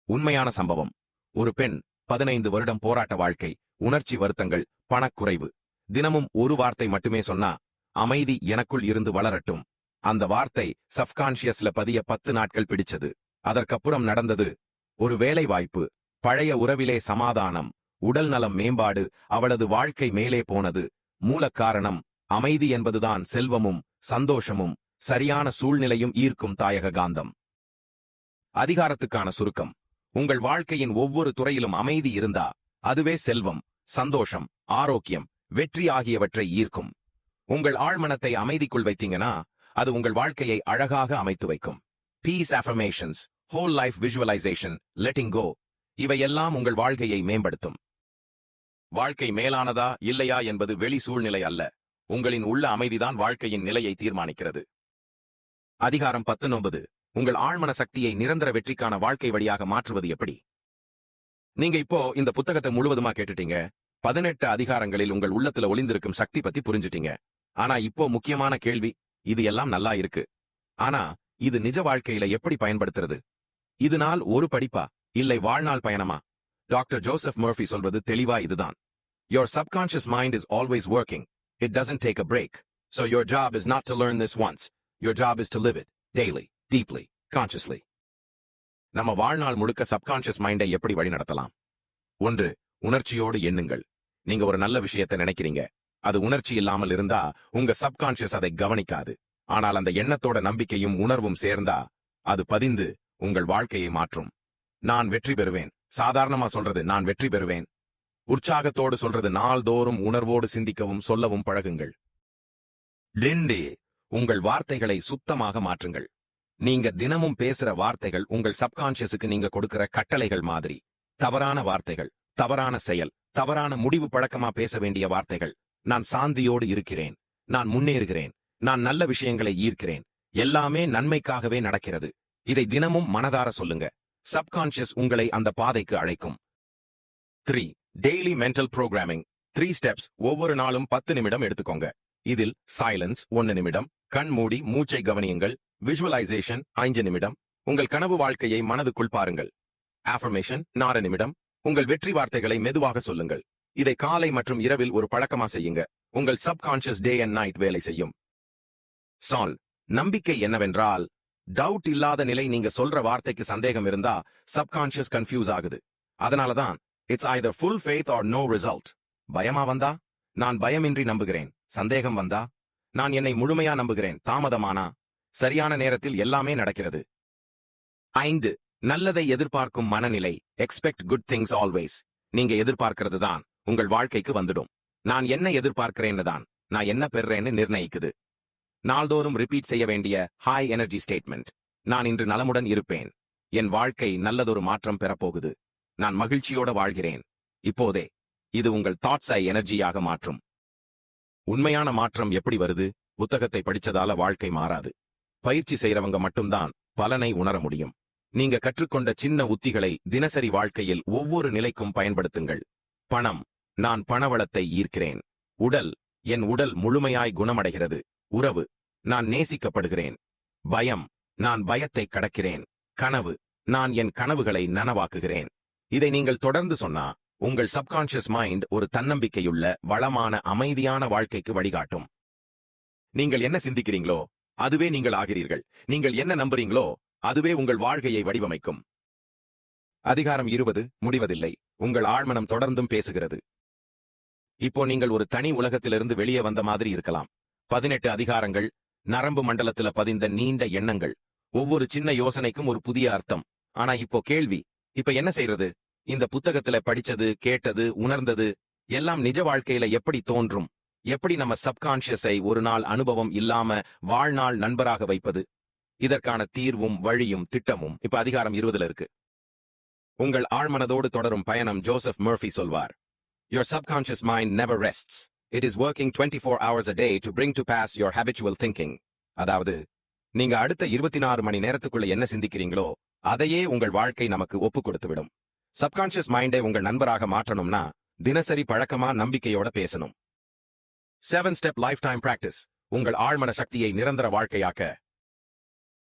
உண்மையான சம்பவம். ஒரு பெண் 15 வருடம் போராட்ட வாழ்க்கை, உணர்ச்சி வருத்தங்கள், பணக்குறைவு. தினமும் ஒரு வார்த்தை மட்டுமே சொன்னா, அமைதி எனக்குள் இருந்து வளரட்டும். அந்த வார்த்தை சப்கான்ஷியஸ்ல பதிய 10 நாட்கள் பிடிச்சது. அதற்கப்புறம் நடந்தது ஒரு வேலை வாய்ப்பு, பழைய உறவிலே சமாதானம், உடல் நலம் மேம்பாடு. அவளது வாழ்க்கை மேலே போனது. மூல காரணம் அமைதி என்பதுதான் செல்வமும் சந்தோஷமும் சரியான சூழ்நிலையும் ஈர்க்கும் தாயக காந்தம். அதிகாரத்துக்கான சுருக்கம். உங்கள் வாழ்க்கையின் ஒவ்வொரு துறையிலும் அமைதி இருந்தா அதுவே செல்வம், சந்தோஷம், ஆரோக்கியம், வெற்றி ஆகியவற்றை ஈர்க்கும். உங்கள் ஆழ்மனத்தை அமைதிக்குள் வைத்தீங்கன்னா அது உங்கள் வாழ்க்கையை அழகாக அமைத்து வைக்கும். Peace affirmations, whole life visualisation, letting go, இவையெல்லாம் உங்கள் வாழ்க்கையை மேம்படுத்தும். வாழ்க்கை மேலானதா இல்லையா என்பது வெளி சூழ்நிலை அல்ல, உங்களின் உள்ள அமைதிதான் வாழ்க்கையின் நிலையை தீர்மானிக்கிறது. அதிகாரம் 19. உங்கள் ஆழ்மன சக்தியை நிரந்தர வெற்றிக்கான வாழ்க்கை வழியாக மாற்றுவது எப்படி? நீங்க இப்போ இந்த புத்தகத்தை முழுவதுமா கேட்டுட்டீங்க. 18 அதிகாரங்களில் உங்கள் உள்ளத்துல ஒளிந்திருக்கும் சக்தி பத்தி புரிஞ்சுட்டீங்க. ஆனா இப்போ முக்கியமான கேள்வி, இது எல்லாம் நல்லா இருக்கு, ஆனா இது நிஜ வாழ்க்கையில எப்படி பயன்படுத்துறது? இது நாள் ஒரு படிப்பா இல்லை வாழ்நாள் பயணமா? டாக்டர் ஜோசப் மர்ஃபி சொல்வது தெளிவா இதுதான். Your subconscious mind is always working. It doesn't take a break. So your job is not to learn this once. Your job is to live it daily, deeply, consciously. நம்ம வாழ்நாள் முழுக்க subconscious மைண்டை எப்படி வழி நடத்தலாம்? 1. உணர்ச்சியோடு எண்ணுங்கள். நீங்க ஒரு நல்ல விஷயத்தை நினைக்கிறீங்க. அது உணர்ச்சி இல்லாமல் இருந்தா உங்க சப்கான்ஷியஸ் அதை கவனிக்காது. ஆனால் அந்த எண்ணத்தோட நம்பிக்கையும் உணர்வும் சேர்ந்தா அது பதிந்து உங்கள் வாழ்க்கையை மாற்றும். நான் வெற்றி பெறுவேன். சாதாரணமா சொல்றது நான் வெற்றி பெறுவேன். உற்சாகத்தோடு சொல்றது நாள்தோறும் உணர்வோடு சிந்திக்கவும் சொல்லவும் பழகுங்கள். 2. உங்கள் வார்த்தைகளை சுத்தமாக மாற்றுங்கள். நீங்க தினமும் பேசுற வார்த்தைகள் உங்கள் சப்கான்ஷியஸுக்கு நீங்க கொடுக்கிற கட்டளைகள் மாதிரி. தவறான வார்த்தைகள், தவறான செயல், தவறான முடிவு பழக்கமா பேச வேண்டிய வார்த்தைகள். நான் சாந்தியோடு இருக்கிறேன், நான் முன்னேறுகிறேன், நான் நல்ல விஷயங்களை ஈர்க்கிறேன், எல்லாமே நன்மைக்காகவே நடக்கிறது. இதை தினமும் மனதார சொல்லுங்க. சப்கான்ஷியஸ் உங்களை அந்த பாதைக்கு அழைக்கும். 3. Daily mental programming. 3 ஸ்டெப்ஸ். ஒவ்வொரு நாளும் 10 நிமிடம் எடுத்துக்கோங்க. இதில் சைலன்ஸ் 1 நிமிடம், கண் மூடி மூச்சை கவனியுங்கள், விஷுவலைசேஷன் 5 நிமிடம், உங்கள் கனவு வாழ்க்கையை மனதுக்குள் பாருங்கள், அஃபர்மேஷன் 4 நிமிடம், உங்கள் வெற்றி வார்த்தைகளை மெதுவாக சொல்லுங்கள். இதை காலை மற்றும் இரவில் ஒரு பழக்கமா செய்யுங்க. உங்கள் சப்கான்ஷியஸ் டே அண்ட் நைட் வேலை செய்யும். சால். நம்பிக்கை என்னவென்றால், டவுட் இல்லாத நிலை. நீங்க சொல்ற வார்த்தைக்கு சந்தேகம் இருந்தா சப்கான்ஷியஸ் கன்ஃபியூஸ் ஆகுது. அதனாலதான் it's either full faith or no result. பயமா வந்தா நான் பயமின்றி நம்புகிறேன். சந்தேகம் வந்தா நான் என்னை முழுமையா நம்புகிறேன். தாமதமானா சரியான நேரத்தில் எல்லாமே நடக்கிறது. 5. நல்லதை எதிர்பார்க்கும் மனநிலை. Expect good things always. நீங்க எதிர்பார்க்கிறது தான் உங்கள் வாழ்க்கைக்கு வந்துடும். நான் என்ன எதிர்பார்க்கிறேன்னு தான் நான் என்ன பெறுறேன்னு நிர்ணயிக்குது. நாள்தோறும் ரிப்பீட் செய்ய வேண்டிய ஹை எனர்ஜி ஸ்டேட்மெண்ட். நான் இன்று நலமுடன் இருப்பேன். என் வாழ்க்கை நல்லதொரு மாற்றம் பெறப்போகுது. நான் மகிழ்ச்சியோட வாழ்கிறேன் இப்போதே. இது உங்கள் தாட்ஸை எனர்ஜியாக மாற்றும். உண்மையான மாற்றம் எப்படி வருது? புத்தகத்தை படிச்சதால வாழ்க்கை மாறாது. பயிற்சி செய்யறவங்க மட்டும்தான் பலனை உணர முடியும். நீங்க கற்றுக்கொண்ட சின்ன உத்திகளை தினசரி வாழ்க்கையில் ஒவ்வொரு நிலைக்கும் பயன்படுத்துங்கள். பணம். நான் பணவளத்தை ஈர்க்கிறேன். உடல். என் உடல் முழுமையாய் குணமடைகிறது. உறவு. நான் நேசிக்கப்படுகிறேன். பயம். நான் பயத்தை கடக்கிறேன். கனவு. நான் என் கனவுகளை நனவாக்குகிறேன். இதை நீங்கள் தொடர்ந்து சொன்னா உங்கள் சப்கான்ஷியஸ் மைண்ட் ஒரு தன்னம்பிக்கையுள்ள வளமான அமைதியான வாழ்க்கைக்கு வழிகாட்டும். நீங்கள் என்ன சிந்திக்கிறீங்களோ அதுவே நீங்கள் ஆகிறீர்கள். நீங்கள் என்ன நம்புறீங்களோ அதுவே உங்கள் வாழ்க்கையை வடிவமைக்கும். அதிகாரம் 20. முடிவதில்லை. உங்கள் ஆழ்மனம் தொடர்ந்தும் பேசுகிறது. இப்போ நீங்கள் ஒரு தனி உலகத்திலிருந்து வெளியே வந்த மாதிரி இருக்கலாம். 18 அதிகாரங்கள், நரம்பு மண்டலத்துல பதிந்த நீண்ட எண்ணங்கள், ஒவ்வொரு சின்ன யோசனைக்கும் ஒரு புதிய அர்த்தம். ஆனா இப்போ கேள்வி, இப்ப என்ன செய்யறது? இந்த புத்தகத்துல படிச்சது, கேட்டது, உணர்ந்தது எல்லாம் நிஜ வாழ்க்கையில எப்படி தோன்றும்? எப்படி நம்ம சப்கான்ஷியஸை ஒரு நாள் அனுபவம் இல்லாம வாழ்நாள் நண்பராக வைப்பது? இதற்கான தீர்வும் வழியும் திட்டமும் இப்ப அதிகாரம் 20 இருக்கு. உங்கள் ஆழ்மனதோடு தொடரும் பயணம். ஜோசப் மர்ஃபி சொல்வார், Your subconscious mind never rests. It is working 24 hours a day to bring to pass your habitual thinking. அதாவது நீங்க அடுத்த 24 மணி நேரத்துக்குள்ள என்ன சிந்திக்கிறீங்களோ அதையே உங்கள் வாழ்க்கை நமக்கு ஒப்பு கொடுத்துவிடும். சப்கான்ஷியஸ் மைண்டை உங்கள் நண்பராக மாற்றணும்னா தினசரி பழக்கமா நம்பிக்கையோட பேசணும். 7 ஸ்டெப் லைஃப் டைம் பிராக்டிஸ் உங்கள் ஆழ்மன சக்தியை நிரந்தர வாழ்க்கையாக்க.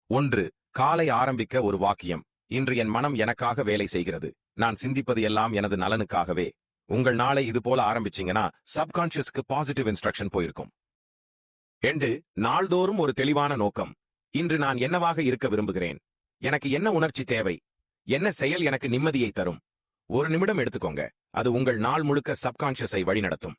1. காலை ஆரம்பிக்க ஒரு வாக்கியம். இன்று என் மனம் எனக்காக வேலை செய்கிறது. நான் சிந்திப்பது எல்லாம் எனது நலனுக்காகவே. உங்கள் நாளை இது போல ஆரம்பிச்சீங்கன்னா சப்கான்ஷியஸ்க்கு பாசிட்டிவ் இன்ஸ்ட்ரக்ஷன் போயிருக்கும். 2. நாள்தோறும் ஒரு தெளிவான நோக்கம். இன்று நான் என்னவாக இருக்க விரும்புகிறேன்? எனக்கு என்ன உணர்ச்சி தேவை? என்ன செயல் எனக்கு நிம்மதியை தரும்? ஒரு நிமிடம் எடுத்துக்கோங்க. அது உங்கள் நாள் முழுக்க சப்கான்ஷியஸை வழிநடத்தும்.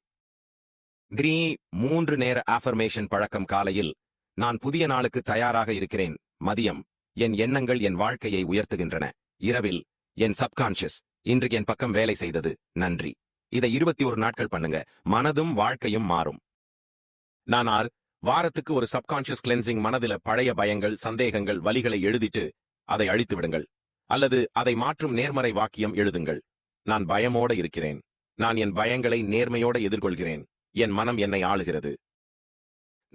3 நேர ஆஃபர்மேஷன் பழக்கம். காலையில் நான் புதிய நாளுக்கு தயாராக இருக்கிறேன். மதியம் என் எண்ணங்கள் என் வாழ்க்கையை உயர்த்துகின்றன. இரவில் என் சப்கான்ஷியஸ் இன்று என் பக்கம் வேலை செய்தது, நன்றி. இதை 21 நாட்கள் பண்ணுங்க. மனதும் வாழ்க்கையும் மாறும். 4. வாரத்துக்கு ஒரு சப்கான்ஷியஸ் கிளென்சிங். மனதில பழைய பயங்கள், சந்தேகங்கள், வலிகளை எழுதிட்டு அதை அழித்து விடுங்கள். அல்லது அதை மாற்றும் நேர்மறை வாக்கியம் எழுதுங்கள். நான் பயமோட இருக்கிறேன். நான் என் பயங்களை நேர்மையோட எதிர்கொள்கிறேன். என் மனம் என்னை ஆளுகிறது.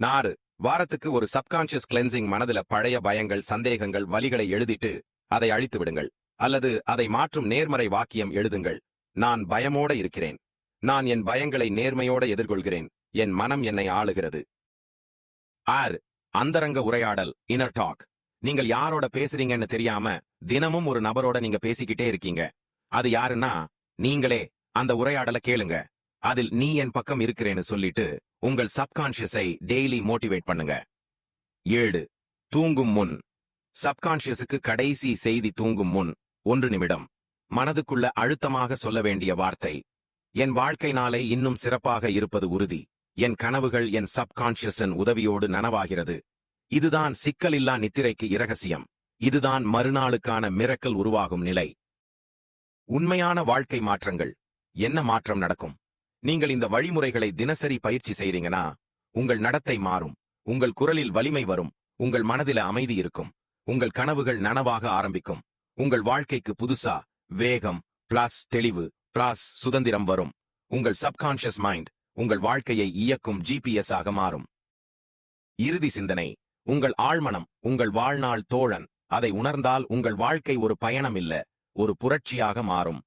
4. வாரத்துக்கு ஒரு சப்கான்ஷியஸ் கிளென்சிங். மனதில பழைய பயங்கள், சந்தேகங்கள், வலிகளை எழுதிட்டு அதை அழித்து விடுங்கள். அல்லது அதை மாற்றும் நேர்மறை வாக்கியம் எழுதுங்கள். நான் பயமோட இருக்கிறேன். நான் என் பயங்களை நேர்மையோட எதிர்கொள்கிறேன். என் மனம் என்னை ஆளுகிறது. 6. அந்தரங்க உரையாடல், இன்னர் டாக். நீங்கள் யாரோட பேசுறீங்கன்னு தெரியாம தினமும் ஒரு நபரோட நீங்க பேசிக்கிட்டே இருக்கீங்க. அது யாருன்னா நீங்களே. அந்த உரையாடலை கேளுங்க. அதில் நீ என் பக்கம் இருக்கிறேன்னு சொல்லிட்டு உங்கள் சப்கான்ஷியஸை டெய்லி மோட்டிவேட் பண்ணுங்க. 7. தூங்கும் முன். சப்கான்ஷியஸுக்கு கடைசி செய்தி. தூங்கும் முன் 1 நிமிடம் மனதுக்குள்ள அழுத்தமாக சொல்ல வேண்டிய வார்த்தை. என் வாழ்க்கை நாளை இன்னும் சிறப்பாக இருப்பது உறுதி. என் கனவுகள் என் சப்கான்ஷியஸின் உதவியோடு நனவாகிறது. இதுதான் சிக்கலில்லா நித்திரைக்கு இரகசியம். இதுதான் மறுநாளுக்கான மிரக்கல் உருவாகும் நிலை. உண்மையான வாழ்க்கை மாற்றங்கள். என்ன மாற்றம் நடக்கும்? நீங்கள் இந்த வழிமுறைகளை தினசரி பயிற்சி செய்றீங்கன்னா உங்கள் நடத்தை மாறும். உங்கள் குரலில் வலிமை வரும். உங்கள் மனதில அமைதி இருக்கும். உங்கள் கனவுகள் நனவாக ஆரம்பிக்கும். உங்கள் வாழ்க்கைக்கு புதுசா வேகம் பிளஸ் தெளிவு பிளஸ் சுதந்திரம் வரும். உங்கள் சப்கான்ஷியஸ் மைண்ட் உங்கள் வாழ்க்கையை இயக்கும் GPS ஆக மாறும். இறுதி சிந்தனை. உங்கள் ஆழ்மனம் உங்கள் வாழ்நாள் தோழன். அதை உணர்ந்தால் உங்கள் வாழ்க்கை ஒரு பயணம் இல்ல, ஒரு புரட்சியாக மாறும்.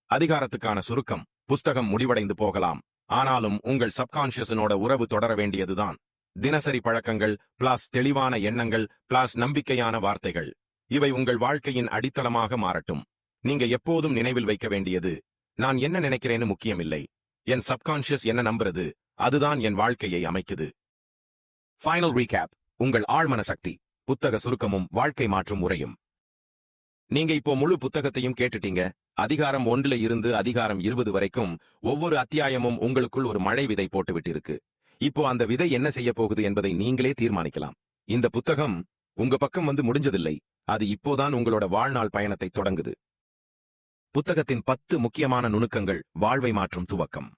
அதிகாரத்துக்கான சுருக்கம். புஸ்தகம் முடிவடைந்து போகலாம், ஆனாலும் உங்கள் சப்கான்ஷியஸனோட உறவு தொடர வேண்டியதுதான். தினசரி பழக்கங்கள் பிளஸ் தெளிவான எண்ணங்கள் பிளஸ் நம்பிக்கையான வார்த்தைகள். இவை உங்கள் வாழ்க்கையின் அடித்தளமாக மாறட்டும். நீங்க எப்போதும் நினைவில் வைக்க வேண்டியது, நான் என்ன நினைக்கிறேன்னு முக்கியமில்லை. என் சப்கான்ஷியஸ் என்ன நம்புறது, அதுதான் என் வாழ்க்கையை அமைக்குது. Final recap. உங்கள் ஆழ்மன சக்தி. புத்தக சுருக்கமும் வாழ்க்கை மாற்றும் உரையும். நீங்க இப்போ முழு புத்தகத்தையும் கேட்டுட்டீங்க. அதிகாரம் 1 இருந்து அதிகாரம் 20 வரைக்கும் ஒவ்வொரு அத்தியாயமும் உங்களுக்குள் ஒரு மழை விதை போட்டு விட்டிருக்கு. இப்போ அந்த விதை என்ன செய்ய போகுது என்பதை நீங்களே தீர்மானிக்கலாம். இந்த புத்தகம் உங்க பக்கம் வந்து முடிஞ்சதில்லை. அது இப்போதான் உங்களோட வாழ்நாள் பயணத்தை தொடங்குது. புத்தகத்தின் 10 முக்கியமான நுணுக்கங்கள். வாழ்வை மாற்றும் துவக்கம்.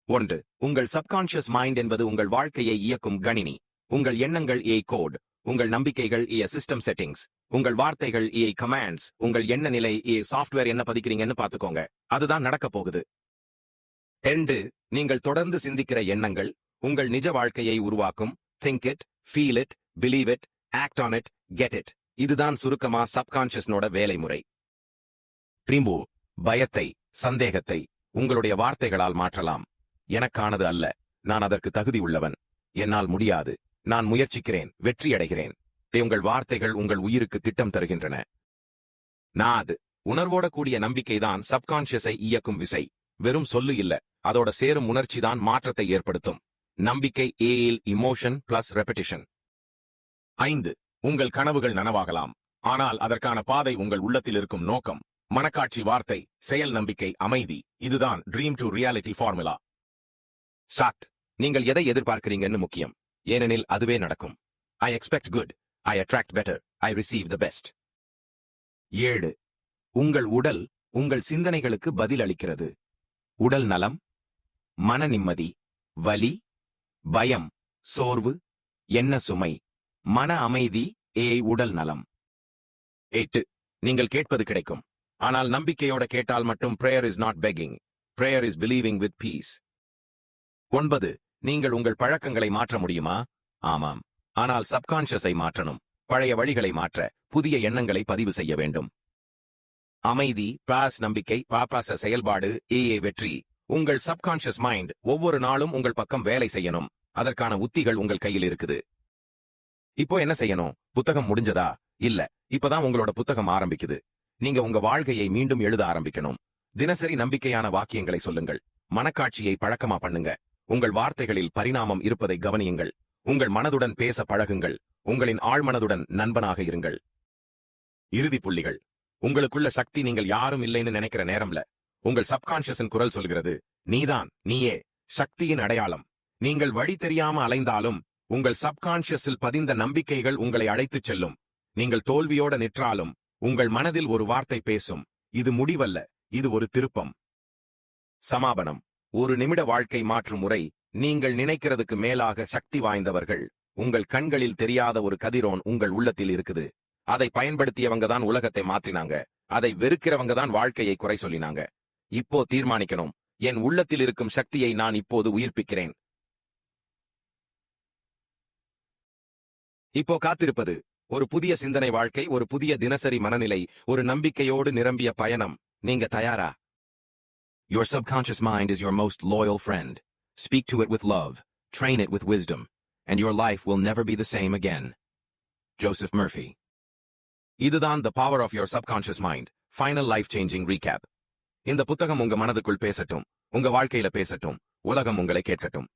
1. உங்கள் சப்கான்ஷியஸ் மைண்ட் என்பது உங்கள் வாழ்க்கையை இயக்கும் கணினி. உங்கள் எண்ணங்கள் கோட். உங்கள் நம்பிக்கைகள் சிஸ்டம் செட்டிங்ஸ். உங்கள் வார்த்தைகள் கமாண்ட்ஸ். உங்கள் எண்ண நிலை சாஃப்ட்வேர். என்ன பதிக்கிறீங்கன்னு பாத்துக்கோங்க. அதுதான் நடக்க போகுது. 2. நீங்கள் தொடர்ந்து சிந்திக்கிற எண்ணங்கள் உங்கள் நிஜ வாழ்க்கையை உருவாக்கும். Think it, feel it, believe it, act on it, get it. இதுதான் சுருக்கமா சப்கான்ஷியஸ்னோட வேலை முறை. 3. பயத்தை, சந்தேகத்தை உங்களுடைய வார்த்தைகளால் மாற்றலாம். எனக்கானது அல்ல, நான் அதற்கு தகுதி உள்ளவன், என்னால் முடியாது, நான் முயற்சிக்கிறேன், வெற்றியடைகிறேன். உங்கள் வார்த்தைகள் உங்கள் உயிருக்கு திட்டம் தருகின்றன. 4. உணர்வோட கூடிய நம்பிக்கைதான் சப்கான்ஷியஸை இயக்கும் விசை. வெறும் சொல்லு இல்ல, அதோட சேரும் உணர்ச்சி தான் மாற்றத்தை ஏற்படுத்தும். நம்பிக்கை இமோஷன் பிளஸ் ரெபெடிஷன். 5. உங்கள் கனவுகள் நனவாகலாம், ஆனால் அதற்கான பாதை உங்கள் உள்ளத்தில் இருக்கும் நோக்கம். மனக்காட்சி, வார்த்தை, செயல், நம்பிக்கை, அமைதி. இதுதான் ட்ரீம் டு ரியாலிட்டி ஃபார்முலா. சாத். நீங்கள் எதை எதிர்பார்க்கிறீங்கன்னு முக்கியம், ஏனெனில் அதுவே நடக்கும். I expect good, I attract better, I receive the best. 7. உங்கள் உடல் உங்கள் சிந்தனைகளுக்கு பதில் அளிக்கிறது. உடல் நலம், மன நிம்மதி, வலி, பயம், சோர்வு, எண்ண சுமை, மன அமைதி உடல் நலம். 8. நீங்கள் கேட்பது கிடைக்கும், ஆனால் நம்பிக்கையோட கேட்டால் மட்டும் prayer is not begging. Prayer is believing with peace. 9. நீங்கள் உங்கள் பழக்கங்களை மாற்ற முடியுமா? ஆமாம். ஆனால் சப்கான்ஷியஸை மாற்றணும். பழைய வழிகளை மாற்ற புதிய எண்ணங்களை பதிவு செய்ய வேண்டும். அமைதி, பாஸ் நம்பிக்கை, பாபாச செயல்பாடு, ஏஏ வெற்றி. உங்கள் சப்கான்ஷியஸ் மைண்ட் ஒவ்வொரு நாளும் உங்கள் பக்கம் வேலை செய்யணும். அதற்கான உத்திகள் உங்கள் கையில் இருக்குது. இப்போ என்ன செய்யணும்? புத்தகம் முடிஞ்சதா? இல்ல, இப்பதான் உங்களோட புத்தகம் ஆரம்பிக்குது. நீங்க உங்க வாழ்க்கையை மீண்டும் எழுத ஆரம்பிக்கணும். தினசரி நம்பிக்கையான வாக்கியங்களை சொல்லுங்கள். மனக்காட்சியை பழக்கமா பண்ணுங்க. உங்கள் வார்த்தைகளில் பரிணாமம் இருப்பதை கவனியுங்கள். உங்கள் மனதுடன் பேச பழகுங்கள். உங்களின் ஆழ்மனதுடன் நண்பனாக இருங்கள். இறுதி புள்ளிகள். உங்களுக்குள்ள சக்தி நீங்கள் யாரும் இல்லைன்னு நினைக்கிற நேரம்ல உங்கள் சப்கான்ஷியஸின் குரல் சொல்கிறது, நீதான், நீயே சக்தியின் அடையாளம். நீங்கள் வழி தெரியாம அலைந்தாலும் உங்கள் சப்கான்ஷியஸில் பதிந்த நம்பிக்கைகள் உங்களை அழைத்துச் செல்லும். நீங்கள் தோல்வியோட நிற்றாலும் உங்கள் மனதில் ஒரு வார்த்தை பேசும், இது முடிவல்ல, இது ஒரு திருப்பம். சமாபனம். ஒரு நிமிட வாழ்க்கை மாற்றும் முறை. நீங்கள் நினைக்கிறதுக்கு மேலாக சக்தி வாய்ந்தவர்கள். உங்கள் கண்களில் தெரியாத ஒரு கதிரோன் உங்கள் உள்ளத்தில் இருக்குது. அதை பயன்படுத்தியவங்க தான் உலகத்தை மாற்றினாங்க. அதை வெறுக்கிறவங்க தான் வாழ்க்கையை குறை சொல்லினாங்க. இப்போ தீர்மானிக்கணும், என் உள்ளத்தில் இருக்கும் சக்தியை நான் இப்போது உயிர்ப்பிக்கிறேன். இப்போ காத்திருப்பது ஒரு புதிய சிந்தனை வாழ்க்கை, ஒரு புதிய தினசரி மனநிலை, ஒரு நம்பிக்கையோடு நிரம்பிய பயணம். நீங்க தயாரா? Your subconscious mind is your most loyal friend. Speak to it with love, train it with wisdom, and your life will never be the same again. Joseph Murphy. இதுதான் the power of your subconscious mind. Final life changing recap. இந்த புத்தகம் உங்க மனதுக்குள் பேசட்டும், உங்க வாழ்க்கையில பேசட்டும், உலகம் உங்களை கேட்கட்டும்.